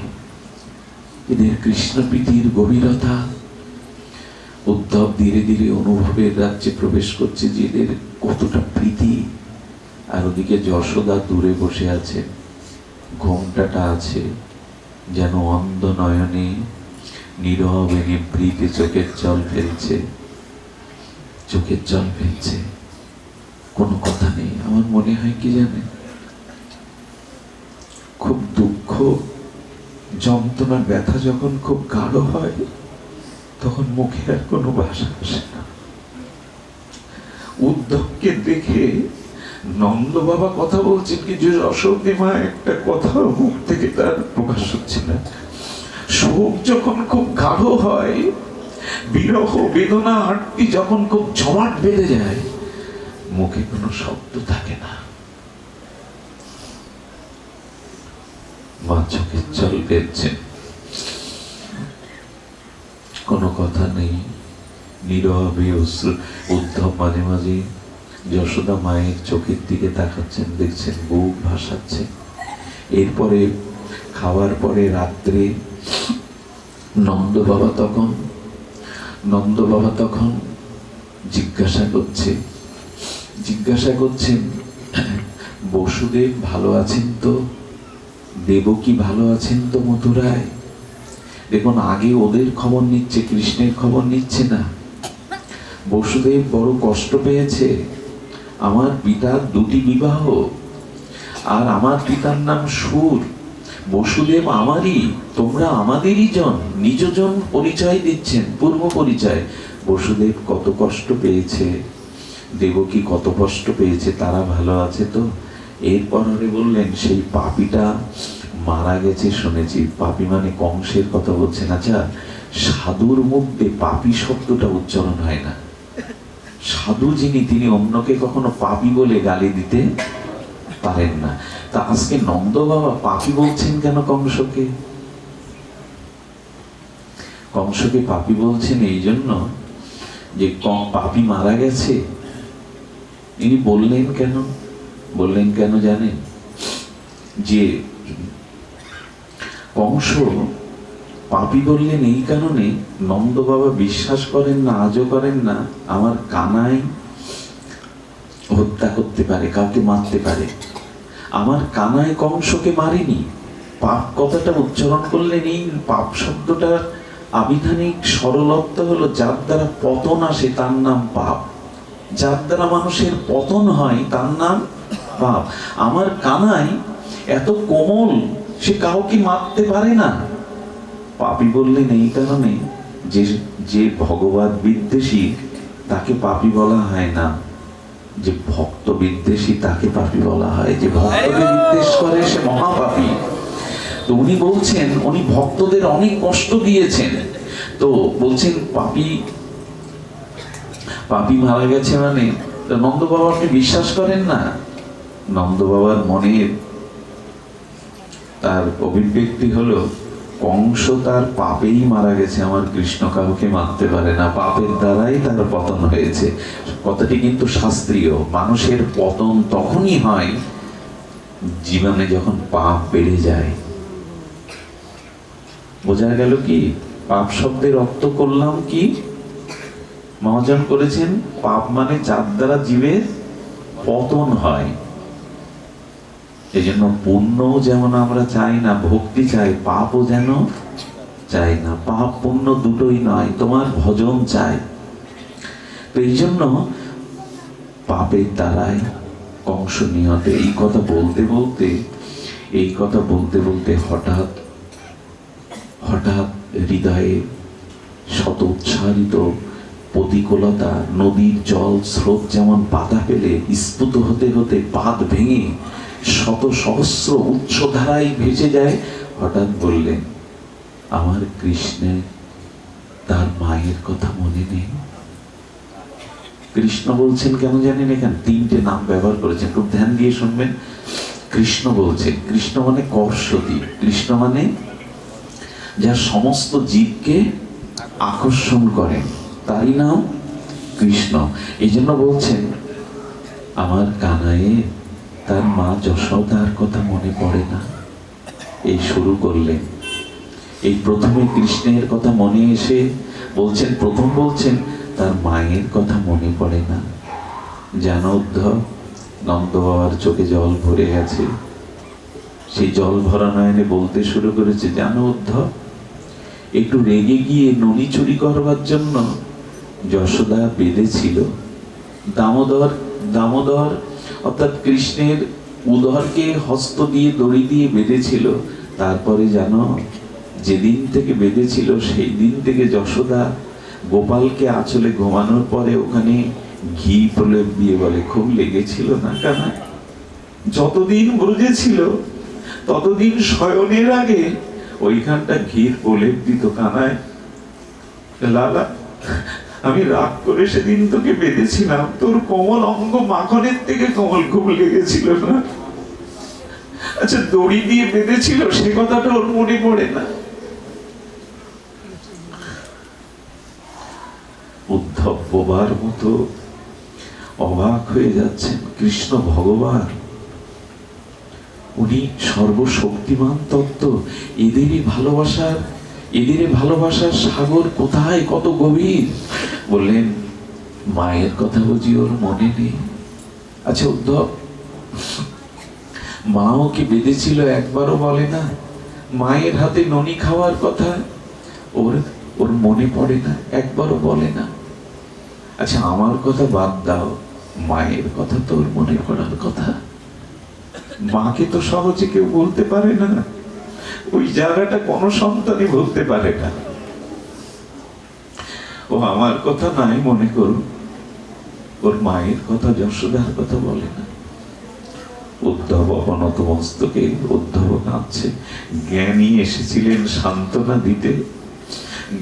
Speaker 1: এদের কৃষ্ণ প্রীতির গভীরতা। উদ্ধব ধীরে ধীরে অনুভবের রাজ্যে প্রবেশ করছে যে এদের কতটা প্রীতি। আর ওদিকে যশোদা দূরে বসে আছে, ঘোমটাটা আছে, যেন অন্ধ নয়নে নীরবে নিভৃতে চোখের জল ফেলছে, চোখের জল ফেলছে, কোনো কথা নেই। আমার মনে হয় কি জানেন, খুব দুঃখ, যন্ত্রণা, ব্যথা যখন খুব গাঢ় হয়, তখন মুখে আর কোনো ভাষা আসে না। উদ্ধবকে দেখে নন্দ বাবা কথা বলছেন, কিন্তু যশোদী মা একটা কথা মুখ থেকে তার প্রকাশ হচ্ছে না। শোক যখন খুব গাঢ় হয়, বিরহ, বেদনা, আরতি যখন খুব জমাট বেঁধে যায়, মুখে কোনো শব্দ থাকে না। মা চোখের জল ফেলছেন, কোনো কথা নেই, নীরবে অশ্রু। উদ্ধব মাঝে মাঝে যশোদা মায়ের চোখের দিকে তাকাচ্ছেন, দেখছেন বুক ভাসাচ্ছে। এরপরে খাওয়ার পরে রাত্রে নন্দ বাবা তখন জিজ্ঞাসা করছেন, বসুদেব ভালো আছেন তো? দেবকী ভালো আছেন তো মথুরায়? দেখুন, আগে ওদের খবর নিচ্ছে, কৃষ্ণের খবর নিচ্ছে না। বসুদেব বড় কষ্ট পেয়েছে, আমার পিতার দুটি বিবাহ, আর আমার পিতার নাম সুর। বসুদেব আমারই, তোমরা আমাদেরই জন, নিজজন পরিচয় দিচ্ছেন, পূর্ব পরিচয়। বসুদেব কত কষ্ট পেয়েছে, দেবকী কত কষ্ট পেয়েছে, তারা ভালো আছে তো? এরপর বললেন, সেই পাপীটা মারা গেছে শুনেছি। পাপী মানে কংসের কথা বলছেন। আচ্ছা, সাধুর মুখ দিয়ে পাপী শব্দটা উচ্চারণ হয় না। সাধু যিনি, তিনি অন্যকে কখনো পাপী বলে গালি দিতে পারেন না। তা আজকে নন্দ বাবা পাপী বলছেন কেন কংসকে? কংসকে পাপী বলছেন এই জন্য যে পাপী মারা গেছে। ইনি বললেন কেন জানেন? যে কংস পাপী বললেন এই কারণে, নন্দ বাবা বিশ্বাস করেন না, আজও করেন না, আমার কানাই হত্যা করতে পারে, কাউকে মারতে পারে। আমার কানাই কংসকে মারেনি। পাপ কথাটা উচ্চারণ করলেন, এই পাপ শব্দটার আবিধানিক সরলত্ব হলো, যার দ্বারা পতন আসে তার নাম পাপ, যার দ্বারা মানুষের পতন হয় তার নাম পাপ। আমার কানাই এত কোমল, সে কাউকে মারতে পারে না। পাপী বললেন এই কারণে যে ভগবত বিদ্বেষী তাকে পাপী বলা হয় না, যে ভক্ত বিদ্বেষী তাকে পাপী বলা হয়। যে ভক্তকে বিদ্বেষ করে সে মহাপাপী। তো উনি বলছেন, উনি ভক্তদের অনেক কষ্ট দিয়েছেন, তো বলছেন পাপী মারা গেছে মানে। নন্দ বাবা আপনি বিশ্বাস করেন না? নন্দ বাবার মনের তার অভিব্যক্তি হলো, কংস তার পাপেই মারা গেছে, আমার কৃষ্ণ কাউকে মারতে পারে না, পাপের দ্বারাই তার পতন হয়েছে। কথাটি কিন্তু শাস্ত্রীয়। মানুষের পতন তখনই হয় জীবনে যখন পাপ বেড়ে যায়। বোঝা গেল কি? পাপ শব্দের অর্থ করলাম কি? মহাজন করেছেন, পাপ মানে যার দ্বারা জীবের পতন হয়। এই জন্য পুণ্য যেমন আমরা চাই না, ভক্তি চাই, পাপও যেন চাই না। পাপ পুণ্য দুটোই নয়, তোমার ভজন চাই। তো এই জন্য পাপের দ্বারাই কংস নিহত। এই কথা বলতে হঠাৎ হৃদয়ে শত উচ্চারিত প্রতিকূলতা, নদীর জল স্রোত যেমন বাধা পেলে স্ফুত হতে হতে বাঁধ ভেঙে শত সহস্র উচ্চ ধারায় ভেসে যায়। হঠাৎ বললেন, আমার কৃষ্ণের তার মায়ের কথা মনে নেই। কৃষ্ণ বলছেন কেন জানেন? এখানে তিনটে নাম ব্যবহার করেছেন, খুব ধ্যান দিয়ে শুনবেন। কৃষ্ণ বলছেন, কৃষ্ণ মানে কর্ষদী, কৃষ্ণ মানে যার সমস্ত জীবকে আকর্ষণ করেন, তারই নাম কৃষ্ণ। এই জন্য বলছেন, আমার কানাইয়ে তার মা যশোদার কথা মনে পড়ে না। এই শুরু করলেন, এই প্রথমে কৃষ্ণের কথা মনে এসে বলছেন তার মায়ের কথা মনে পড়ে না। জানো উদ্ধব, নন্দ বাবার চোখে জল ভরে গেছে। সেই জল ভরা নয়নে বলতে শুরু করেছে, জানো উদ্ধব, একটু রেগে গিয়ে ননি চুরি করবার জন্য যশোদা বেঁধেছিল। দামোদর অর্থাৎ কৃষ্ণের উদরকে হস্ত দিয়ে দড়ি দিয়ে বেঁধেছিল। তারপরে জানো, যেদিন থেকে বেঁধেছিল সেই দিন থেকে যশোদা গোপালকে আঁচলে ঘুমানোর পরে ওখানে ঘি প্রলেপ দিয়ে বলে, খুব লেগেছিল না কানা? যতদিন ব্রজে ছিল ততদিন শয়নের আগে ওইখানটা ঘির প্রলেপ দিত কানায়। লালা, আমি রাগ করে সেদিন তোকে বেঁধেছিলাম, তোর কোমল অঙ্গ মাখনের থেকে কোমল, খুব লেগেছিল না? আচ্ছা, দড়ি দিয়ে বেঁধেছিল সে কথাটা ওর মনে পড়ে না? বোবার মতো অবাক হয়ে যাচ্ছেন। কৃষ্ণ ভগবান, উনি সর্বশক্তিমান তত্ত্ব। এদেরই ভালোবাসার সাগর কোথায়, কত গভীর। বললেন, মায়ের কথা বুঝি ওর মনে নেই? আচ্ছা উদ্ধব, মাও কি বেঁধেছিল একবারও বলে না? মায়ের হাতে ননি খাওয়ার কথা ওর মনে পড়ে না, একবারও বলে না। আচ্ছা আমার কথা বাদ দাও, মায়ের কথা তো ওর মনে পড়ার কথা। মাকে তো সহজে কেউ বলতে পারে না, ওই জায়গাটা কোনো সন্তানই বলতে পারে না। ও আমার কথা নাই মনে করুন, ওর মায়ের কথা, যশোদার কথা বলে না। উদ্ধব অবনত মস্তকে, উদ্ধব কাঁদছে। জ্ঞানী এসেছিলেন সান্ত্বনা দিতে,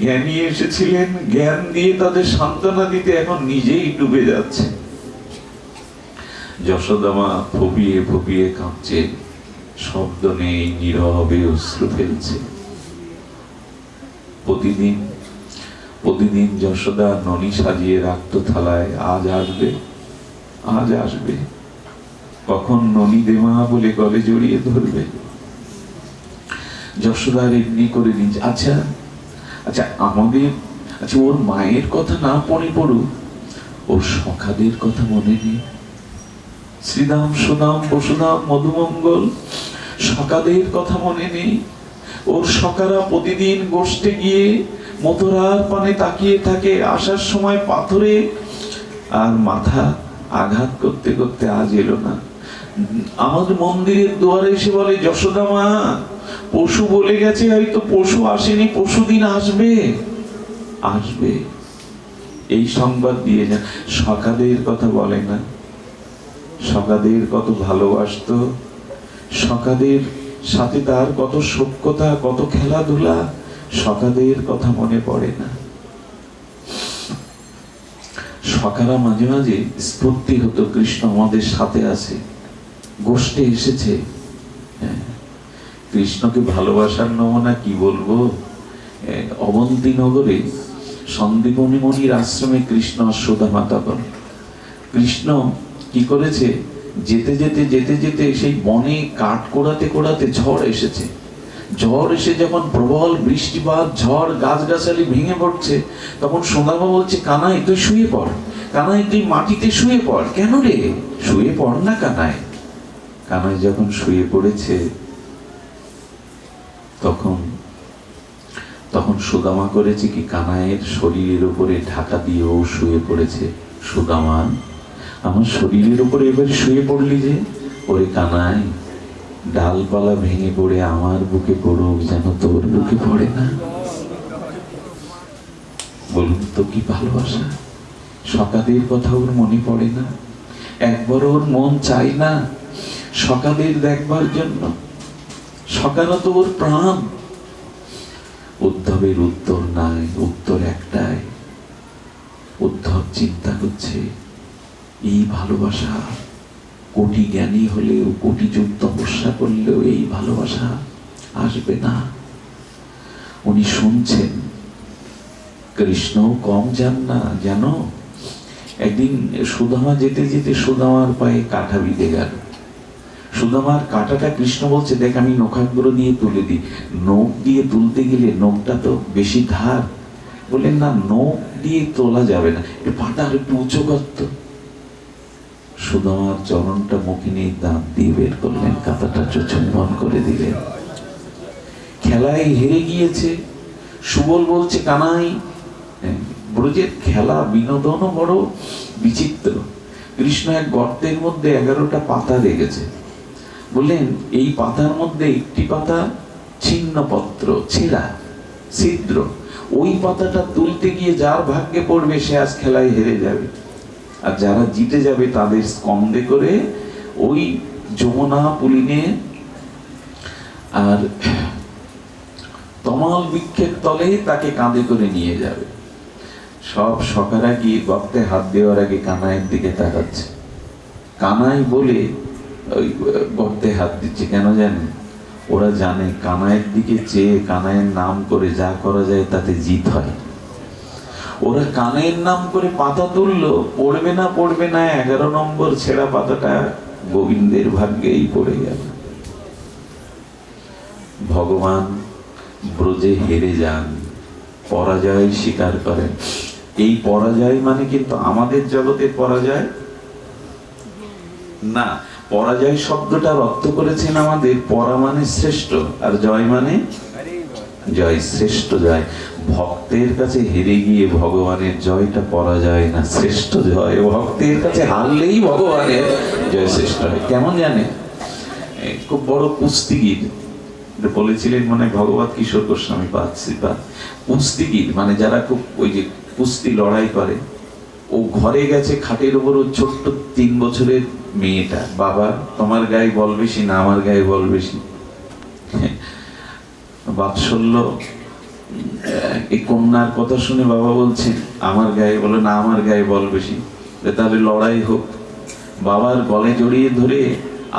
Speaker 1: জ্ঞানী এসেছিলেন জ্ঞান দিয়ে তাদের সান্ত্বনা দিতে, এখন নিজেই ডুবে যাচ্ছে। যশোদা মা ফুপিয়ে ফুপিয়ে কাঁদছে, শব্দ নেই, নীরবে অশ্রু ফেলছে। প্রতিদিন যশোদা ননি সাজিয়ে রাখতো থালায়, আজ আসবে, কখন ননি দেমা বলে গলে জড়িয়ে ধরবে। যশোদার এমনি করে নিচ্ছে। আচ্ছা ওর মায়ের কথা না মনে পড়ুক, ওর সখাদের কথা মনে নেই? শ্রীদাম, সুদাম, বসুদাম, মধুমঙ্গল, সখাদের কথা মনে নেই? ওর সখারা প্রতিদিন গোষ্ঠে গিয়ে মথুরার পানে তাকিয়ে থাকে, আসার সময় পাথরে আর মাথা আঘাত করতে করতে আজ এলো না। আমাদের মন্দিরের দুয়ারে এসে বলে, যশোদা মা পশু বলে গেছে, হয়তো পশু আসেনি, পশুদিন আসবে, এই সংবাদ দিয়ে যান। সখাদের কথা বলে না, সখাদের কত ভালোবাসতো, সখাদের সাথে তার কত সখ্যতা, কত খেলাধুলা, সখাদের কথা মনে পড়ে না। সখারা মাঝে মাঝে স্ফূর্তি হতো, কৃষ্ণ আমাদের সাথে আছে, গোষ্ঠে এসেছে। কৃষ্ণকে ভালোবাসার নমুনা কি বলবো। অবন্তীনগরে সন্দীপনী মণির আশ্রমে কৃষ্ণ আর সুদামা, তখন কৃষ্ণ কি করেছে, যেতে যেতে সেই বনে কাঠ কোড়াতে ঝড় এসেছে। ঝড় এসে যখন প্রবল বৃষ্টিপাত, ঝড়, গাছগাছালি ভেঙে পড়ছে, তখন সুদামা বলছে, কানাই তুই শুয়ে পড়, কানাই তুই মাটিতে শুয়ে পড়। কেন রে? শুয়ে পড় না কানাই। কানাই যখন শুয়ে পড়েছে, তখন সুদামা করেছে কি, কানাইয়ের শরীরের উপরে ঢাকা দিয়ে ও শুয়ে পড়েছে। সুদামা, আমার শরীরের উপরে এবার শুয়ে পড়লি যে? ওরে কানাই, ডালপালা ভেঙে পড়ে আমার বুকে পড়ুক, যেন তোর বুকে পড়ে না। বলুন তো কি ভালোবাসা। সখাদের কথা ওর মনে পড়ে না, একবার ওর মন চাই না সখাদের দেখবার জন্য। সখারা তো ওর প্রাণ। উদ্ধবের উত্তর নাই, উত্তর একটাই। উদ্ধব চিন্তা করছে, এই ভালোবাসা, কোটি জ্ঞানী হলেও, কোটি যুগ তপস্যা করলেও এই ভালোবাসা আসবে না। উনি শুনছেন, কৃষ্ণ কম যান না জানো। একদিন সুদামা যেতে সুদামার পায়ে কাঁটা বিঁধে গেল। সুদামার কাঁটাটা কৃষ্ণ বলছে, দেখ আমি নখাগ্র দিয়ে তুলে দিই। নখ দিয়ে তুলতে গেলে নখটা তো বেশি ধার। বললেন, না, নখ দিয়ে তোলা যাবে না, পাটা আর একটু উঁচু করত। সুদামার চরণটা মুখে নিয়ে দাঁত দিয়ে বের করলেন, কাঁটাটা চুম্বন করে দিলেন। খেলায় হেরে গিয়েছে। সুবল বলছে, কানাই, ব্রজের খেলা বিনোদনও বড় বিচিত্র। কৃষ্ণ এক গর্তের মধ্যে 11টা পাতা রেখেছে। বললেন, এই পাতার মধ্যে একটি পাতা ছিন্ন পত্র, ছেঁড়া, ছিদ্র। ওই পাতাটা তুলতে গিয়ে যার ভাগ্যে পড়বে সে আজ খেলায় হেরে যাবে, আর যারা জিতে যাবে তাদের স্কন্ধে করে ওই যমুনা পুলিনে আর তমাল বৃক্ষের তলে তাকে কাঁধে করে নিয়ে যাবে। সব সখারা গিয়ে গর্তে হাত দেওয়ার আগে কানাইয়ের দিকে তাকাচ্ছে। কানাই বলে ওই গর্তে হাত দিচ্ছে কেন জানেন? ওরা জানে কানাইয়ের দিকে চেয়ে কানাইয়ের নাম করে যা করা যায় তাতে জিত হয়। ওরা কানের নাম করে পাতা তুললো, পড়বে না 11 নম্বর ছেঁড়া পাতাটা গোবিন্দের ভাগ্যেই পড়ে গেল। ভগবান ব্রজে হেরে যান, পরাজয় স্বীকার করেন। এই পরাজয় মানে কিন্তু আমাদের জগতের পরাজয় না। পরাজয় শব্দটার অর্থ করেছেন আমাদের পরা মানে শ্রেষ্ঠ, আর জয় মানে জয়, শ্রেষ্ঠ জয়। ভক্তের কাছে হেরে গিয়ে ভগবানের জয়টা পরাজয় না, শ্রেষ্ঠ জয়। ভক্তের কাছে হারলেই ভগবানের জয় শ্রেষ্ঠ হয়। কেমন জানে, খুব বড় কুস্তিগির বলেছিলেন, মানে ভগবত কিশোর গোস্বামী পাচ্ছি বা কুস্তিগির মানে যারা খুব ওই যে কুস্তি লড়াই করে, ও ঘরে গেছে খাটের উপর, ও ছোট্ট 3 বছরের মেয়েটা, বাবা তোমার গায়ে বল বেশি না আমার গায়ে বল বেশি? বাৎসল্য এই কন্যার কথা শুনে বাবা বলছেন আমার গায়ে, বলে না আমার গায়ে বল বেশি, তাহলে লড়াই হোক। বাবার গলে জড়িয়ে ধরে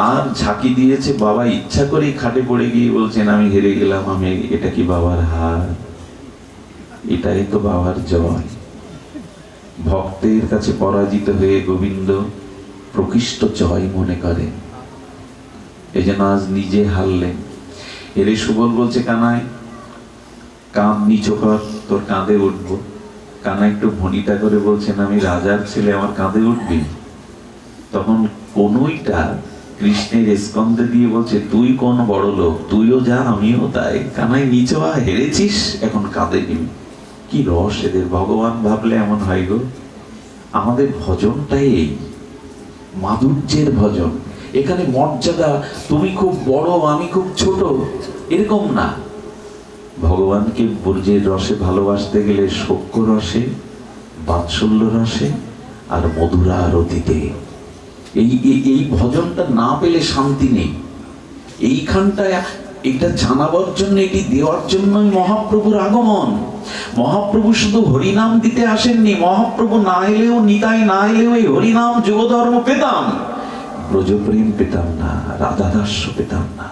Speaker 1: আর ঝাঁকি দিয়েছে, বাবা ইচ্ছা করেই খাটে পড়ে গিয়ে বলছেন আমি হেরে গেলাম। আমি, এটা কি বাবার হার? এটাই তো বাবার জয়। ভক্তের কাছে পরাজিত হয়ে গোবিন্দ প্রকৃষ্ট জয় মনে করেন। এই জন্য আজ নিজে হারলেন। এরে সুবল বলছে কানাই কাঁধ নিচু কর, তোর কাঁধে উঠবো। কানা একটু ভনিতা করে বলছেন আমি রাজার ছেলে, আমার কাঁধে উঠবি? তখন কনুইটা কৃষ্ণের স্কন্ধে দিয়ে বলছে তুই কোন বড় লোক, তুইও যা আমিও তাই। কানাই নিচে হেরেছিস, এখন কাঁধে নিবি। কি রস এদের! ভগবান ভাবলে এমন হয় গো। আমাদের ভজনটাই এই মাধুর্যের ভজন। এখানে মর্যাদা, তুমি খুব বড় আমি খুব ছোট, এরকম না। ভগবানকে ব্রজের রসে ভালোবাসতে গেলে সখ্য রসে, বাৎসল্য রসে আর মধুরা আরতিতে। এই ভজনটা না পেলে শান্তি নেই। এইখানটায় এটা জানাবার জন্য, এটি দেওয়ার জন্যই মহাপ্রভুর আগমন। মহাপ্রভু শুধু হরিনাম দিতে আসেননি, মহাপ্রভু না এলেও, নিতাই না এলেও এই হরিনাম যুগধর্ম পেতাম, ব্রজপ্রেম পেতাম না, রাধাদাস্য পেতাম না।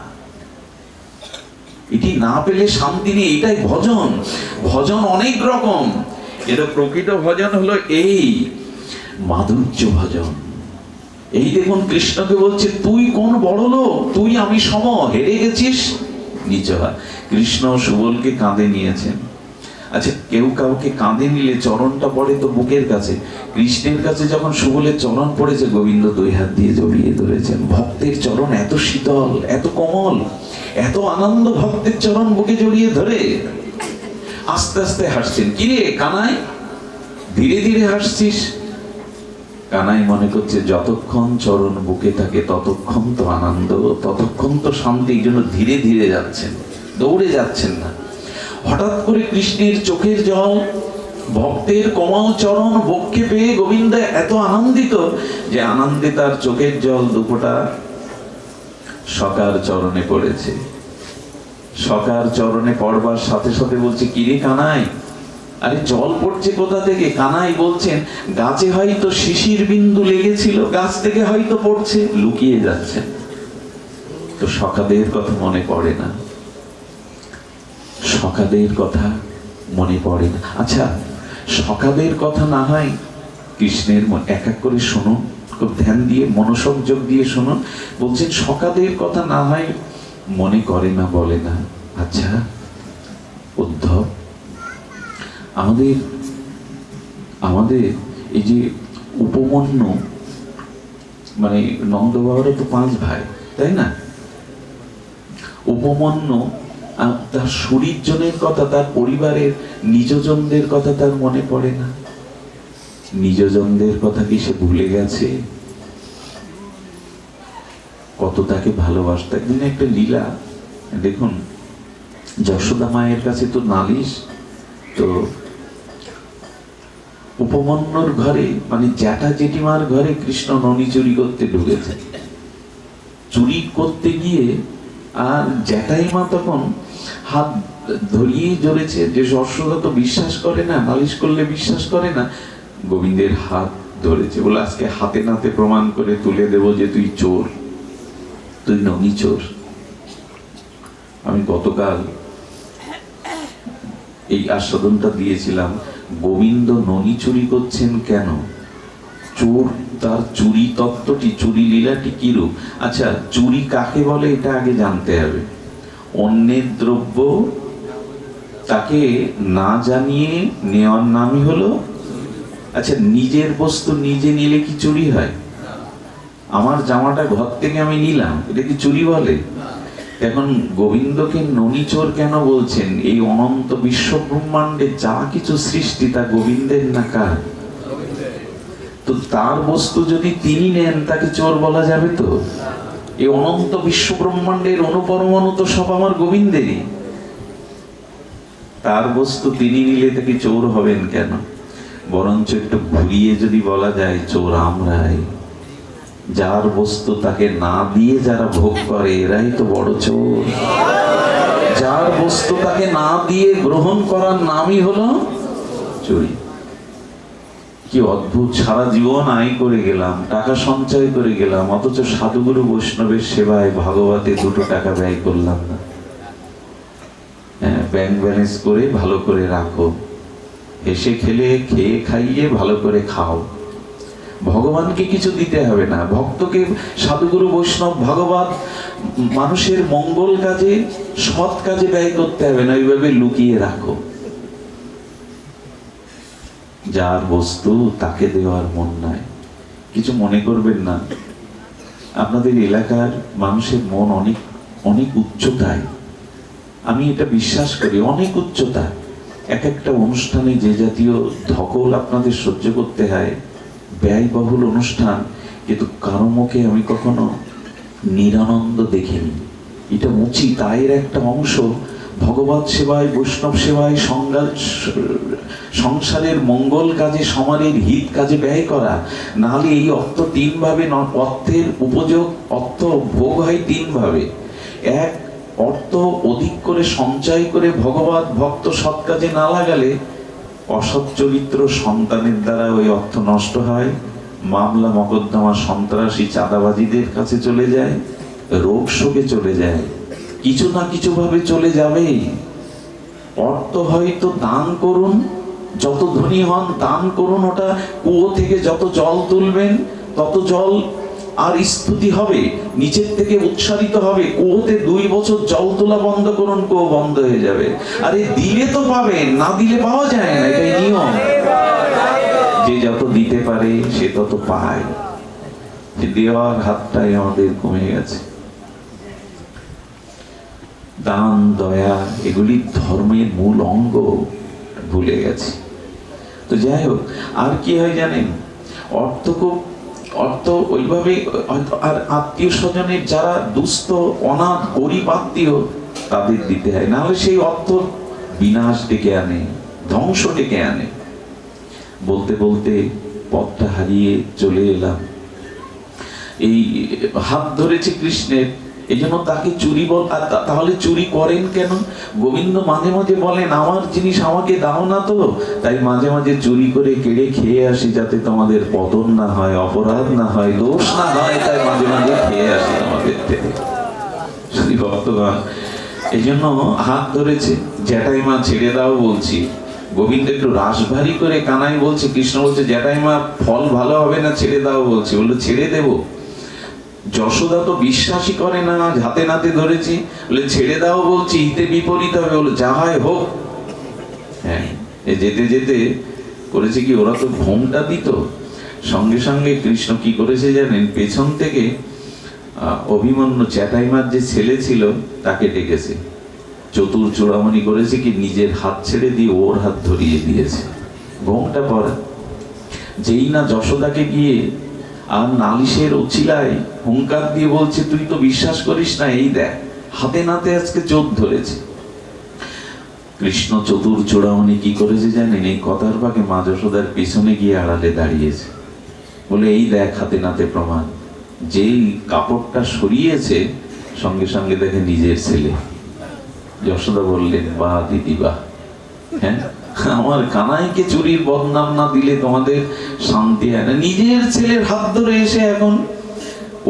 Speaker 1: এটি না পেলে শান্তি নেই। এটাই ভজন। ভজন অনেক রকম, এটা প্রকৃত ভজন হলো এই মাধুর্য ভজন। এই দেখুন কৃষ্ণকে বলছে তুই কোন বড় লোক, তুই আমি সম, হেরে গেছিস, নিচে হয়। কৃষ্ণ সুবলকে কাঁধে নিয়েছেন। আচ্ছা, কেউ কাউকে কাঁধে নিলে চরণটা পড়ে তো বুকের কাছে। কৃষ্ণের কাছে যখন সুবলের চরণ পড়েছে, গোবিন্দ 2 হাত দিয়ে জড়িয়ে ধরেছেন। ভক্তের চরণ এত শীতল, এত কোমল, এত আনন্দ। ভক্তের চরণ বুকে জড়িয়ে ধরে আস্তে আস্তে হাসছেন। কিরে কানাই, ধীরে ধীরে হাসছিস? কানাই মনে করছে যতক্ষণ চরণ বুকে থাকে ততক্ষণ তো আনন্দ, ততক্ষণ তো শান্তি। এই জন্য ধীরে ধীরে যাচ্ছেন, দৌড়ে যাচ্ছেন না। হঠাৎ করে কৃষ্ণের চোখের জল, ভক্তের কোমল চরণ বক্ষে পেয়ে গোবিন্দ এত আনন্দিত যে আনন্দে তার চোখের জল দুপোটা সখার চরণে পড়েছে। সখার চরণে পড়বার সাথে সাথে বলছে কিরে কানাই, আরে জল পড়ছে কোথা থেকে? কানাই বলছেন গাছে হয়তো শিশির বিন্দু লেগেছিল, গাছ থেকে হয়তো পড়ছে, লুকিয়ে যাচ্ছে। তো সখাদের কথা মনে পড়ে না, সখাদের কথা মনে পড়ে না। আচ্ছা, সখাদের কথা না হয় কৃষ্ণের এক এক করে শুনুন, খুব ধ্যান দিয়ে মনোসংযোগ দিয়ে শুনুন। বলছেন সখাদের কথা না হয় মনে করে না, বলে না। আচ্ছা উদ্ধব, আমাদের এই যে উপমন্যু, মানে নন্দ বাবারা তো 5 ভাই, তাই না? উপমন্যু তার শরীরজনের কথা, তার পরিবারের নিজজনদের কথা তার মনে পড়ে না। নিজজনদের কথা কি সে ভুলে গেছে? কত তাকে ভালোবাসত। একদিন একটা লীলা দেখুন, যশোদা মায়ের কাছে তো নালিশ, তো উপমন্যুর ঘরে, মানে জ্যাঠা জেঠিমার ঘরে কৃষ্ণ ননি চুরি করতে ঢুকেছে। চুরি করতে গিয়ে আর জ্যাঠাইমা তখন হাত ধরিয়ে জড়েছে, যে যশোদা তো বিশ্বাস করে না, নালিশ করলে বিশ্বাস করে না। গোবিন্দের হাত ধরেছে, বলে আজকে হাতে নাতে প্রমাণ করে তুলে দেব যে তুই চোর, তুই ননি চোর। আমি গতকাল এই আস্বাদনটা দিয়েছিলাম। গোবিন্দ ননি চুরি করছেন কেন? চোর তার চুরি তত্ত্বটি, চুরি লীলাটি কিরূপ? আচ্ছা, চুরি কাকে বলে এটা আগে জানতে হবে। অন্যের দ্রব্য তাকে না জানিয়ে নেওয়ার নামই হলো। আচ্ছা, নিজের বস্তু নিজে নিলে কি চুরি হয়? আমার জামাটা ঘর থেকে আমি নিলাম, এটা কি চুরি বলে? এখন গোবিন্দকে ননি চোর কেন বলছেন? এই অনন্ত বিশ্ব ব্রহ্মাণ্ডে যা কিছু সৃষ্টি তা গোবিন্দের না কার? তো তার বস্তু যদি তিনি নেন তাকে চোর বলা যাবে? তো এই অনন্ত বিশ্ব ব্রহ্মাণ্ডের অনুপরমাণু তো সব আমার গোবিন্দেরই। তার বস্তু তিনি নিলে তাকে চোর হবেন কেন? বরঞ্চ একটু ঘুরিয়ে যদি বলা যায়, চোর আমরাই। যার বস্তু তাকে না দিয়ে যারা ভোগ করে এরাই তো বড় চোর। যার বস্তু তাকে না দিয়ে গ্রহণ করার নামই হলো চুরি। কি অদ্ভুত! সারা জীবন আয় করে গেলাম, টাকা সঞ্চয় করে গেলাম, অথচ সাধুগুরু বৈষ্ণবের সেবায় ভাগবতে 2 টাকা ব্যয় করলাম না। ব্যাংক ব্যালেন্স করে ভালো করে রাখো, হেসে খেলে খেয়ে খাইয়ে ভালো করে খাও। ভগবানকে কিছু দিতে হবে না, ভক্তকে সাধুগুরু বৈষ্ণব ভাগবত মানুষের মঙ্গল কাজে, সৎ কাজে ব্যয় করতে হবে না, এইভাবে লুকিয়ে রাখো। যার বস্তু তাকে দেওয়ার মন নাই। কিছু মনে করবেন না, আপনাদের এলাকার মানুষের মন অনেক অনেক উচ্চতায়, আমি এটা বিশ্বাস করি, অনেক উচ্চতায়। এক একটা অনুষ্ঠানে যে জাতীয় ধকল আপনাদের সহ্য করতে হয়, ব্যয়বহুল অনুষ্ঠান, কিন্তু কারো মুখে আমি কখনো নিরানন্দ দেখিনি। এটা উচিত আয়ের একটা অংশ। ভগবত সেবায়, বৈষ্ণব সেবায়, সংসারের মঙ্গল কাজে, সমাজের হিত কাজে ব্যয় করা। নাহলে এই অর্থ 3 ভাবে, অর্থের উপযোগ, অর্থ ভোগ হয় 3 ভাবে। এক, অর্থ অধিক করে সঞ্চয় করে ভগবত ভক্ত সৎ কাজে না লাগালে অসৎ চরিত্র সন্তানের দ্বারা ওই অর্থ নষ্ট হয়, মামলা মকদ্দমা, সন্ত্রাসী, চাঁদাবাজিদের কাছে চলে যায়, রোগ শোকে চলে যায়, কিছু না কিছু ভাবে চলে যাবে। অর্থ হয়তো দান করুন, যত ধনী হন দান করুন, ওটা কুয়ো থেকে যত জল তুলবেন তত জল আর স্ফুতি হবে, নিচের থেকে উচ্চারিত হবে। কুয়োতে 2 বছর জল তোলা বন্ধ করুন, কুয়ো বন্ধ হয়ে যাবে। আরে দিলে তো পাবেন, না দিলে পাওয়া যায় না, এটাই নিয়ম। যে যত দিতে পারে সে তত পায়। দেওয়ার হাতটাই আমাদের কমে গেছে। দান, দয়া, এগুলি ধর্মের মূল অঙ্গ, ভুলে গেছে। তো যাই হোক, আর কি হয় জানেন, অর্থ ওইভাবে, আর আত্মীয় স্বজনের যারা দুস্থ, অনাথ, গরিব আত্মীয়, তাদের দিতে হয়, নাহলে সেই অর্থ বিনাশ ডেকে আনে, ধ্বংস ডেকে আনে। বলতে বলতে পথটা হারিয়ে চলে এলাম। এই হাত ধরেছে কৃষ্ণের, এই জন্য তাকে চুরি বল। তাহলে চুরি করেন কেন? গোবিন্দ মাঝে মাঝে বলেন, আমার জিনিস আমাকে দাও না তো, তাই মাঝে মাঝে চুরি করে কেড়ে খেয়ে আসি, যাতে তোমাদের পতন না হয়, অপরাধ না হয়, দোষ না হয়, তাই মাঝে মাঝে খেয়ে আসি আমাদের থেকে। শ্রী ভক্তগণ, এই জন্য হাত ধরেছে। জ্যাঠাইমা ছেড়ে দাও বলছি। গোবিন্দ একটু রাশভারী করে কানাই বলছে, কৃষ্ণ বলছে জ্যাঠাইমা ফল ভালো হবে না, ছেড়ে দাও বলছি। বললো ছেড়ে দেবো? যশোদা তো বিশ্বাসই করে না, হাতে নাতে ধরেছি, বলে ছেড়ে দাও বলছি, হিতে বিপরীত হবে। বলো যা হয় হোক। হ্যাঁ, যেতে যেতে করেছে কি, ওরা তো ঘুমটা দিত, সঙ্গে সঙ্গে কৃষ্ণ কি করেছে জানেন, পেছন থেকে অভিমন্যু চ্যাটাইমার যে ছেলে ছিল তাকে ডেকেছে। চতুর চূড়ামণি করেছে কি, নিজের হাত ছেড়ে দিয়ে ওর হাত ধরিয়ে দিয়েছে, ঘুমটা পড়া। যেই না যশোদাকে গিয়ে আর নালিশের উচিলায় হুঙ্কার দিয়ে বলছে, তুই তো বিশ্বাস করিস না, এই দেখ হাতে নাতে আজকে চোখ ধরেছে। কৃষ্ণ চতুর চূড়ামণি কি করেছে জানেন, এই কথার ফাঁকে মা যশোদার পিছনে গিয়ে আড়ালে দাঁড়িয়েছে, বলে এই দেখ হাতে নাতে প্রমাণ। যেই কাপড়টা সরিয়েছে সঙ্গে সঙ্গে দেখে নিজের ছেলে। যশোদা বললেন, বাহ দিদি বাহ, হ্যাঁ আমার কানাইকে চুরির বদনাম না দিলে তোমাদের শান্তি হয় না। নিজের ছেলের হাত ধরে এসে এখন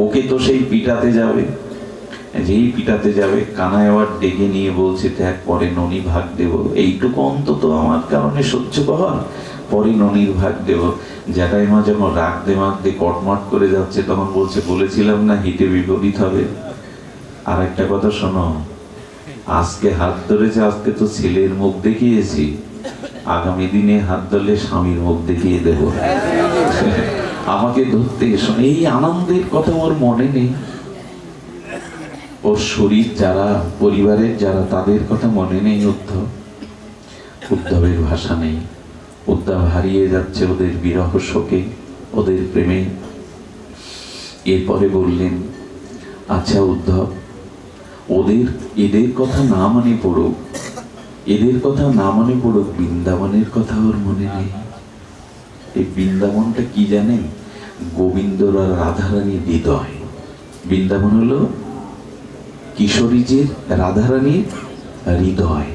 Speaker 1: ওকে তো সেই পিটাতে যাবে। যেই পিটাতে যাবে কানায় আবার ডেকে নিয়ে বলছে দেখ পরে ননি ভাগ দেব, এইটুকু অন্তত আমার কারণে সহ্য কর, পরে ননির ভাগ দেব। জ্যাঠাই মা যখন রাখতে মাখতে কটমট করে যাচ্ছে তখন বলছে বলেছিলাম না হিতে বিপরীত হবে। আর একটা কথা শোনো, আজকে হাত ধরেছে, আজকে তো ছেলের মুখ দেখিয়েছি, আগামী দিনে হাত ধরলে স্বামীর মুখ দেখিয়ে দেব। আমাকে ধরতে এসো। এই আনন্দের কথা ওর মনে নেই, ওর শরীর যারা পরিবারের যারা তাদের কথা মনে নেই। উদ্ধবের ভাষা নেই। উদ্ধব হারিয়ে যাচ্ছে ওদের বিরহ শোকে, ওদের প্রেমে। এরপরে বললেন আচ্ছা উদ্ধব, এদের কথা না মানে পড়ুক, এদের কথা না মানে পড়ুক, বৃন্দাবনের কথা ওর মনে নেই। এই বৃন্দাবনটা কি জানেন? গোবিন্দর আর রাধারানীর হৃদয়। বৃন্দাবন হলো কিশোরীজির রাধারানীর হৃদয়।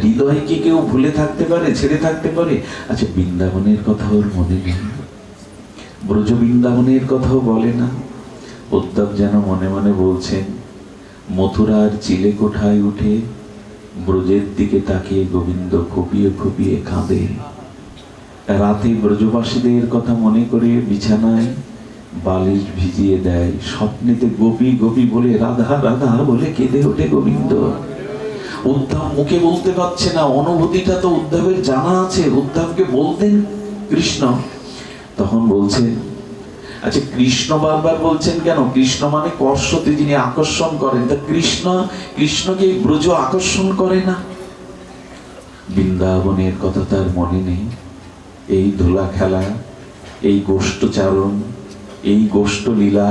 Speaker 1: হৃদয় কি কেউ ভুলে থাকতে পারে, ছেড়ে থাকতে পারে? আচ্ছা, বৃন্দাবনের কথা ওর মনে নেই, ব্রজ বৃন্দাবনের কথাও বলে না। উদ্ধব যেন মনে মনে বলছেন, মথুরার চিলে কোঠায় উঠে ব্রজের দিকে তাকিয়ে গোবিন্দ ফুপিয়ে ফুপিয়ে কাঁদে। রাতে ব্রজবাসীদের কথা মনে করে বিছানায় বালিশ ভিজিয়ে দেয়। স্বপ্নেতে গোপী গোপী বলে রাধা রাধা বলে কেঁদে ওঠে গোবিন্দ। উদ্ধব মুখে বলতে পারছে না, অনুভূতিটা তো উদ্ধবের জানা আছে, উদ্ধবকে বলতেন কৃষ্ণ। তখন বলছে আচ্ছা কৃষ্ণ বারবার বলছেন কেন? কৃষ্ণ মানে কর্ষতে যিনি আকর্ষণ করেন, তা কৃষ্ণকে ব্রজ আকর্ষণ করে না? বৃন্দাবনের কথা তার মনে নেই। এই ধুলা খেলা, এই গোষ্ঠচারণ, এই গোষ্ঠ লীলা,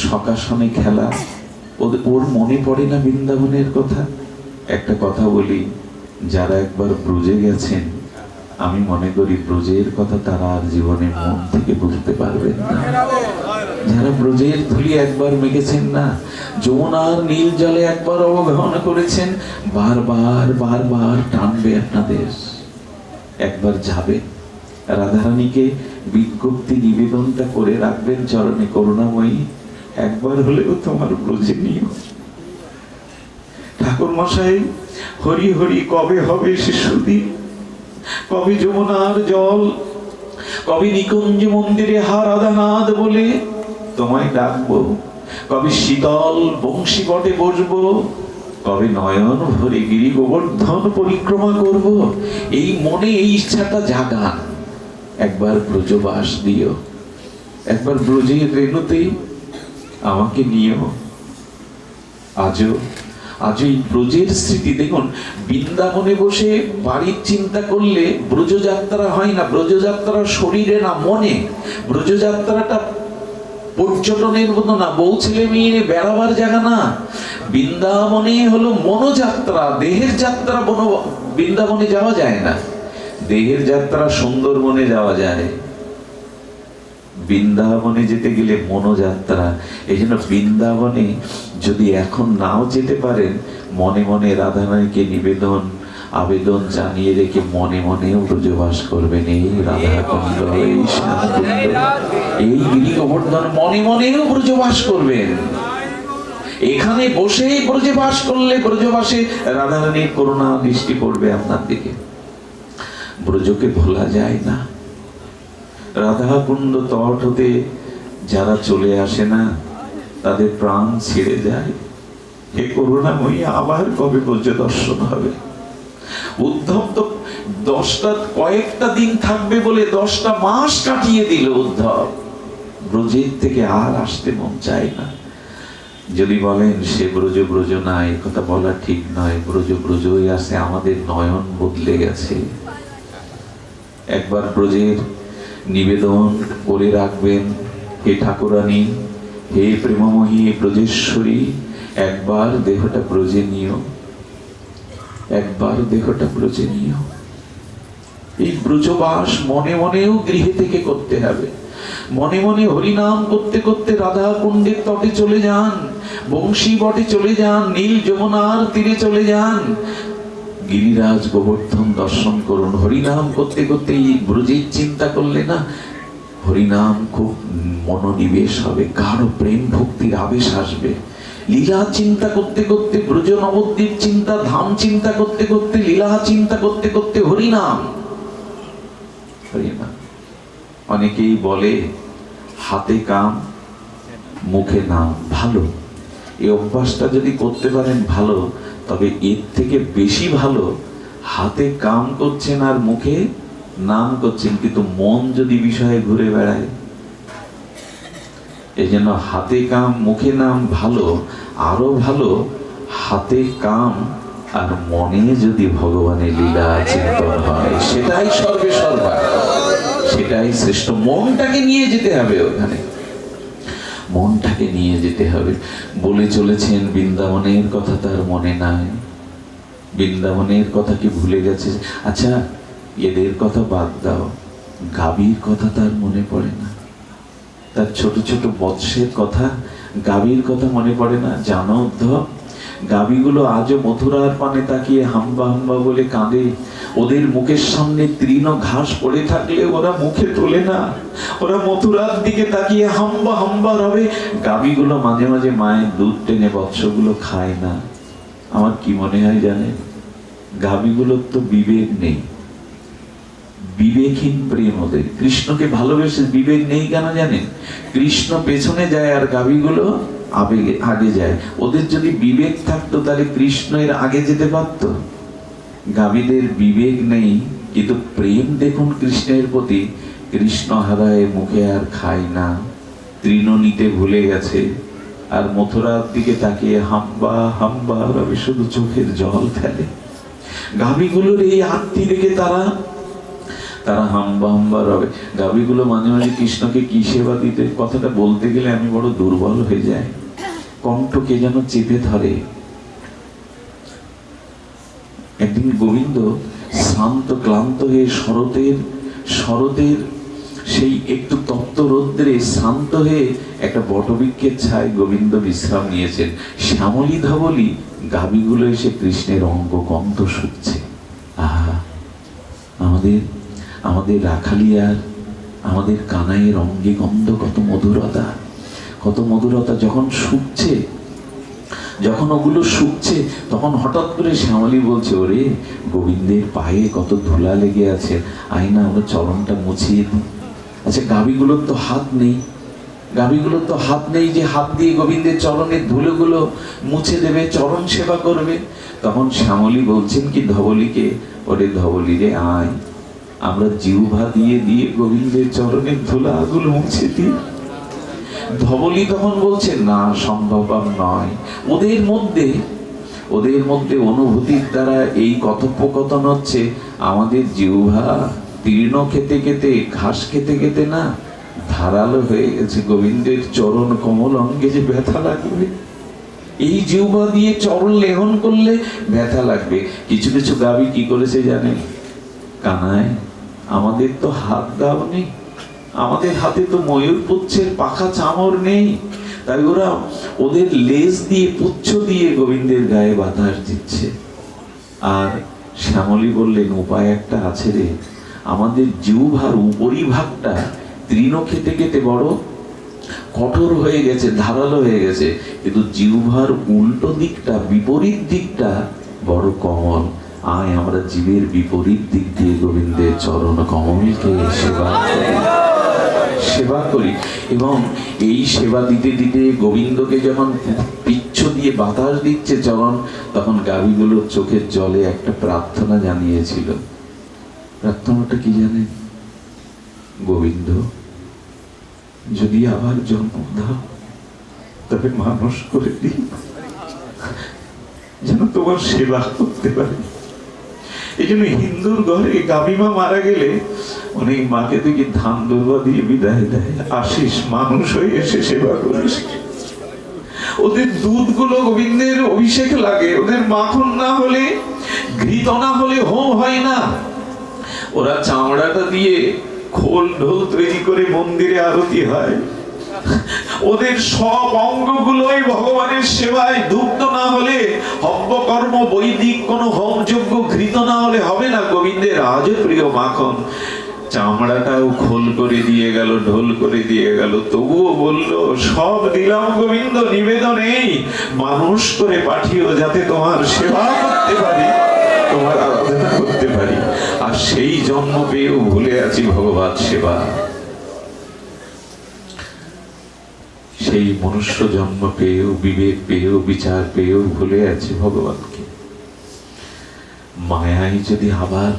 Speaker 1: সকাশনে খেলা, ওর মনে পড়ে না বৃন্দাবনের কথা? একটা কথা বলি, যারা একবার ব্রজে গেছেন আমি মনে করি ব্রজের কথা তারা আর জীবনে মন থেকে বুঝতে পারবেন না। যারা ব্রজের ধুলি একবার মেখেছেন না, যমুনার নীল জলে একবার অবগাহন করেছেন, বারবার বারবার টানবে আপনাদের। একবার যাবে, রাধারানীকে বিজ্ঞপ্তি নিবেদনটা করে রাখবেন চরণে, করুণাময়ী একবার হলেও তোমার ব্রজে নিও। ঠাকুর মশাই, হরি হরি কবে হবে সে সুদিন? কবে যমুনার জল, কবে নিকুঞ্জ মন্দিরে হা রাধানাথ বলে তোমায় ডাকবো? কবে শীতল বংশী বটে বসবো? কবে নয়ন ভরে গিরি গোবর্ধন পরিক্রমা করব? এই মনে এই ইচ্ছাটা জাগান। একবার ব্রজবাস দিও, একবার ব্রজের রেণুতে আমাকে নিও। আজও এই ব্রজের স্মৃতি দেখুন। বৃন্দাবনে বসে বাড়ির চিন্তা করলে ব্রজযাত্রা হয় না। ব্রজযাত্রা শরীরে না, মনে। ব্রজযাত্রাটা পর্যটনের মতো না, বউ ছেলে মেয়ে বেড়াবার জায়গা না। বৃন্দাবনে হলো মনোযাত্রা, দেহের যাত্রা। বৃন্দাবনে যাওয়া যায় না, দেহের যাত্রা সুন্দরবনে যাওয়া যায়, বৃন্দাবনে যেতে গেলে মনোযাত্রা। এই জন্য বৃন্দাবনে যদি এখন নাও যেতে পারেন, মনে মনে রাধারানীকে আবেদন জানিয়ে রেখে মনে মনেও ব্রজবাস করবেন। এই রাধাকুণ্ড, এই শ্যামকুণ্ড, এই গিরি গোবর্ধন মনে মনেও ব্রজবাস করবেন। এখানে বসেই ব্রজে বাস করলে ব্রজবাসে রাধারানীর করুণা দৃষ্টি পড়বে আপনার দিকে। ব্রজকে ভোলা যায় না। রাধাকুণ্ড তট হতে যারা চলে আসে না, তাদের প্রাণ ছেড়ে যায়। হে করুণাময়ী, আবার কবে ব্রজ দর্শন হবে? উদ্ধব তো কয়েকটা দিন থাকবে বলে 10টা মাস কাটিয়ে দিল উদ্ধব। ব্রজের থেকে আর আসতে মন চায় না। যদি বলেন সে ব্রজ না, এই কথা বলা ঠিক নয়। ব্রজই আছে, আমাদের নয়ন বদলে গেছে। একবার ব্রজের নিবেদন করে রাখবেন, হে ঠাকুরানী, হে প্রেমময়ী ব্রজেশ্বরী, একবার দেহটা ব্রজে নিও, একবার দেহটা ব্রজে নিও। এই ব্রজবাস মনে মনেও গৃহে থেকে করতে হবে। মনে মনে হরিনাম করতে করতে রাধা কুণ্ডের তটে চলে যান, বংশী বটে চলে যান, নীল যমুনার তীরে চলে যান, গিরিরাজ গোবর্ধন দর্শন করুন। হরিনাম করতে করতে এই ব্রজের চিন্তা করলে না, হরিনাম খুব মনোনিবেশ হবে, গাঢ় প্রেম ভক্তির আবেশ আসবে। লীলা চিন্তা করতে করতে, ব্রজ নবদ্বীপ চিন্তা, ধাম চিন্তা করতে করতে, লীলা চিন্তা করতে করতে হরিনাম হরিনাম। অনেকেই বলে হাতে কাম মুখে নাম, ভালো। এই অভ্যাসটা যদি করতে পারেন ভালো, তবে এর থেকে বেশি ভালো হাতে কাম করছেন আর মুখে নাম করছেন, কিন্তু মন যদি বিষয়ে ঘুরে বেড়ায়। এই জন্য হাতে কাম মুখে নাম ভালো, আরো ভালো হাতে কাম আর মনে যদি ভগবানের লীলা চিন্তন হয়, সেটাই সর্বে সর্বা, সেটাই শ্রেষ্ঠ। মনটাকে নিয়ে যেতে হবে ওখানে, মনটাকে নিয়ে যেতে হবে। বলে চলেছেন বৃন্দাবনের কথা তার মনে নাই, বৃন্দাবনের কথা কি ভুলে গেছে? আচ্ছা, এদের কথা বাদ দাও, গাভীর কথা তার মনে পড়ে না? তার ছোট ছোট বৎসের কথা, গাভীর কথা মনে পড়ে না? জানো উদ্ধব, গাভীগুলো আজও মথুরার পানে তাকিয়ে হাম্বা হাম্বা বলে কাঁদে। ওদের মুখের সামনে তৃণ ঘাস পড়ে থাকলে ওরা মুখে তোলে না, ওরা মথুরার দিকে তাকিয়ে হাম্বা হাম্বা হবে। গাভীগুলো মাঝে মাঝে মায়ের দুধ টেনে বৎসগুলো খায় না। আমার কি মনে হয় জানেন, গাভীগুলোর তো বিবেক নেই, বিবেকহীন প্রেম ওদের। কৃষ্ণকে ভালোবেসে বিবেক নেই কেন জানেন? কৃষ্ণ পেছনে যায় আর গাভীগুলো আবেগে আগে যায়। ওদের যদি বিবেক থাকতো তাহলে কৃষ্ণের আগে যেতে পারতো। গাভীদের বিবেক নেই, কিন্তু প্রেম দেখুন কৃষ্ণের প্রতি। কৃষ্ণ হারায় মুখে আর খায় না, তৃণ নিতে ভুলে গেছে, আর মথুরার দিকে তাকিয়ে হাম্বা হাম্বা রবি শুধু চোখের জল ফেলে। গাভীগুলোর এই আত্মী দেখে তারা হাম্বা হাম্বা রবে। গাভীগুলো মাঝে মাঝে কৃষ্ণকে কি সেবা দিতে, কথাটা বলতে গেলে আমি বড় দুর্বল হয়ে যাই, কণ্ঠকে যেন চেপে ধরে। একদিন গোবিন্দ শ্রান্ত ক্লান্ত হয়ে শরতের সেই একটু তপ্ত রৌদ্রে শান্ত হয়ে একটা বটবৃক্ষের ছায় গোবিন্দ বিশ্রাম নিয়েছেন। শ্যামলী ধবলী গাভীগুলো এসে কৃষ্ণের অঙ্গ গন্ধ শুকছে। আহা, আমাদের রাখালিয়ার, আমাদের কানাইয়ের অঙ্গে গন্ধ, কত মধুরতা, কত মধুরতা। যখন ওগুলো শুকছে তখন হঠাৎ করে শ্যামলী বলছে, ওরে গোবিন্দের পায়ে কত ধুলা লেগে আছে, আয়না আমরা চরণটা মুছিয়ে দিই। আচ্ছা, গাভীগুলোর তো হাত নেই, গাভীগুলোর তো হাত নেই যে হাত দিয়ে গোবিন্দের চরণের ধুলোগুলো মুছে দেবে, চরণ সেবা করবে। তখন শ্যামলী বলছেন কি ধবলীকে, ওরে ধবলী রে আয়, আমরা জিহ্বা দিয়ে দিয়ে গোবিন্দের চরণের ধুলাগুলো মুছে দিই। ধবলী তখন বলছে, না, সম্ভব নয়। ওদের মধ্যে অনুভূতির দ্বারা এই কথোপকথন হচ্ছে। আমাদের জিহ্বা তৃণ খেতে খেতে, ঘাস খেতে খেতে না ধারালো হয়ে গেছে। গোবিন্দের চরণ কমল অঙ্গে যে ব্যথা লাগবে, এই জিহ্বা দিয়ে চরণ লেহন করলে ব্যথা লাগবে। কিছু কিছু গাভী কি করেছে জানেন? কানাই, আমাদের তো হাত দাও নেই, আমাদের হাতে তো ময়ূর পুচ্ছের পাখা চামড় নেই, তাই ওরা ওদের লেজ দিয়ে, পুচ্ছ দিয়ে গোবিন্দের গায়ে বাতাস দিচ্ছে। আর শ্যামলী বললেন, উপায় একটা আছে রে, আমাদের জিহ্বার উপরিভাগটা তৃণ খেতে খেতে বড় কঠোর হয়ে গেছে, ধারালো হয়ে গেছে, কিন্তু জিহ্বার উল্টো দিকটা, বিপরীত দিকটা বড় কোমল। আয় আমরা জীবের বিপরীত দিক দিয়ে গোবিন্দের চরণ কমলকে সেবা করি। এবং এই সেবা দিতে দিতে গোবিন্দকে যখন পিচ্ছ দিয়ে বাতাস দিচ্ছে চরণ, তখন গাভীগুলোর চোখের জলে একটা প্রার্থনা জানিয়েছিল। প্রার্থনাটা কি জানেন? গোবিন্দ, যদি আবার জন্ম দাও তবে মানুষ করে দিই, যেন তোমার সেবা করতে পারি। এই জন্য হিন্দুর ঘরে গাভীমা মারা গেলে অনেক মাকে দেখি ধান দোবা দিয়ে বিদায় দেয়, আসিস মানুষ হয়ে এসে সেবা করিস। ওদের দুধগুলো গোবিন্দের অভিষেক লাগে, ওদের মাখন না হলে, ঘৃত না হলে হোম হয় না। ওরা চামড়াটা দিয়ে খোল ঢোল তৈরি করে মন্দিরে আরতি হয়। ওদের সব অঙ্গগুলোই ভগবানের সেবায়, ধূপ্ত না হলে, হব্যকর্ম বৈদিক কোন হোম যজ্ঞ ঘৃত না হলে হবে না গোবিন্দের আজও প্রিয় মাখন। চামড়াটাও খোল করে দিয়ে গেল, ঢোল করে দিয়ে গেল, তবুও বলল সব দিলাম গোবিন্দ, নিবেদন এই মানুষ করে পাঠিও, যাতে তোমার সেবা করতে পারি, তোমার আরাধনা করতে পারি। আর সেই জন্ম পেয়েও ভুলে আছি ভগবত সেবা। সেই মনুষ্য জন্ম পেয়েও, বিবেক পেয়েও, বিচার পেয়েও ভুলে আছি ভগবানকে। মায়াই যদি আবার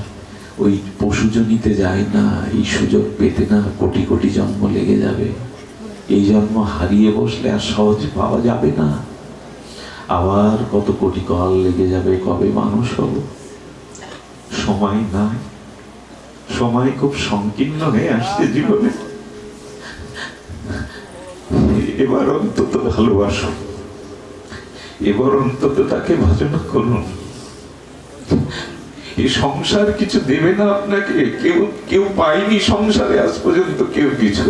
Speaker 1: ওই পশুজনিতে যায় না, এই সুযোগ পেতে না কোটি কোটি জন্ম লেগে যাবে। এই জন্ম হারিয়ে বসলে আর সহজ পাওয়া যাবে না, আবার কত কোটি কাল লেগে যাবে, কবে মানুষ হব। সময় নাই, সময় খুব সংকীর্ণ হয়ে আসছে জীবনে। এবার অন্তত ভালোবাসুন, এবার অন্তত তাকে ভজন করুন। এই সংসার কিছু দেবে না আপনাকে, কেউ পায়নি সংসারে আজ পর্যন্ত, কেউ কিছু।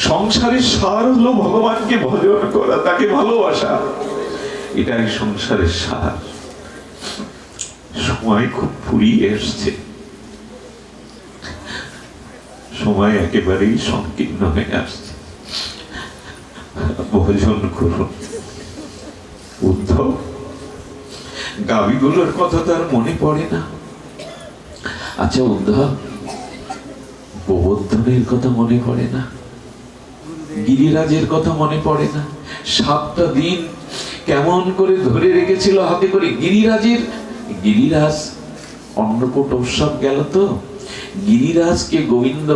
Speaker 1: সংসারের সার হলো ভগবানকে ভজন করা, তাকে ভালোবাসা, এটাই সংসারের সার। সময় খুব ফুরিয়ে এসছে, সময় একেবারেই সংকীর্ণ হয়ে আসছে। ভজন করুন। উদ্ধব গাভীগুলোর কথা তার মনে পড়ে না। আচ্ছা উদ্ধব, গোবর্ধনের কথা মনে পড়ে না? গিরিরাজের কথা মনে পড়ে না? 7টা দিন কেমন করে ধরে রেখেছিল হাতে করে। গিরিরাজ অন্নকূট উৎসব গেল তো, গিরিরাজকে গোবিন্দ,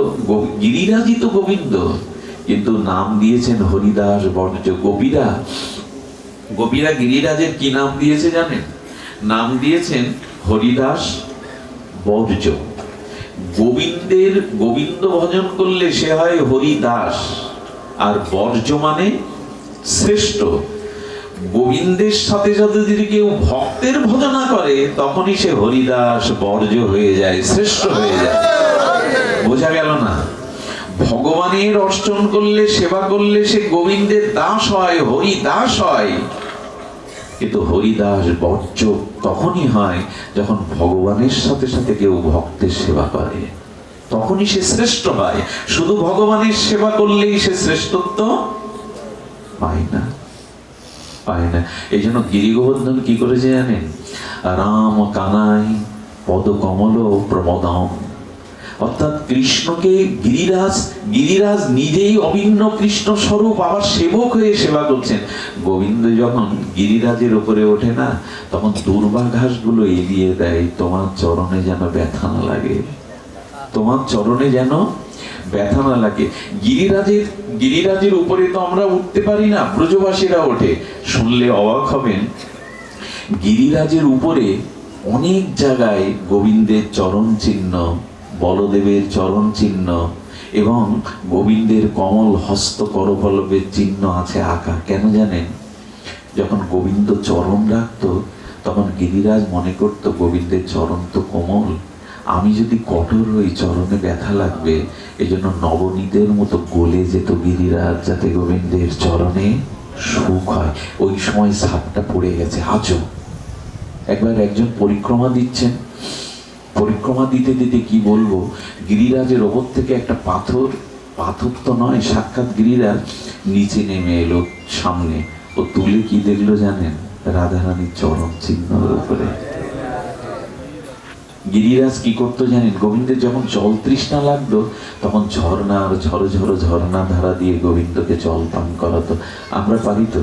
Speaker 1: গিরিরাজই তো গোবিন্দ, কিন্তু নাম দিয়েছেন হরিদাস বর্জ। গোপীরা গিরিরাজের কি নাম দিয়েছে জানেন? নাম দিয়েছেন হরিদাস বর্জ। গোবিন্দ ভজন করলে সে হয় হরিদাস, আর বর্জ মানে শ্রেষ্ঠ। গোবিন্দের সাথে সাথে যদি কেউ ভক্তের ভজনা করে, তখনই সে হরিদাস বর্জ হয়ে যায়, শ্রেষ্ঠ হয়ে যায়। বোঝা গেল না? ভগবানের অর্চন করলে, সেবা করলে সে গোবিন্দের দাস হয়, হরিদাস হয়। কিন্তু হরিদাস বর্জ তখনই হয় যখন ভগবানের সাথে সাথে কেউ ভক্তের সেবা করে, তখনই সে শ্রেষ্ঠ হয়। শুধু ভগবানের সেবা করলেই সে শ্রেষ্ঠত্ব পায় না। এই জন্য গিরি গোবর্ধন কি করেছে জানেন? রাম কানাই পদ কমল প্রমোদম, অর্থাৎ কৃষ্ণকে গিরিরাজ নিজেই অভিন্ন কৃষ্ণ স্বরূপ, আবার সেবক হয়ে সেবা করছেন। গোবিন্দ যখন গিরিরাজের উপরে ওঠে না, তখন দুর্বা ঘাসগুলো এড়িয়ে দেয়, তোমার চরণে যেন ব্যথা না লাগে, তোমার চরণে যেন ব্যথা না লাগে। গিরিরাজের উপরে তো আমরা উঠতে পারি না, ব্রজবাসীরা ওঠে। শুনলে অবাক হবেন, গিরিরাজের উপরে অনেক জায়গায় গোবিন্দের চরণ চিহ্ন, বলদেবের চরণ চিহ্ন এবং গোবিন্দের কমল হস্ত করপল্লবের চিহ্ন আছে আঁকা। কেন জানেন? যখন গোবিন্দ চরণ রাখতো, তখন গিরিরাজ মনে করত গোবিন্দের চরণ তো কোমল, আমি যদি কঠোর হই চরণে ব্যথা লাগবে। এই জন্য নবনীতের মতো গলে যেত গিরিরাজ, যাতে গোবিন্দের চরণে সুখ হয়। ওই সময় সাপটা পড়ে গেছে আজও। একবার একজন পরিক্রমা দিচ্ছেন, পরিক্রমা দিতে দিতে কি বলবো, গিরিরাজের ওপর থেকে একটা পাথর তো নয়, সাক্ষাৎ গিরিরাজ নিচে নেমে এলো সামনে। ও তুলে কি দেখলো জানেন? রাধারানীর চরণ চিহ্ন উপরে। গিরিরাজ কি করতো জানেন? গোবিন্দের যখন জল তৃষ্ণা লাগতো, তখন ঝরনা ধারা দিয়ে গোবিন্দকে জল পান করাতো। আমরা পারি তো?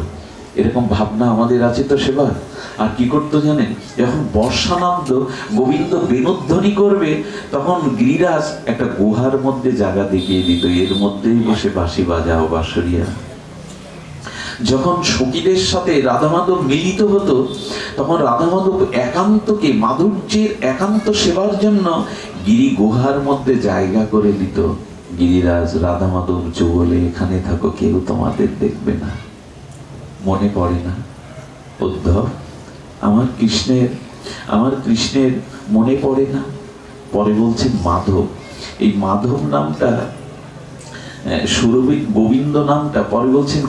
Speaker 1: এরকম ভাবনা আমাদের আছে তো সেবার। আর কি করতো জানেন? যখন বর্ষা নামতো, গোবিন্দ বেণুধ্বনি করবে, তখন গিরিরাজ একটা গুহার মধ্যে জায়গা দেখিয়ে দিত, এর মধ্যেই বসে বাঁশি বাজাও বাঁশরিয়া। যখন সখীদের সাথে রাধা মাধব মিলিত হতো, তখন রাধা মাধব একান্তকে, মাধুর্যের একান্ত সেবার জন্য গিরি গুহার মধ্যে জায়গা করে দিত। গিরিরাজ রাধা মাধব যুগলে এখানে থাকো, কেউ তোমাদের দেখবে না। মনে পড়ে না? উদ্ধব, আমার কৃষ্ণের মনে পড়ে না? পরে বলছেন মাধব। এই মাধব নামটা সুরভি, গোবিন্দ নামটা পরে বলছেন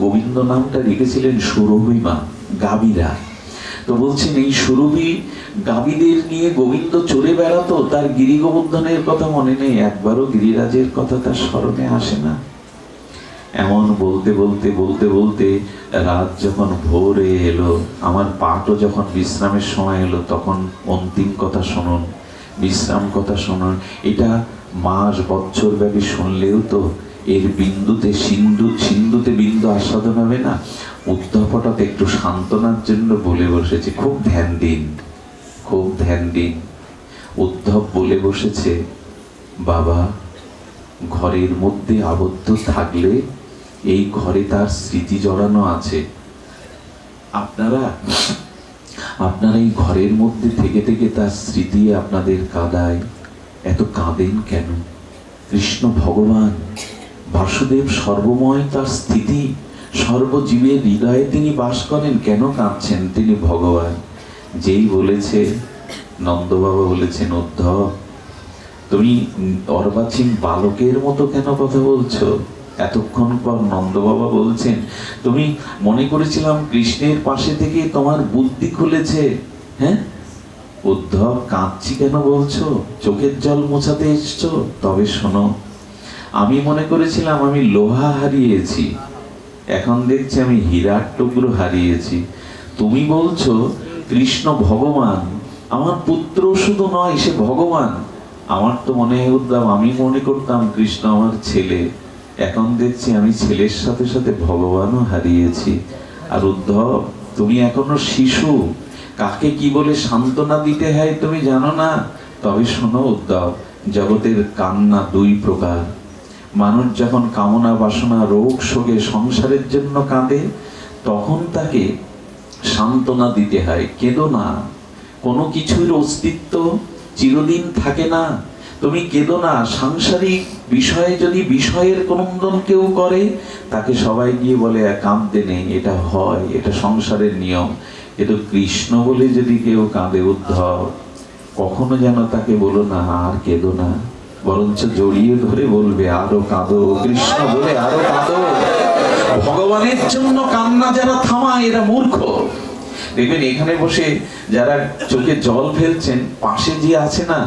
Speaker 1: গোবিন্দ নামটা রেখেছিলেন সুরভি মা, গাভীরা। তো বলছেন এই সুরভি গাভীদের নিয়ে গোবিন্দ চলে বেড়াতো, তার গিরি গোবর্ধনের কথা মনে নেই, একবারও গিরিরাজের কথা তার স্মরণে আসে না। এমন বলতে বলতে বলতে বলতে রাত যখন ভোরে এলো, আমার পাঠও যখন বিশ্রামের সময় এলো, তখন অন্তিম কথা শুনুন, বিশ্রাম কথা শুনুন। এটা মাস বছর ব্যাপী শুনলেও তো এর বিন্দুতে সিন্ধুতে বিন্দু আস্বাদন হবে না। উদ্ধব হঠাৎ একটু সান্ত্বনার জন্য বলে বসেছে, খুব ধ্যান দিন, খুব ধ্যান দিন। উদ্ধব বলে বসেছে, বাবা, ঘরের মধ্যে আবদ্ধ থাকলে এই ঘরে তার স্মৃতি জড়ানো আছে। আপনারা এই ঘরের মধ্যে থেকে থেকে তার স্মৃতি আপনাদের কাঁদায়, এত কাঁদেন কেন? কৃষ্ণ ভগবান বাসুদেব সর্বময়, তার স্থিতি সর্বজীবের হৃদয়ে তিনি বাস করেন, কেন কাঁদছেন? তিনি ভগবান। যেই বলেছে, নন্দবাবা বলেছেন, উদ্ধব তুমি অর্বাচীন বালকের মতো কেন কথা বলছো? এতক্ষণ পর নন্দবাবা বলছেন, তুমি মনে করেছিলাম কৃষ্ণের পাশে থেকে তোমার বুদ্ধি খুলেছে। হ্যাঁ উদ্ধব, কাঁদছি কেন বলছো? চোখের জল মোছাতে এসছো? তবে শোনো, আমি মনে করেছিলাম আমি লোহা হারিয়েছি, এখন দেখছি আমি হীরার টুকরো হারিয়েছি। তুমি বলছো কৃষ্ণ ভগবান, আমার পুত্র শুধু নয়, সে ভগবান। আমার তো মনে হয় উদ্ধব, আমি মনে করতাম কৃষ্ণ আমার ছেলে, এখন দেখছি আমি ছেলের সাথে সাথে ভগবানও হারিয়েছি। আর উদ্ধব, তুমি এখনো শিশু, কাকে কি বলে সান্ত্বনা দিতে হয় তুমি জানো না। তবে শোনো উদ্ধব, জগতের কান্না দুই প্রকার। মানুষ যখন কামনা বাসনা রোগ শোকে সংসারের জন্য কাঁদে, তখন তাকে সান্ত্বনা দিতে হয়, কেঁদো না, কোনো কিছুর অস্তিত্ব চিরদিন থাকে না, তুমি কেঁদো না। সাংসারিক বিষয়ে যদি বিষয়ের ক্রন্দন কেউ করে, তাকে সবাই গিয়ে বলে কাঁদতে নেই, এটা হয়, এটা সংসারের নিয়ম। কিন্তু কৃষ্ণ বলে যদি কেউ কাঁদে উদ্ধব, কখনো যেন তাকে বলো না আর কেঁদো না, বরঞ্চ জড়িয়ে ধরে বলবে আরো কাঁদো, কৃষ্ণ বলে আরো কাঁদো। ভগবানের জন্য কান্না যারা থামায় এরা মূর্খ। দেখবেন এখানে বসে যারা চোখে জল ফেলছেন, পাশে যে আছে না,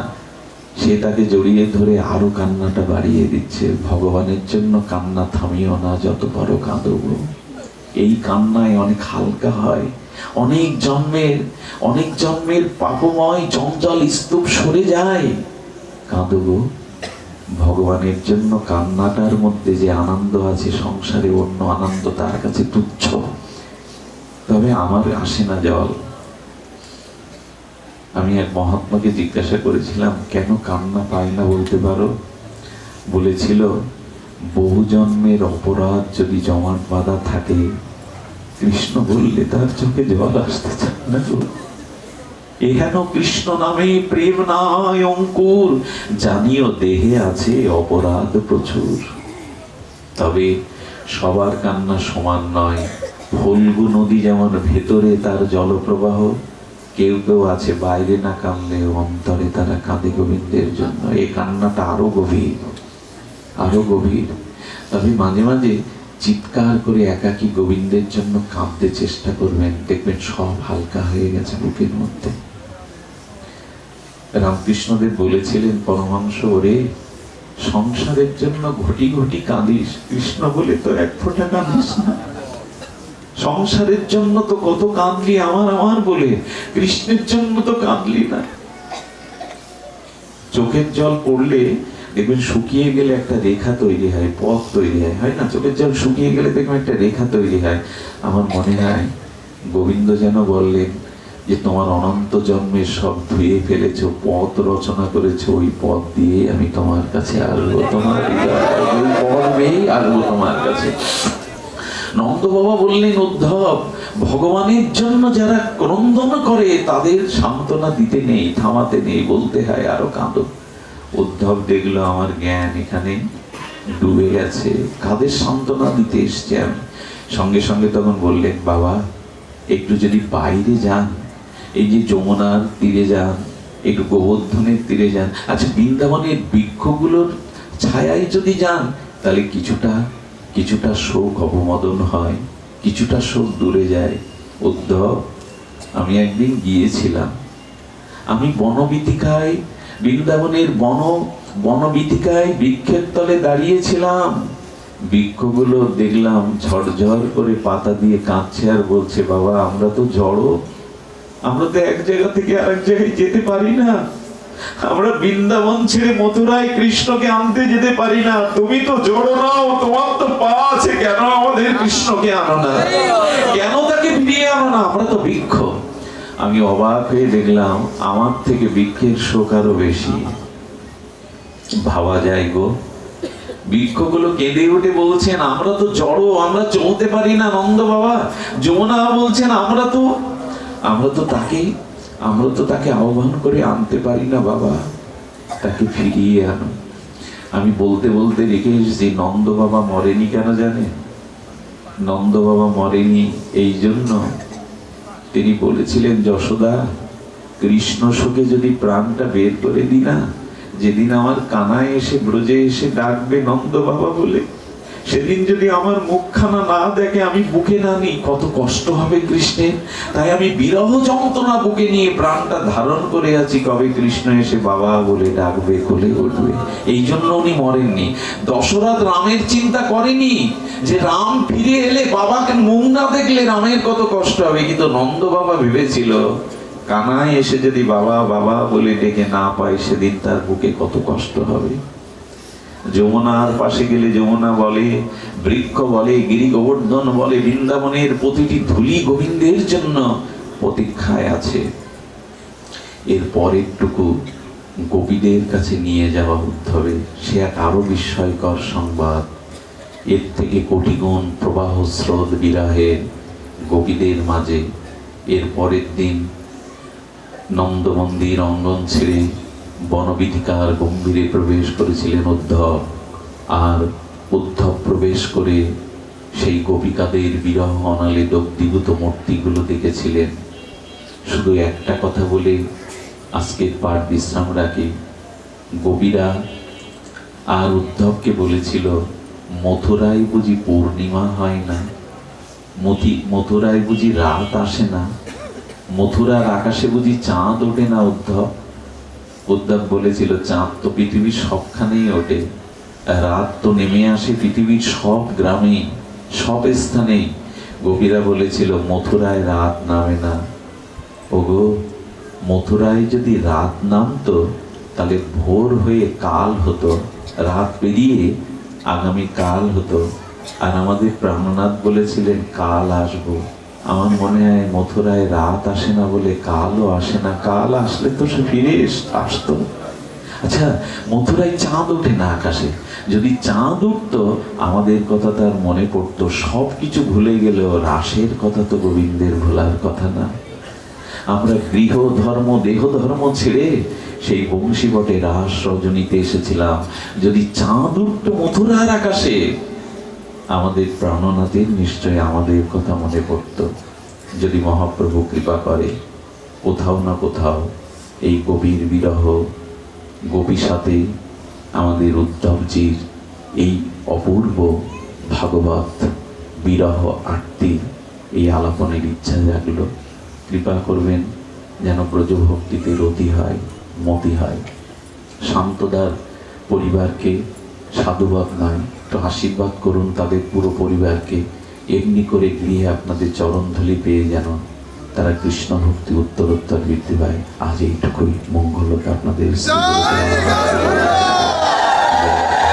Speaker 1: সে তাকে জড়িয়ে ধরে আরো কান্নাটা বাড়িয়ে দিচ্ছে। ভগবানের জন্য কান্না থামিও না, যত পারো কাঁদো। এই কান্নায় অনেক হালকা হয়, অনেক জন্মের পাপময় জঞ্জাল স্তূপ সরে যায়। কাঁদো, ভগবানের জন্য কান্নাটার মধ্যে যে আনন্দ আছে, সংসারে অন্য আনন্দ তার কাছে তুচ্ছ। তবে আমার আসে না জল। আমি এক মহাত্মাকে জিজ্ঞাসা করেছিলাম, কেন কান্না পায় না বলতে পারো? বলেছিল, বহু জন্মের অপরাধ যদি জমাট বাঁধা থাকে, কৃষ্ণ বললে তার চোখে জল আসতে চায় না। এহেন কৃষ্ণ নামে প্রেম নাই অঙ্কুর, জানিও দেহে আছে অপরাধ প্রচুর। তবে সবার কান্না সমান নয়। ফল্গু নদী যেমন ভেতরে তার জলপ্রবাহ, কেউ কেউ আছে বাইরে না কাঁদলেও অন্তরে তারা কাঁদে গোবিন্দের জন্য। এই কান্নাটা আরো গভীর, আরো গভীর। তবে মাঝে মাঝে চিৎকার করে একাকী গোবিন্দের জন্য কাঁদতে চেষ্টা করবেন, দেখবেন সব হালকা হয়ে গেছে বুকের মধ্যে। রামকৃষ্ণদেব বলেছিলেন, পরমাংশ ওরে, সংসারের জন্য ঘটি ঘটি কাঁদিস, কৃষ্ণ বলে তো এক ফোঁটা কাঁদিস না। সংসারের জন্য তো কত কাঁদলি, আমার বলে, কৃষ্ণের জন্য তো কাঁদলি না। চোখের জল পড়লে দেখবেন শুকিয়ে গেলে একটা রেখা তৈরি হয়, পথ তৈরি হয় না? চোখের জল শুকিয়ে গেলে দেখবেন একটা রেখা তৈরি হয়। আমার মনে হয় গোবিন্দ যেন বললেন যে তোমার অনন্ত জন্মের সব ধুয়ে ফেলেছো, পথ রচনা করেছো, ওই পথ দিয়ে আমি তোমার কাছে আসবো, তোমার ওই পথ বেয়ে আসবো তোমার কাছে। নন্দ বাবা বললেন, উদ্ধব, ভগবানের জন্য যারা ক্রন্দন করে তাদের সান্ত্বনা দিতে নেই, থামাতে নেই, বলতে হয় আরো কাঁদো। উদ্ধব দেখলো আমার জ্ঞান এখানে ডুবে গেছে, কাদের সান্ত্বনা দিতে এসছে আমি। সঙ্গে সঙ্গে তখন বললেন, বাবা একটু যদি বাইরে যান, এই যে যমুনার তীরে যান, একটু গোবর্ধনের তীরে যান, আচ্ছা বৃন্দাবনের বৃক্ষগুলোর ছায়ায় যদি যান, তাহলে কিছুটা শোক অবমোদন হয়, কিছুটা শোক দূরে যায়। উদ্ধব, আমি একদিন গিয়েছিলাম, আমি বনবীথিকায়, বৃন্দাবনের বনবীথিকায় বৃক্ষের তলে দাঁড়িয়েছিলাম। বৃক্ষগুলো দেখলাম ঝরঝর করে পাতা দিয়ে কাঁদছে আর বলছে, বাবা আমরা তো জড়ো, আমরা তো এক জায়গা থেকে আরেক জায়গায় যেতে পারি না, আমরা বৃন্দাবন ছেড়ে মথুরায় কৃষ্ণকে আনতে যেতে পারি না, তুমি তো জড়ো নাও, তোমার তো পা আছে, কেন আমাদের কৃষ্ণকে আনো না, কেন তাকে ফিরিয়ে আনো না, আমরা তো বৃক্ষ। আমি অবাক হয়ে দেখলাম আমার থেকে বৃক্ষের শোক আরো বেশি। ভাবা যায় গো, বৃক্ষগুলো কেঁদে উঠে বলছেন আমরা তো জড়ো, আমরা চলতে পারি না নন্দ বাবা। যমুনা বলছেন আমরা তো তাকে আহ্বান করে আনতে পারি না বাবা, তাকে ফিরিয়ে আনো। আমি বলতে বলতে রেখে এসেছি, নন্দ বাবা মরেনি কেন জানেন? নন্দ বাবা মরেনি এই জন্য, তিনি বলেছিলেন, যশোদা কৃষ্ণ শোকে যদি প্রাণটা বের করে দিই না, যেদিন আমার কানায় এসে ব্রজে এসে ডাকবে নন্দ বাবা বলে, সেদিন যদি আমার মুখখানা না দেখে, আমি বুকে না নিই, কত কষ্ট হবে কৃষ্ণের। তাই আমি বিরহ যন্ত্রণা বুকে নিয়ে প্রাণটা ধারণ করে আছি, কবে কৃষ্ণ এসে বাবা বলে ডাকবে, কোলে উঠবে। এই জন্য উনি মরেননি। দশরথ রামের চিন্তা করেনি যে রাম ফিরে এলে বাবাকে মুখ না দেখলে রামের কত কষ্ট হবে, কিন্তু নন্দ বাবা ভেবেছিল কানায় এসে যদি বাবা বাবা বলে ডেকে না পায়, সেদিন তার বুকে কত কষ্ট হবে। যমুনার পাশে গেলে যমুনা বলে, বৃক্ষ বলে, গিরি গোবর্ধন বলে, বৃন্দাবনের প্রতিটি ধূলি গোবিন্দের জন্য প্রতীক্ষায় আছে। এর পরেরটুকু গোপীদের কাছে নিয়ে যাওয়া উদ্ধবে, সে এক আরো বিস্ময়কর সংবাদ। এর থেকে কোটিগুণ প্রবাহ স্রোত বিরাহের গোপীদের মাঝে। এর পরের দিন নন্দ মন্দির অঙ্গন ছেড়ে বনবীথিকার গম্ভীরে প্রবেশ করেছিলেন উদ্ধব। আর উদ্ধব প্রবেশ করে সেই গোপিকাদের বিরহ অনালে দগ্ধীভূত মূর্তিগুলো দেখেছিলেন। শুধু একটা কথা বলে আজকের পাঠ বিশ্রাম রাখি। গোপীরা আর উদ্ধবকে বলেছিল, মথুরায় বুঝি পূর্ণিমা হয় না, মথুরায় বুঝি রাত আসে না, মথুরার আকাশে বুঝি চাঁদ ওঠে না উদ্ধব? উদ্ধব বলেছিল, চাঁদ তো পৃথিবীর সবখানেই ওঠে, রাত তো নেমে আসে পৃথিবীর সব গ্রামে, সব স্থানে। গোপীরা বলেছিল, মথুরায় রাত নামে না। ওগো, মথুরায় যদি রাত নামতো তাহলে ভোর হয়ে কাল হতো, রাত পেরিয়ে আগামী কাল হতো। আর আমাদের প্রাণনাথ বলেছিলেন কাল আসবো। আমার মনে হয় মথুরায় রাত আসে না বলে কালও আসে না, কাল আসলে তো সে ফিরে আসতো। আচ্ছা, মথুরায় চাঁদ ওঠে না আকাশে, যদি চাঁদ উঠতো আমাদের কথা তার মনে পড়তো। সব কিছু ভুলে গেলেও রাসের কথা তো গোবিন্দের ভোলার কথা না। আমরা গৃহ ধর্ম দেহ ধর্ম ছেড়ে সেই বংশীবটে রাস রজনীতে এসেছিলাম। যদি চাঁদ উঠতো মথুরার আকাশে, আমাদের প্রাণনাথের নিশ্চয় আমাদের কথা মনে পড়ত। যদি মহাপ্রভু কৃপা করে কোথাও না কোথাও এই গভীর বিরহ, গোপী সাথে আমাদের উদ্ধবজির এই অপূর্ব ভাগবত বিরহ আরতির এই আলাপনের ইচ্ছা জাগলো। কৃপা করবেন যেন ব্রজভক্তিতে রতি হয়, মতি হয়। শান্তদার পরিবারকে সাধুবাদ নয়, একটু আশীর্বাদ করুন তাদের পুরো পরিবারকে। এমনি করে গৃহে আপনাদের চরণধূলি পেয়ে যেন তারা কৃষ্ণ ভক্তি উত্তরোত্তর বৃদ্ধি পায়। আজ এইটুকুই, মঙ্গল হোক আপনাদের।